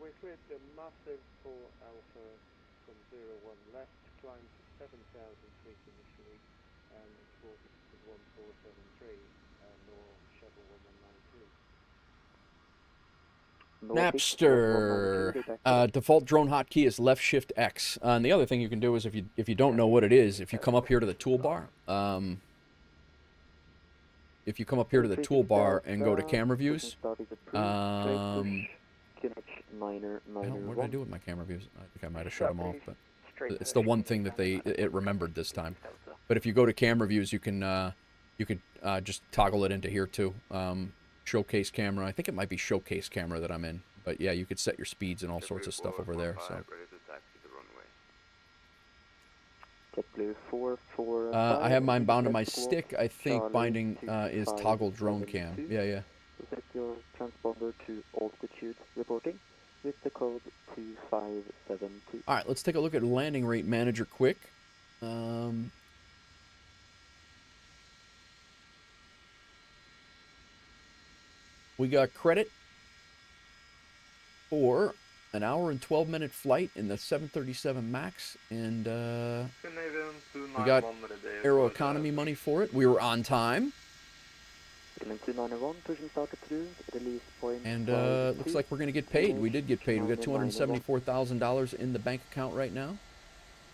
We cleared the massive for Alpha from 01 left, climbed to 7,000 feet initially, and squawk to 1473, Nor Shuttle 1192. Napster. Default drone hotkey is left shift X. And the other thing you can do is if you don't know what it is, if you come up here to the toolbar, and go to camera views, what did I do with my camera views? I think I might have shut them off, but it's the one thing that it remembered this time. But if you go to camera views, you can just toggle it into here too. Showcase camera. I think it might be showcase camera that I'm in. But yeah, you could set your speeds and all sorts of stuff over there. So. I have mine bound to my stick. I think binding is toggle drone cam. Yeah. Set your transponder to altitude reporting with the code 2572. All right, let's take a look at landing rate manager quick. We got credit for an hour and 12-minute flight in the 737 MAX, and we got Aeroconomy money for it. We were on time. And looks like we're going to get paid. We did get paid. We got $274,000 in the bank account right now.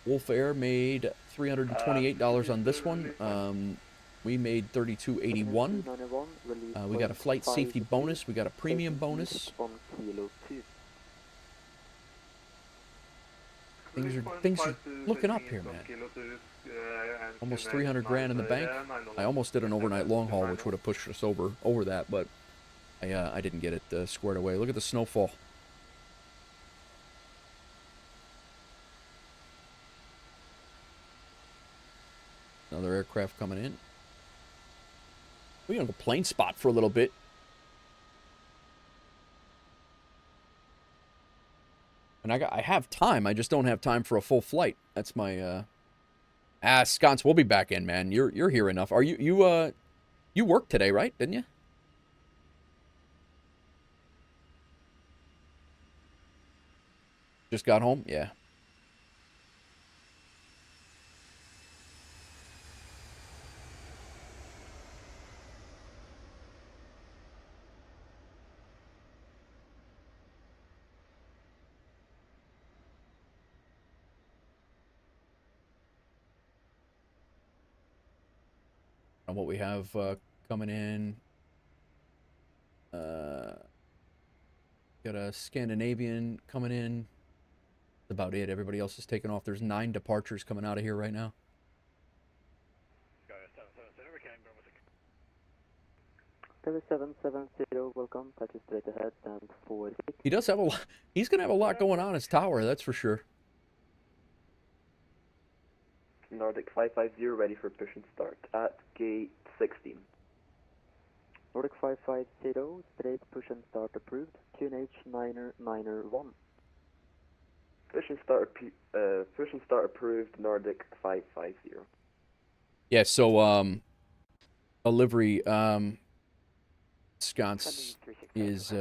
Wolf Air made $328 on this one. We made $32.81. We got a flight safety bonus. We got a premium bonus. Things are looking up here, man. Almost 300 grand in the bank. I almost did an overnight long haul, which would have pushed us over that, but I didn't get it squared away. Look at the snowfall. Another aircraft coming in. We're gonna go plane spot for a little bit. And I have time. I just don't have time for a full flight. That's my Sconce, we'll be back in, man. You're here enough. Are you worked today, right? Didn't you? Just got home? Yeah. And what we have coming in. Got a Scandinavian coming in. That's about it. Everybody else is taking off. There's 9 departures coming out of here right now. 7770, welcome. Touch straight ahead and 46. He does have a lot. He's gonna have a lot going on his tower. That's for sure. Nordic 550 ready for push and start at gate 16. Nordic 550, straight push and start approved. QNH 991. Push and start approved. Nordic 550. Yeah. So a livery sconce is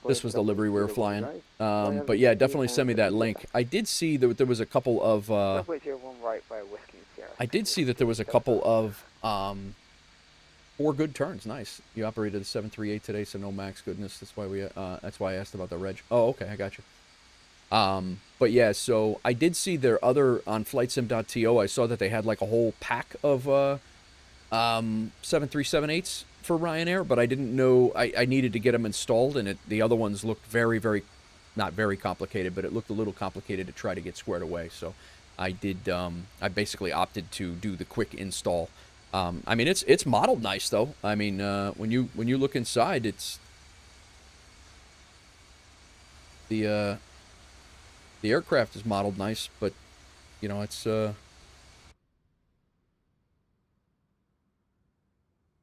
this was the livery we were flying. But yeah, definitely send me that link. I did see that there was a couple of I did see that there was a couple of 4 good turns. Nice. You operated the 738 today, so no max. Goodness, that's why I asked about the reg. Oh, okay, I got you. But yeah, so I did see their other on flightsim.to. I saw that they had like a whole pack of 737-8s for Ryanair, but I didn't know I needed to get them installed, and the other ones looked very, very not very complicated, but it looked a little complicated to try to get squared away. So I did. I basically opted to do the quick install. I mean, it's modeled nice though. I mean, when you look inside, it's the aircraft is modeled nice, but you know, it's I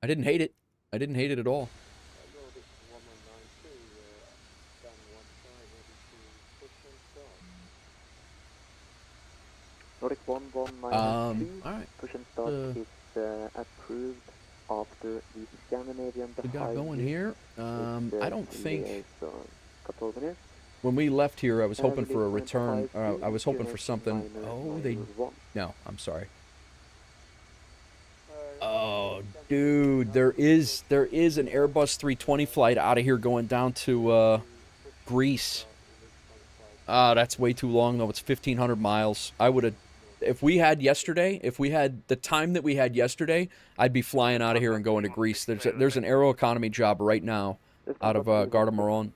didn't hate it. I didn't hate it at all. Nordic 1192, all right. push and start is approved after the Scandinavian We got going here. I don't think couple of minutes. when we left here, I was hoping for a return. I was hoping for something. Oh, they. No, I'm sorry. Oh, dude, there is an Airbus 320 flight out of here going down to Greece. That's way too long though. It's 1,500 miles. I would have, if we had the time that we had yesterday, I'd be flying out of here and going to Greece. There's an Aeroconomy job right now out of Gardermoen.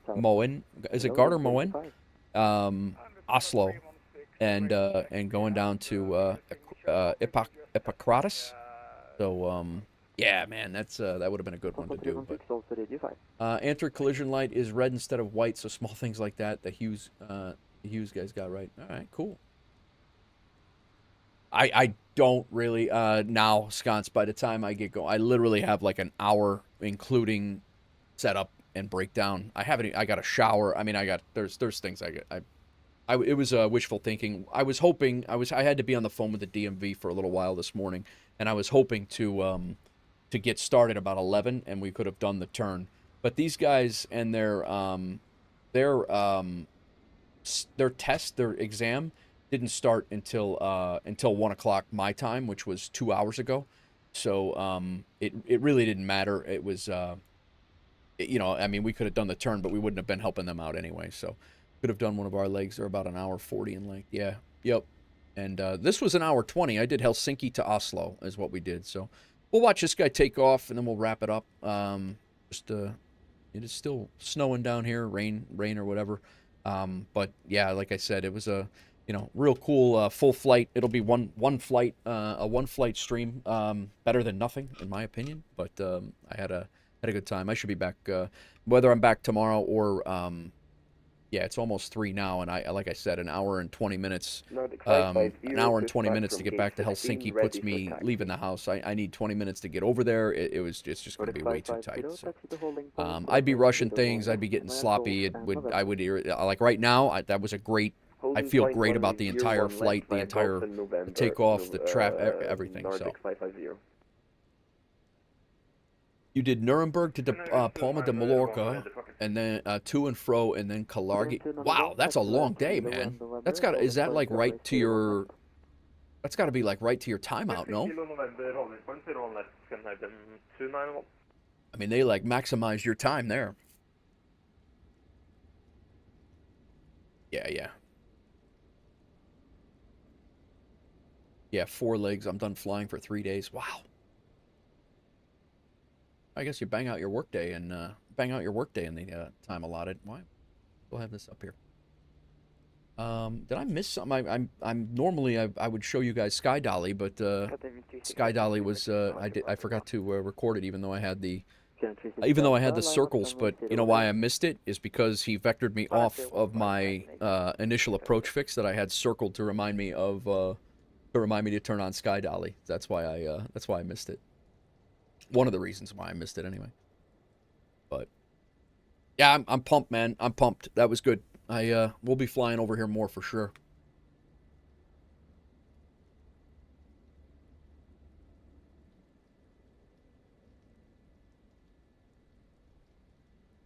Is it Gardermoen? Oslo, and going down to EFHK. So yeah, man, that would have been a good one to do. But anti-collision light is red instead of white, so small things like that. The Hughes guys got right. All right, cool. I don't really now, Sconce. By the time I get going, I literally have like an hour, including setup and breakdown. I got a shower. I mean, there's things it was wishful thinking. I was hoping I had to be on the phone with the DMV for a little while this morning, and I was hoping to get started about 11, and we could have done the turn. But these guys and their exam didn't start until 1 o'clock my time, which was 2 hours ago. So it really didn't matter. It was you know, I mean, we could have done the turn, but we wouldn't have been helping them out anyway. So could have done one of our legs. They're about an hour 40 in length. Yeah. Yep. And this was an hour 20. I did Helsinki to Oslo is what we did. So we'll watch this guy take off, and then we'll wrap it up. It is still snowing down here, rain or whatever. But yeah, like I said, it was a real cool full flight. It'll be one flight, a one flight stream, better than nothing in my opinion. But I had a good time. I should be back, whether I'm back tomorrow or yeah, it's almost 3 now, and like I said, an hour and 20 minutes. An hour and 20 minutes to get back to Helsinki puts me leaving the house. I need 20 minutes to get over there. It's just going to be way too tight. So, I'd be rushing things. I'd be getting sloppy. Like right now, that was a great. I feel great about the entire flight, the entire takeoff, the traffic, everything. So. You did Nuremberg to Palma de Mallorca, and then to and fro, and then Kalargi. Wow, that's a long day, man. That's got. Is that like right to your? That's got to be like right to your timeout, no? I mean, they like maximize your time there. Yeah. Yeah, 4 legs. I'm done flying for 3 days. Wow. I guess you bang out your workday and in the time allotted. Why? We'll have this up here. Did I miss something? I'm normally I would show you guys Sky Dolly, but Sky Dolly was I forgot to record it, even though I had the circles. But you know why I missed it is because he vectored me off of my initial approach fix that I had circled to remind me to turn on Sky Dolly. That's why I missed it. One of the reasons why I missed it anyway. But yeah, I'm pumped, man. I'm pumped. That was good. We'll be flying over here more for sure.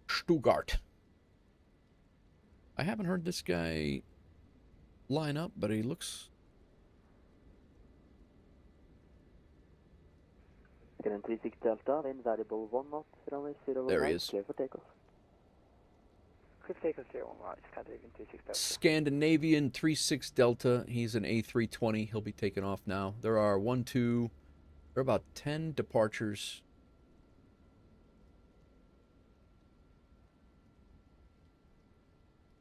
Stuttgart. I haven't heard this guy line up, but he looks. There he is. Scandinavian 36 Delta. He's an A320. He'll be taking off now. There are about 10 departures.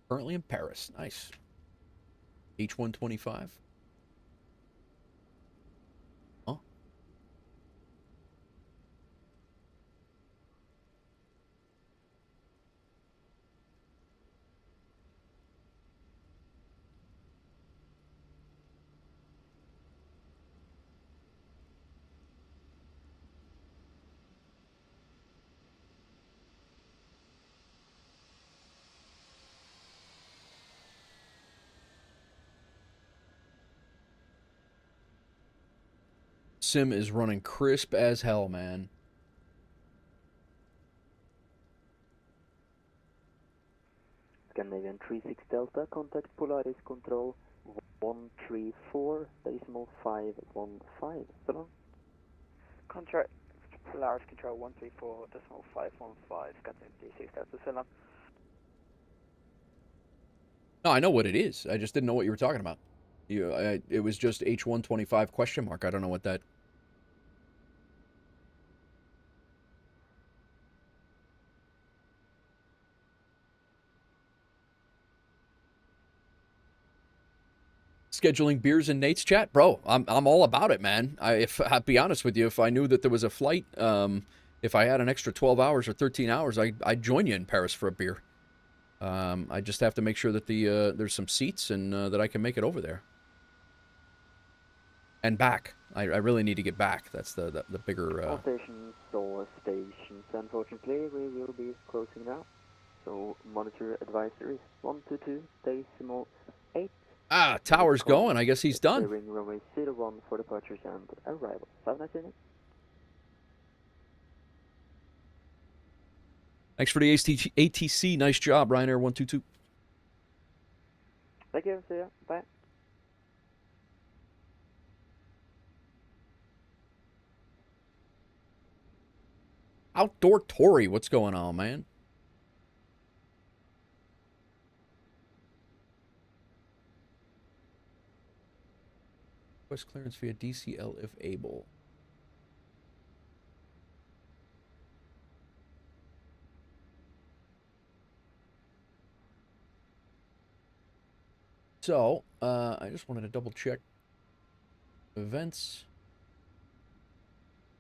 Currently in Paris. Nice. H125. Huh? Sim is running crisp as hell, man. Scandinavian 36 Delta, contact Polaris Control 134.515. So long. Contract Polaris Control 134.515, Scandinavian 36 Delta, so long. No, I know what it is. I just didn't know what you were talking about. It was just H125 question mark. I don't know what that... Scheduling beers in Nate's chat, bro. I'm all about it, man. I'll be honest with you, if I knew that there was a flight, if I had an extra 12 hours or 13 hours, I'd join you in Paris for a beer. I just have to make sure that there's some seats and that I can make it over there and back. I really need to get back. That's the bigger. All stations or stations. Unfortunately, we will be closing now. So monitor advisories 122.8. Ah, tower's going. I guess he's done. Clearing runway 01 for departures and arrivals. Have a nice evening. Thanks for the ATC. Nice job, Ryanair 122. Thank you. See ya. Bye. Outdoor Tory, what's going on, man? Request clearance via DCL if able. So, I just wanted to double check events.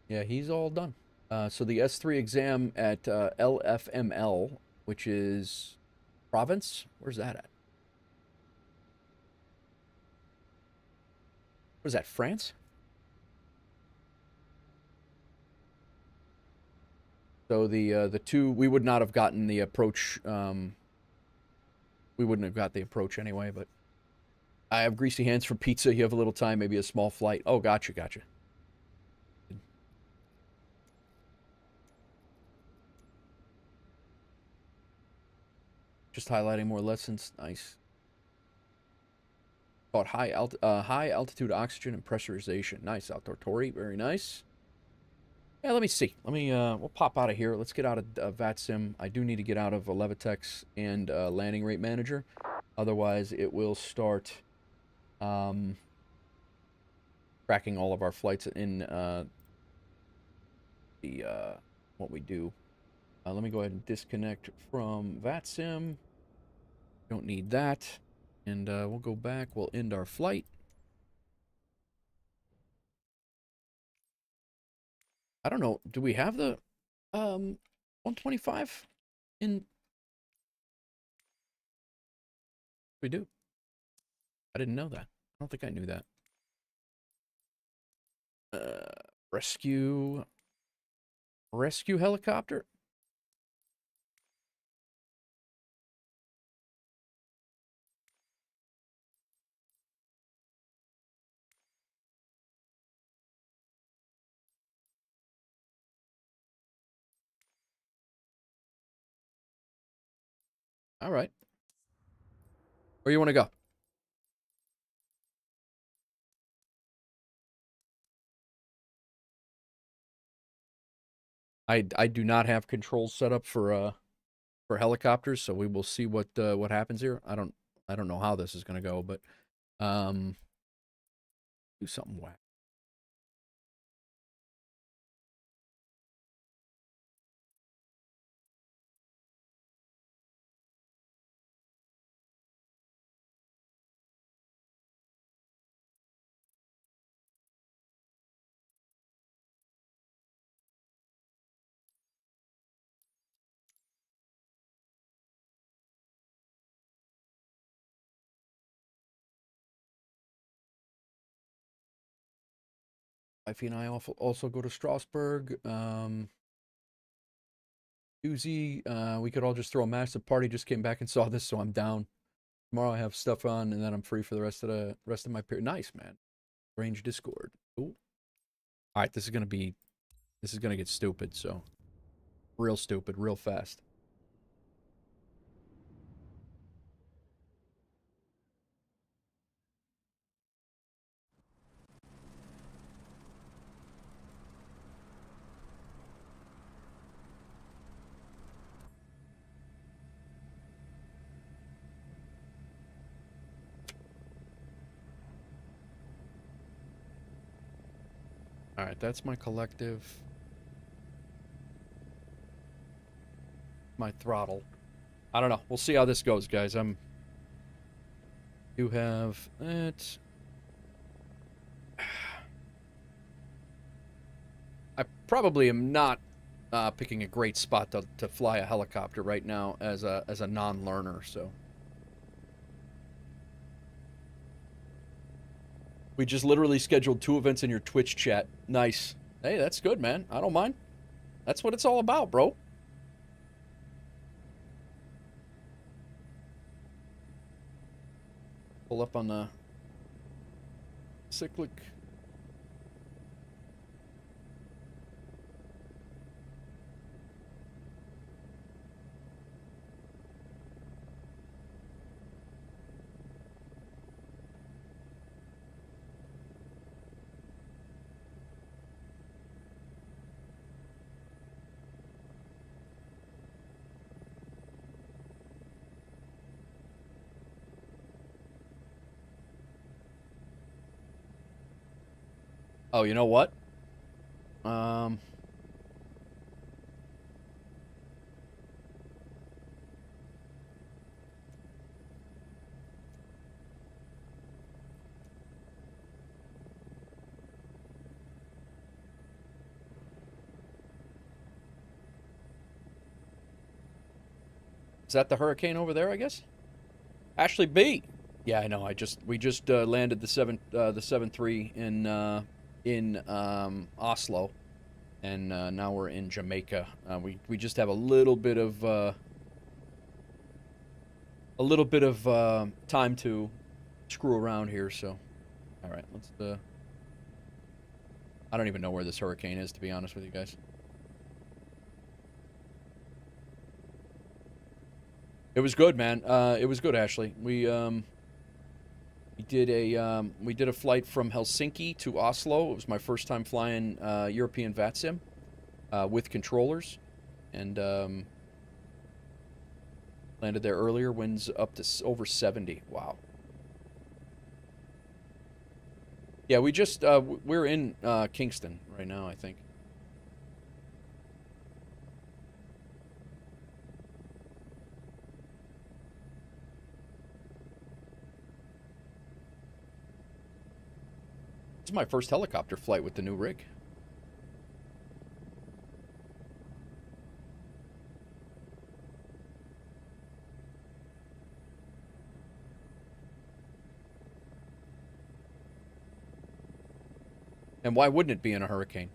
Yeah, he's all done. So the S3 exam at LFML, which is province. Where's that at? What is that, France? So the two, we would not have gotten the approach. We wouldn't have got the approach anyway, but I have greasy hands for pizza. You have a little time, maybe a small flight. Oh, gotcha. Just highlighting more lessons. Nice. Called high altitude oxygen and pressurization. Nice, Outdoor Tory. Very nice. Yeah, let me see. We'll pop out of here. Let's get out of VATSIM. I do need to get out of Levitex and Landing Rate Manager. Otherwise, it will start tracking all of our flights in what we do. Let me go ahead and disconnect from VATSIM. Don't need that. And we'll go back. We'll end our flight. I don't know. Do we have the 125 in? We do. I didn't know that. I don't think I knew that. Rescue helicopter. All right. Where you want to go? I do not have controls set up for helicopters, so we will see what happens here. I don't know how this is going to go, but do something whack. Ify and I also go to Strasbourg. Uzi, we could all just throw a massive party. Just came back and saw this, so I'm down. Tomorrow I have stuff on, and then I'm free for the rest of my period. Nice, man. Range Discord. Cool. All right, this is gonna get stupid. So, real stupid, real fast. All right, that's my collective. My throttle. I don't know. We'll see how this goes, guys. You have it. I probably am not picking a great spot to fly a helicopter right now as a non-learner. So we just literally scheduled 2 events in your Twitch chat. Nice. Hey, that's good, man. I don't mind. That's what it's all about, bro. Pull up on the cyclic. Oh, you know what? Is that the hurricane over there, I guess? Ashley B. Yeah, I know. We just landed the 7-3 in Oslo, and now we're in Jamaica. We just have a little bit of time to screw around here. So, all right, let's. I don't even know where this hurricane is, to be honest with you guys. It was good, man. It was good, Ashley. We did a flight from Helsinki to Oslo. It was my first time flying European VATSIM with controllers, and landed there earlier. Winds up to over 70. Wow. Yeah, we're in Kingston right now, I think. This is my first helicopter flight with the new rig. And why wouldn't it be in a hurricane?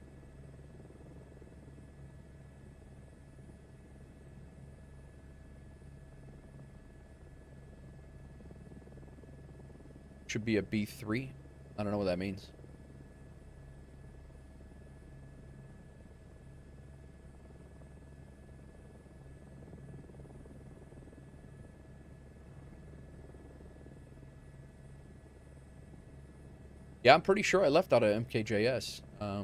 Should be a B3. I don't know what that means. Yeah, I'm pretty sure I left out of MKJS. I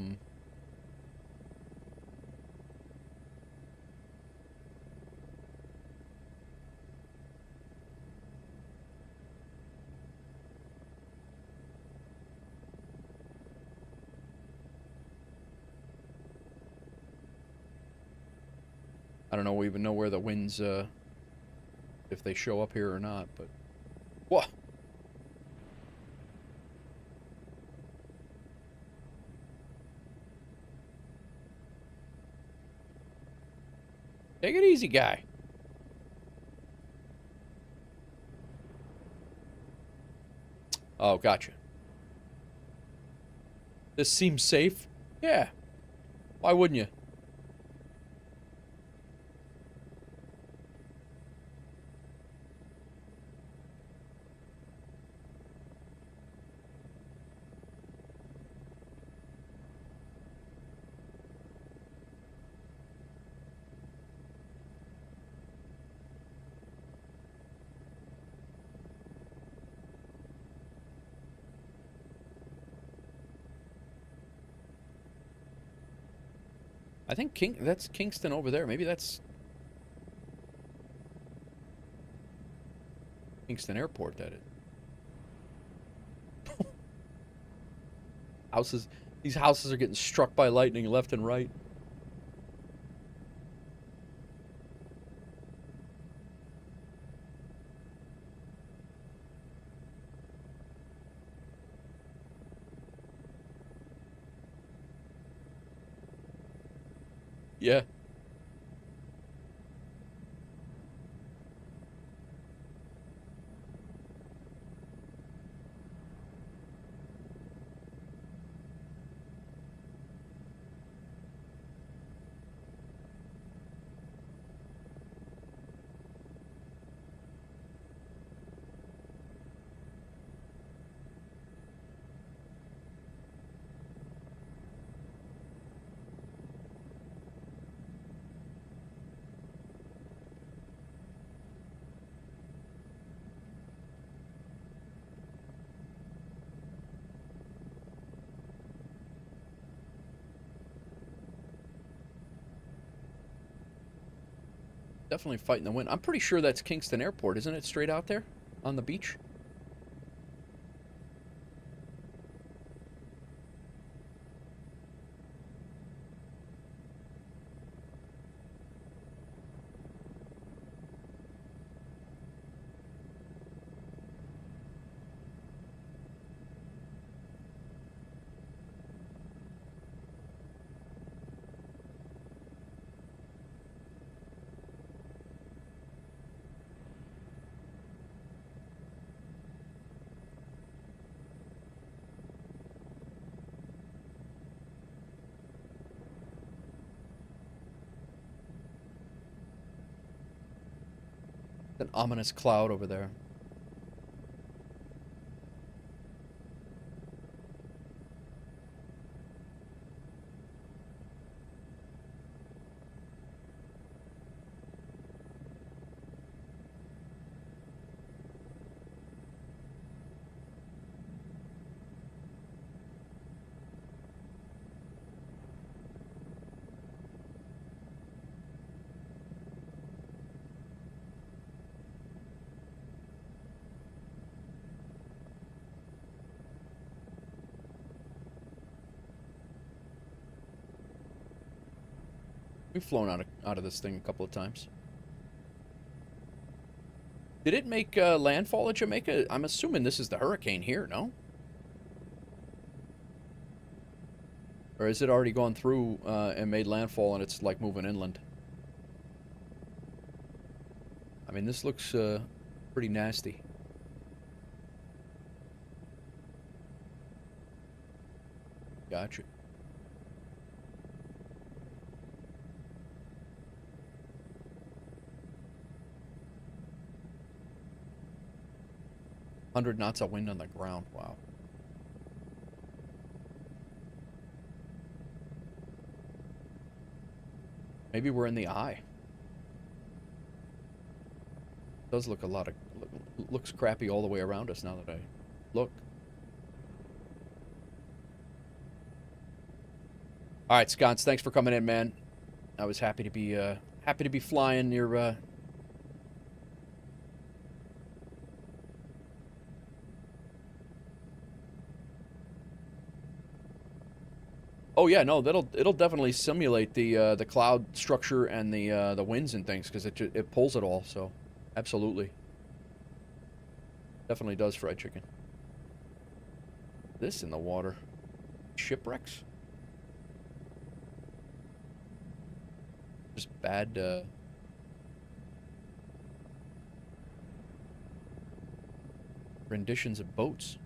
don't know even know where the winds, if they show up here or not, but... Whoa! Take it easy, guy. Oh, gotcha. This seems safe. Yeah. Why wouldn't you? I think that's Kingston over there. Maybe that's Kingston Airport, that is. These houses are getting struck by lightning left and right. Yeah. Definitely fighting the wind. I'm pretty sure that's Kingston Airport, isn't it? Straight out there on the beach. An ominous cloud over there. We've flown out of this thing a couple of times. Did it make landfall at Jamaica? I'm assuming this is the hurricane here, no? Or has it already gone through and made landfall and it's like moving inland? I mean, this looks pretty nasty. Gotcha. $100 knots of wind on the ground. Wow. Maybe we're in the eye. Does look looks crappy all the way around us now that I look. All right, Sconce, thanks for coming in, man. I was happy to be flying your. Oh yeah, no, it'll definitely simulate the cloud structure and the winds and things because it pulls it all. So, absolutely, definitely does fried chicken. This in the water, shipwrecks. Just bad. Renditions of boats.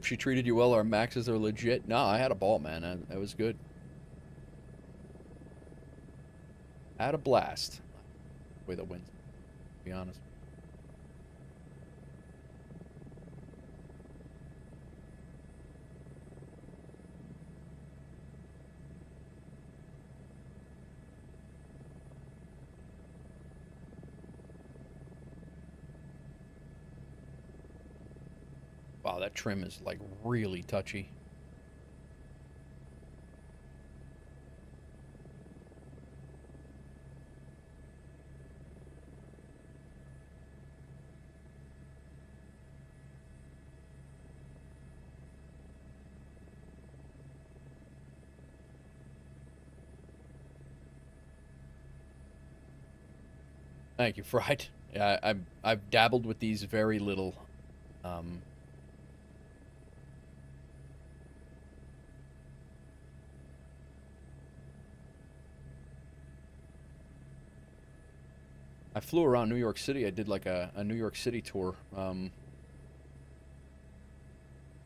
Hope she treated you well. Our Maxes are legit. No, I had a ball, man. That was good. I had a blast. Way the wind, to be honest. Wow, that trim is like really touchy. Thank you, Fried. Yeah, I've dabbled with these very little. I flew around New York City. I did like a New York City tour a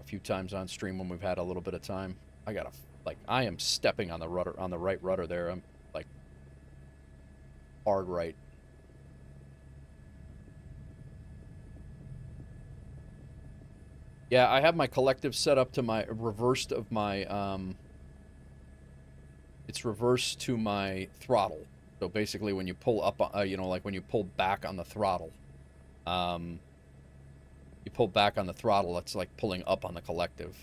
few times on stream when we've had a little bit of time. I gotta, like, I am stepping on the rudder, on the right rudder there. I'm like hard right. Yeah, I have my collective set up to my reversed of my it's reversed to my throttle. So basically when you pull up, you know, like when you pull back on the throttle, you pull back on the throttle, it's like pulling up on the collective.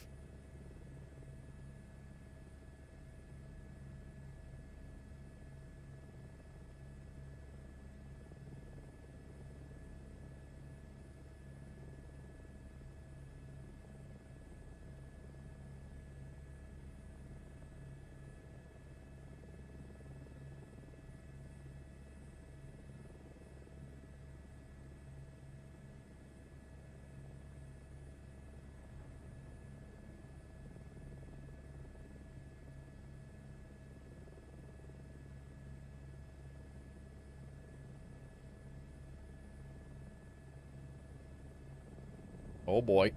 Oh boy.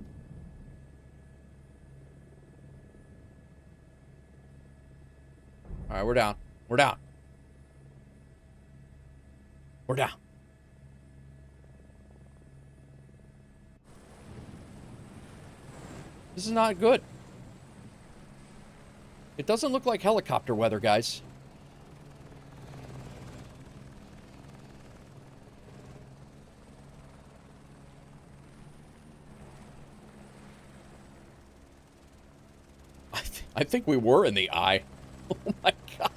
All right, we're down. We're down. We're down. This is not good. It doesn't look like helicopter weather, guys. I think we were in the eye. Oh my god.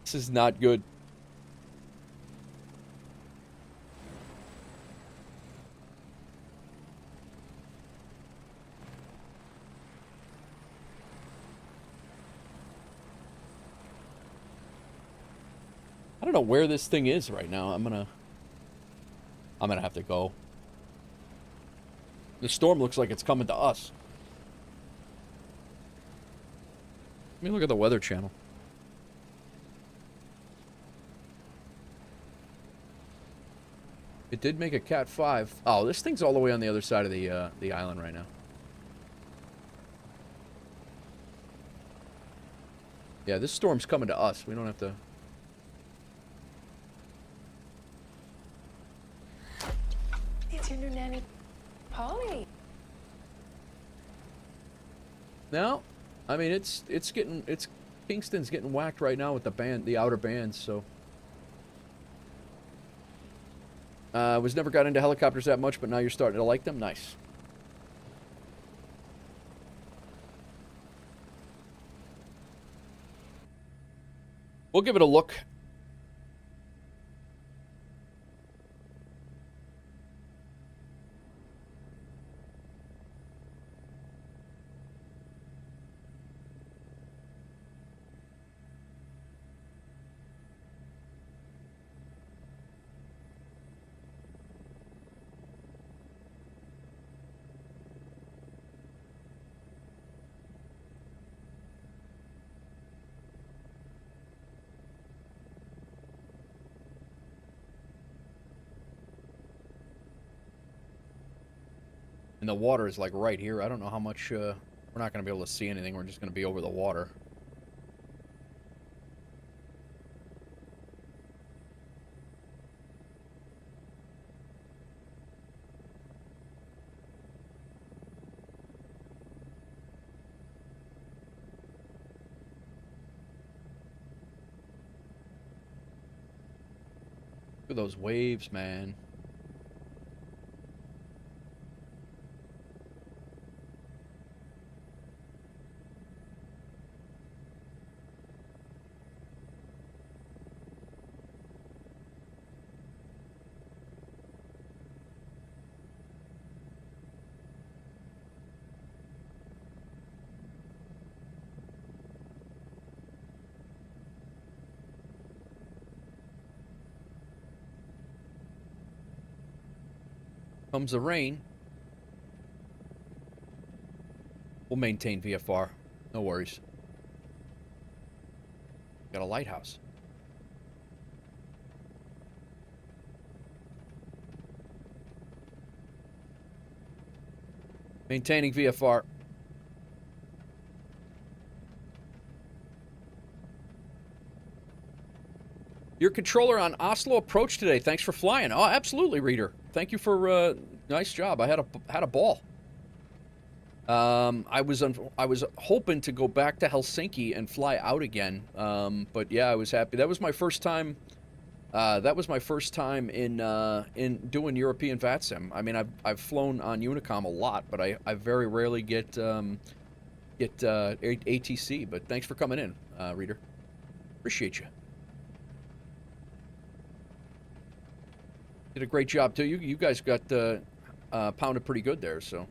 This is not good. I don't know where this thing is right now. I'm gonna have to go. The storm looks like it's coming to us. Let me look at the Weather Channel. It did make a Cat 5. Oh, this thing's all the way on the other side of the island right now. Yeah, this storm's coming to us. We don't have to... It's your new nanny, Polly. No, I mean it's Kingston's getting whacked right now with the outer bands, so was never got into helicopters that much, but now you're starting to like them. Nice. We'll give it a look. And the water is like right here. I don't know how much, we're not going to be able to see anything. We're just going to be over the water. Look at those waves, man. Comes the rain. We'll maintain VFR. No worries. Got a lighthouse. Maintaining VFR. Your controller on Oslo approach today. Thanks for flying. Oh, absolutely, Reader. Thank you for nice job. I had a ball. I was hoping to go back to Helsinki and fly out again. But yeah, I was happy. That was my first time. That was my first time in doing European VATSIM. I mean, I've flown on Unicom a lot, but I very rarely get ATC. But thanks for coming in, Reader. Appreciate you. Did a great job too. You guys got pounded pretty good there. So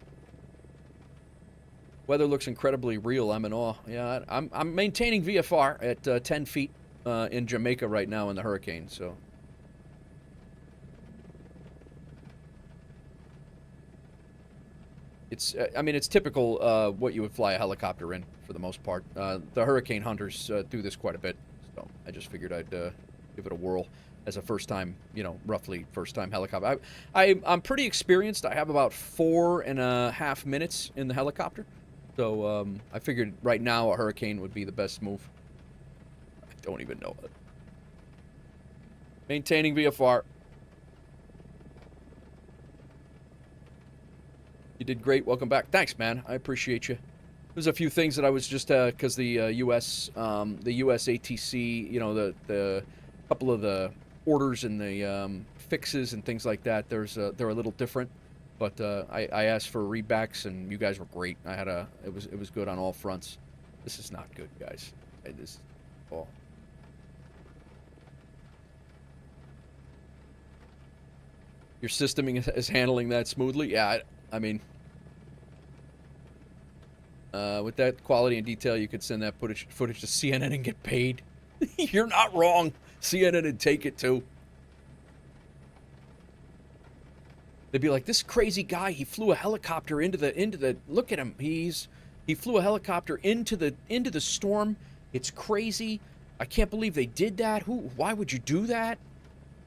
weather looks incredibly real. I'm in awe. Yeah, I'm maintaining VFR at 10 feet in Jamaica right now in the hurricane. So it's I mean it's typical what you would fly a helicopter in for the most part. The hurricane hunters do this quite a bit. So I just figured I'd give it a whirl. As a first-time, you know, roughly first-time helicopter. I'm pretty experienced. I have about 4.5 minutes in the helicopter. So I figured right now a hurricane would be the best move. I don't even know it. Maintaining VFR. You did great. Welcome back. Thanks, man. I appreciate you. There's a few things that I was just, because the US ATC, you know, the couple of the orders and the fixes and things like that, they're a little different, but I asked for rebacks and you guys were great. It was good on all fronts. This is not good, guys. Oh. Your system is handling that smoothly. Yeah, I mean, with that quality and detail, you could send that footage to CNN and get paid. You're not wrong. CNN would take it too. They'd be like, this crazy guy, he flew a helicopter into the look at him. He flew a helicopter into the storm. It's crazy. I can't believe they did that. Why would you do that?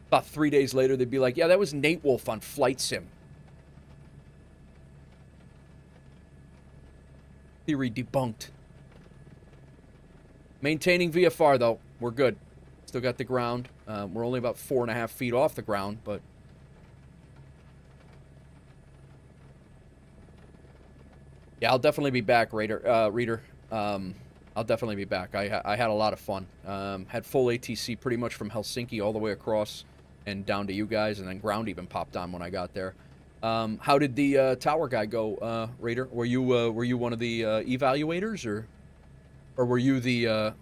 About 3 days later, they'd be like, yeah, that was Nate Wolf on Flight Sim. Theory debunked. Maintaining VFR though, we're good. Still got the ground. We're only about 4.5 feet off the ground, but yeah, I'll definitely be back, Reader. I'll definitely be back. I had a lot of fun. Had full ATC pretty much from Helsinki all the way across and down to you guys, and then ground even popped on when I got there. How did the tower guy go, Raider? Were you one of the evaluators, or were you the?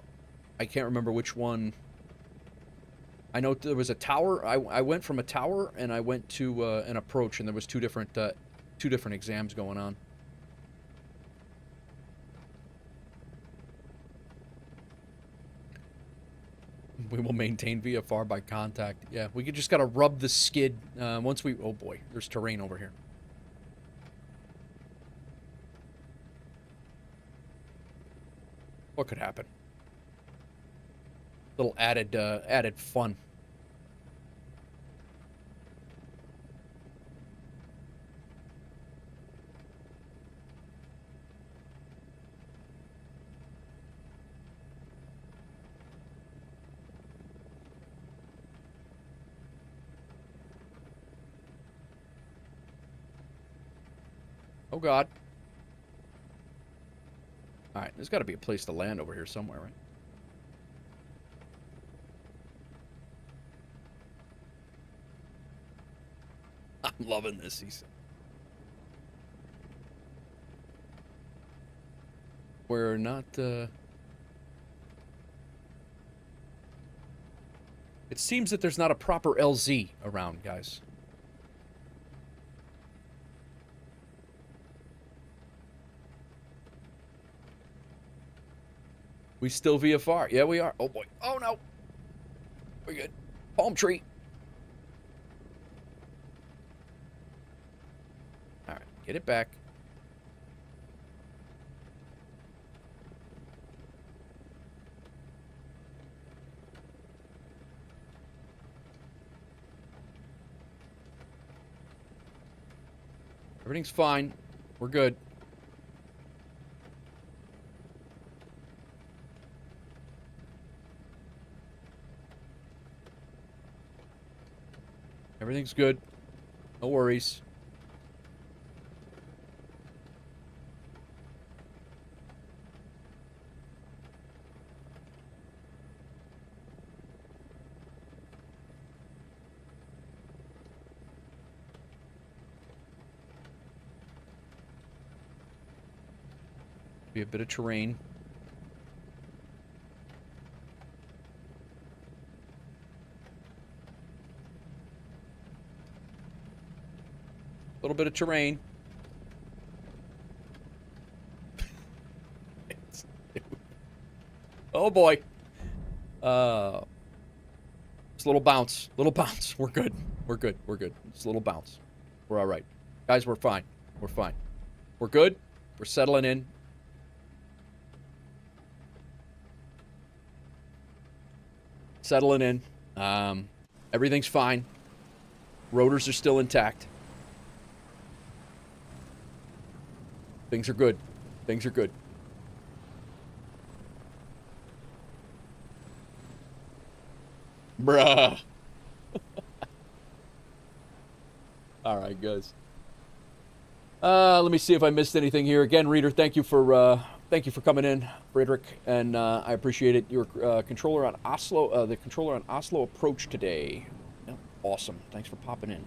I can't remember which one. I know there was a tower. I went from a tower and I went to an approach, and there was two different exams going on. We will maintain VFR by contact. Yeah, we just gotta rub the skid once we. Oh boy, there's terrain over here. What could happen? Little added fun. Oh, God. All right, there's got to be a place to land over here somewhere, right? I'm loving this, he said. We're not, It seems that there's not a proper LZ around, guys. We still VFR. Yeah, we are. Oh, boy. Oh, no. We're good. Palm tree. All right. Get it back. Everything's fine. We're good. Everything's good. No worries. Be a bit of terrain. A little bit of terrain. Oh boy. Just a little bounce. Little bounce. We're good. We're good. We're good. Just a little bounce. We're all right. Guys, we're fine. We're fine. We're good. We're settling in. Settling in. Everything's fine. Rotors are still intact. Things are good. Things are good. Bruh. All right, guys. Let me see if I missed anything here. Again, reader, thank you for coming in, Friedrich, and I appreciate it. Your controller on Oslo, the controller on Oslo approach today. Yep, awesome. Thanks for popping in.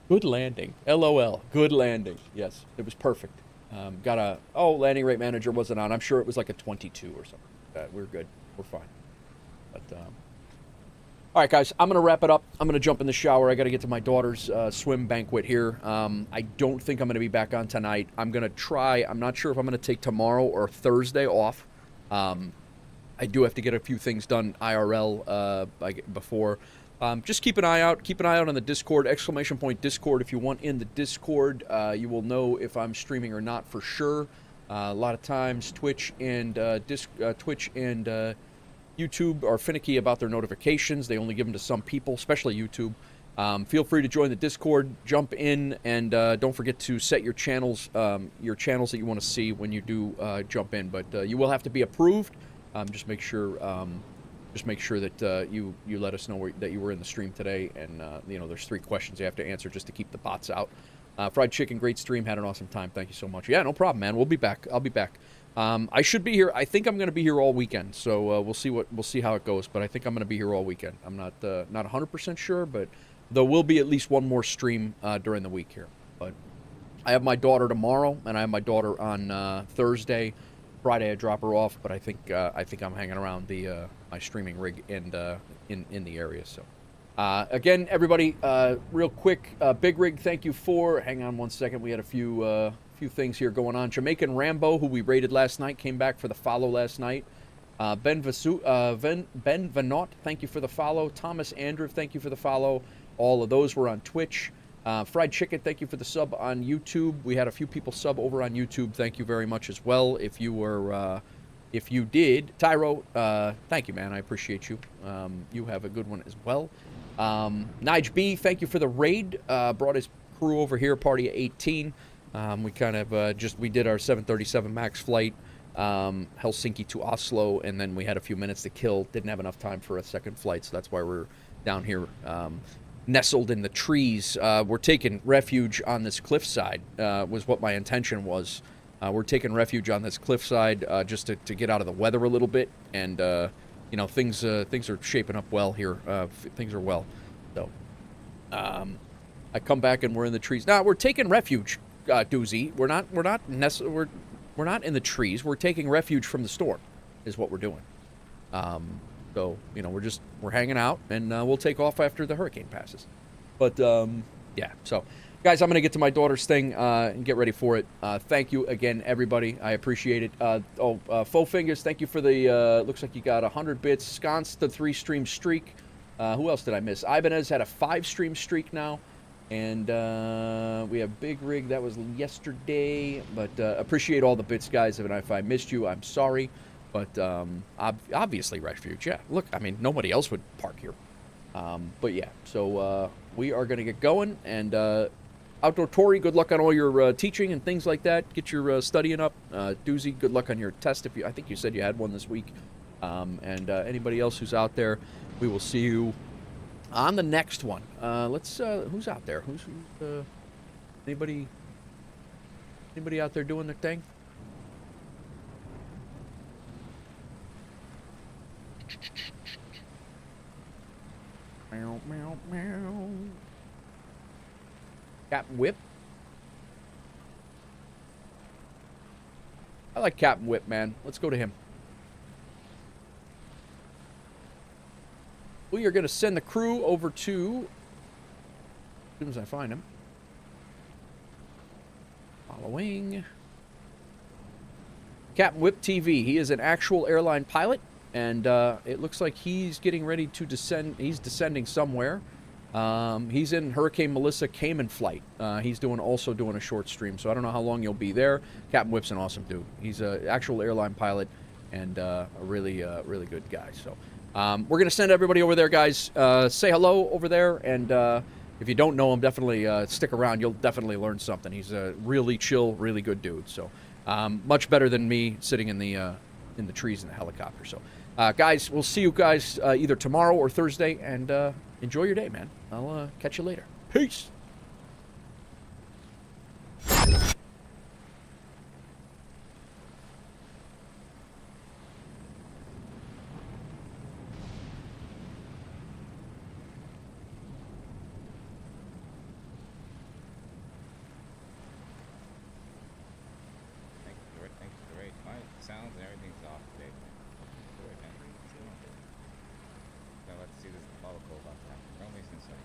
Good landing. LOL. Good landing. Yes, it was perfect. Landing rate manager wasn't on. I'm sure it was like a 22 or something. We're good. We're fine. But all right, guys, I'm going to wrap it up. I'm going to jump in the shower. I got to get to my daughter's swim banquet here. I don't think I'm going to be back on tonight. I'm going to try. I'm not sure if I'm going to take tomorrow or Thursday off. I do have to get a few things done IRL before. Just keep an eye out. Keep an eye out on the Discord, ! Discord. If you want in the Discord, you will know if I'm streaming or not for sure. A lot of times, Twitch and YouTube are finicky about their notifications. They only give them to some people, especially YouTube. Feel free to join the Discord, jump in, and don't forget to set your channels that you want to see when you do jump in. But you will have to be approved. Just make sure that you let us know that you were in the stream today. And there's 3 questions you have to answer just to keep the bots out. Fried Chicken, great stream. Had an awesome time. Thank you so much. Yeah, no problem, man. We'll be back. I'll be back. I should be here. I think I'm going to be here all weekend. So we'll see how it goes. But I think I'm going to be here all weekend. I'm not 100% sure, but there will be at least one more stream during the week here. But I have my daughter tomorrow, and I have my daughter on Thursday. Friday I drop her off, but I think I'm hanging around my streaming rig and in the area. So again, everybody, real quick, Big Rig, thank you for. Hang on one second. We had a few things here going on. Jamaican Rambo, who we raided last night, came back for the follow last night. Ben Vanot, thank you for the follow. Thomas Andrew, thank you for the follow. All of those were on Twitch. Fried Chicken, thank you for the sub on YouTube. We had a few people sub over on YouTube. Thank you very much as well. If you did, Tyro, thank you, man. I appreciate you. You have a good one as well. Nige B, thank you for the raid. Brought his crew over here, party of 18. We kind of we did our 737 MAX flight, Helsinki to Oslo, and then we had a few minutes to kill. Didn't have enough time for a second flight, so that's why we're down here nestled in the trees. We're taking refuge on this cliffside, was what my intention was. We're taking refuge on this cliffside just to get out of the weather a little bit, and you know, things are shaping up well here. Things are well. So I come back and we're in the trees. Now we're taking refuge, Doozy. We're not in the trees. We're taking refuge from the storm, is what we're doing. So you know, we're hanging out, and we'll take off after the hurricane passes. But yeah. So guys, I'm gonna get to my daughter's thing and get ready for it. Thank you again, everybody. I appreciate it. Faux Fingers, thank you for the. Looks like you got 100 bits. Sconce the 3-stream streak. Who else did I miss? Ibanez had a 5-stream streak now. And we have Big Rig, that was yesterday. But appreciate all the bits, guys. And if I missed you, I'm sorry. But obviously, Refuge, yeah. Look, I mean, nobody else would park here. But yeah, so we are going to get going. And Outdoor Tory, good luck on all your teaching and things like that. Get your studying up. Doozy, good luck on your test. I think you said you had one this week. And anybody else who's out there, we will see you on the next one. Who's out there? Who's anybody out there doing their thing? Meow, meow, meow. Captain Whip. I like Captain Whip, man. Let's go to him. We are going to send the crew over to, as soon as I find him, following Captain Whip TV. He is an actual airline pilot, and it looks like he's getting ready to descend. He's descending somewhere. He's in Hurricane Melissa Cayman flight. He's also doing a short stream, so I don't know how long you'll be there. Captain Whip's an awesome dude. He's an actual airline pilot and a really good guy. So. We're going to send everybody over there, guys. Say hello over there, and if you don't know him, definitely stick around. You'll definitely learn something. He's a really chill, really good dude. So much better than me sitting in the trees in the helicopter. So, guys, we'll see you guys either tomorrow or Thursday, and enjoy your day, man. I'll catch you later. Peace. Now let's see this follow call about that. Don't waste insight.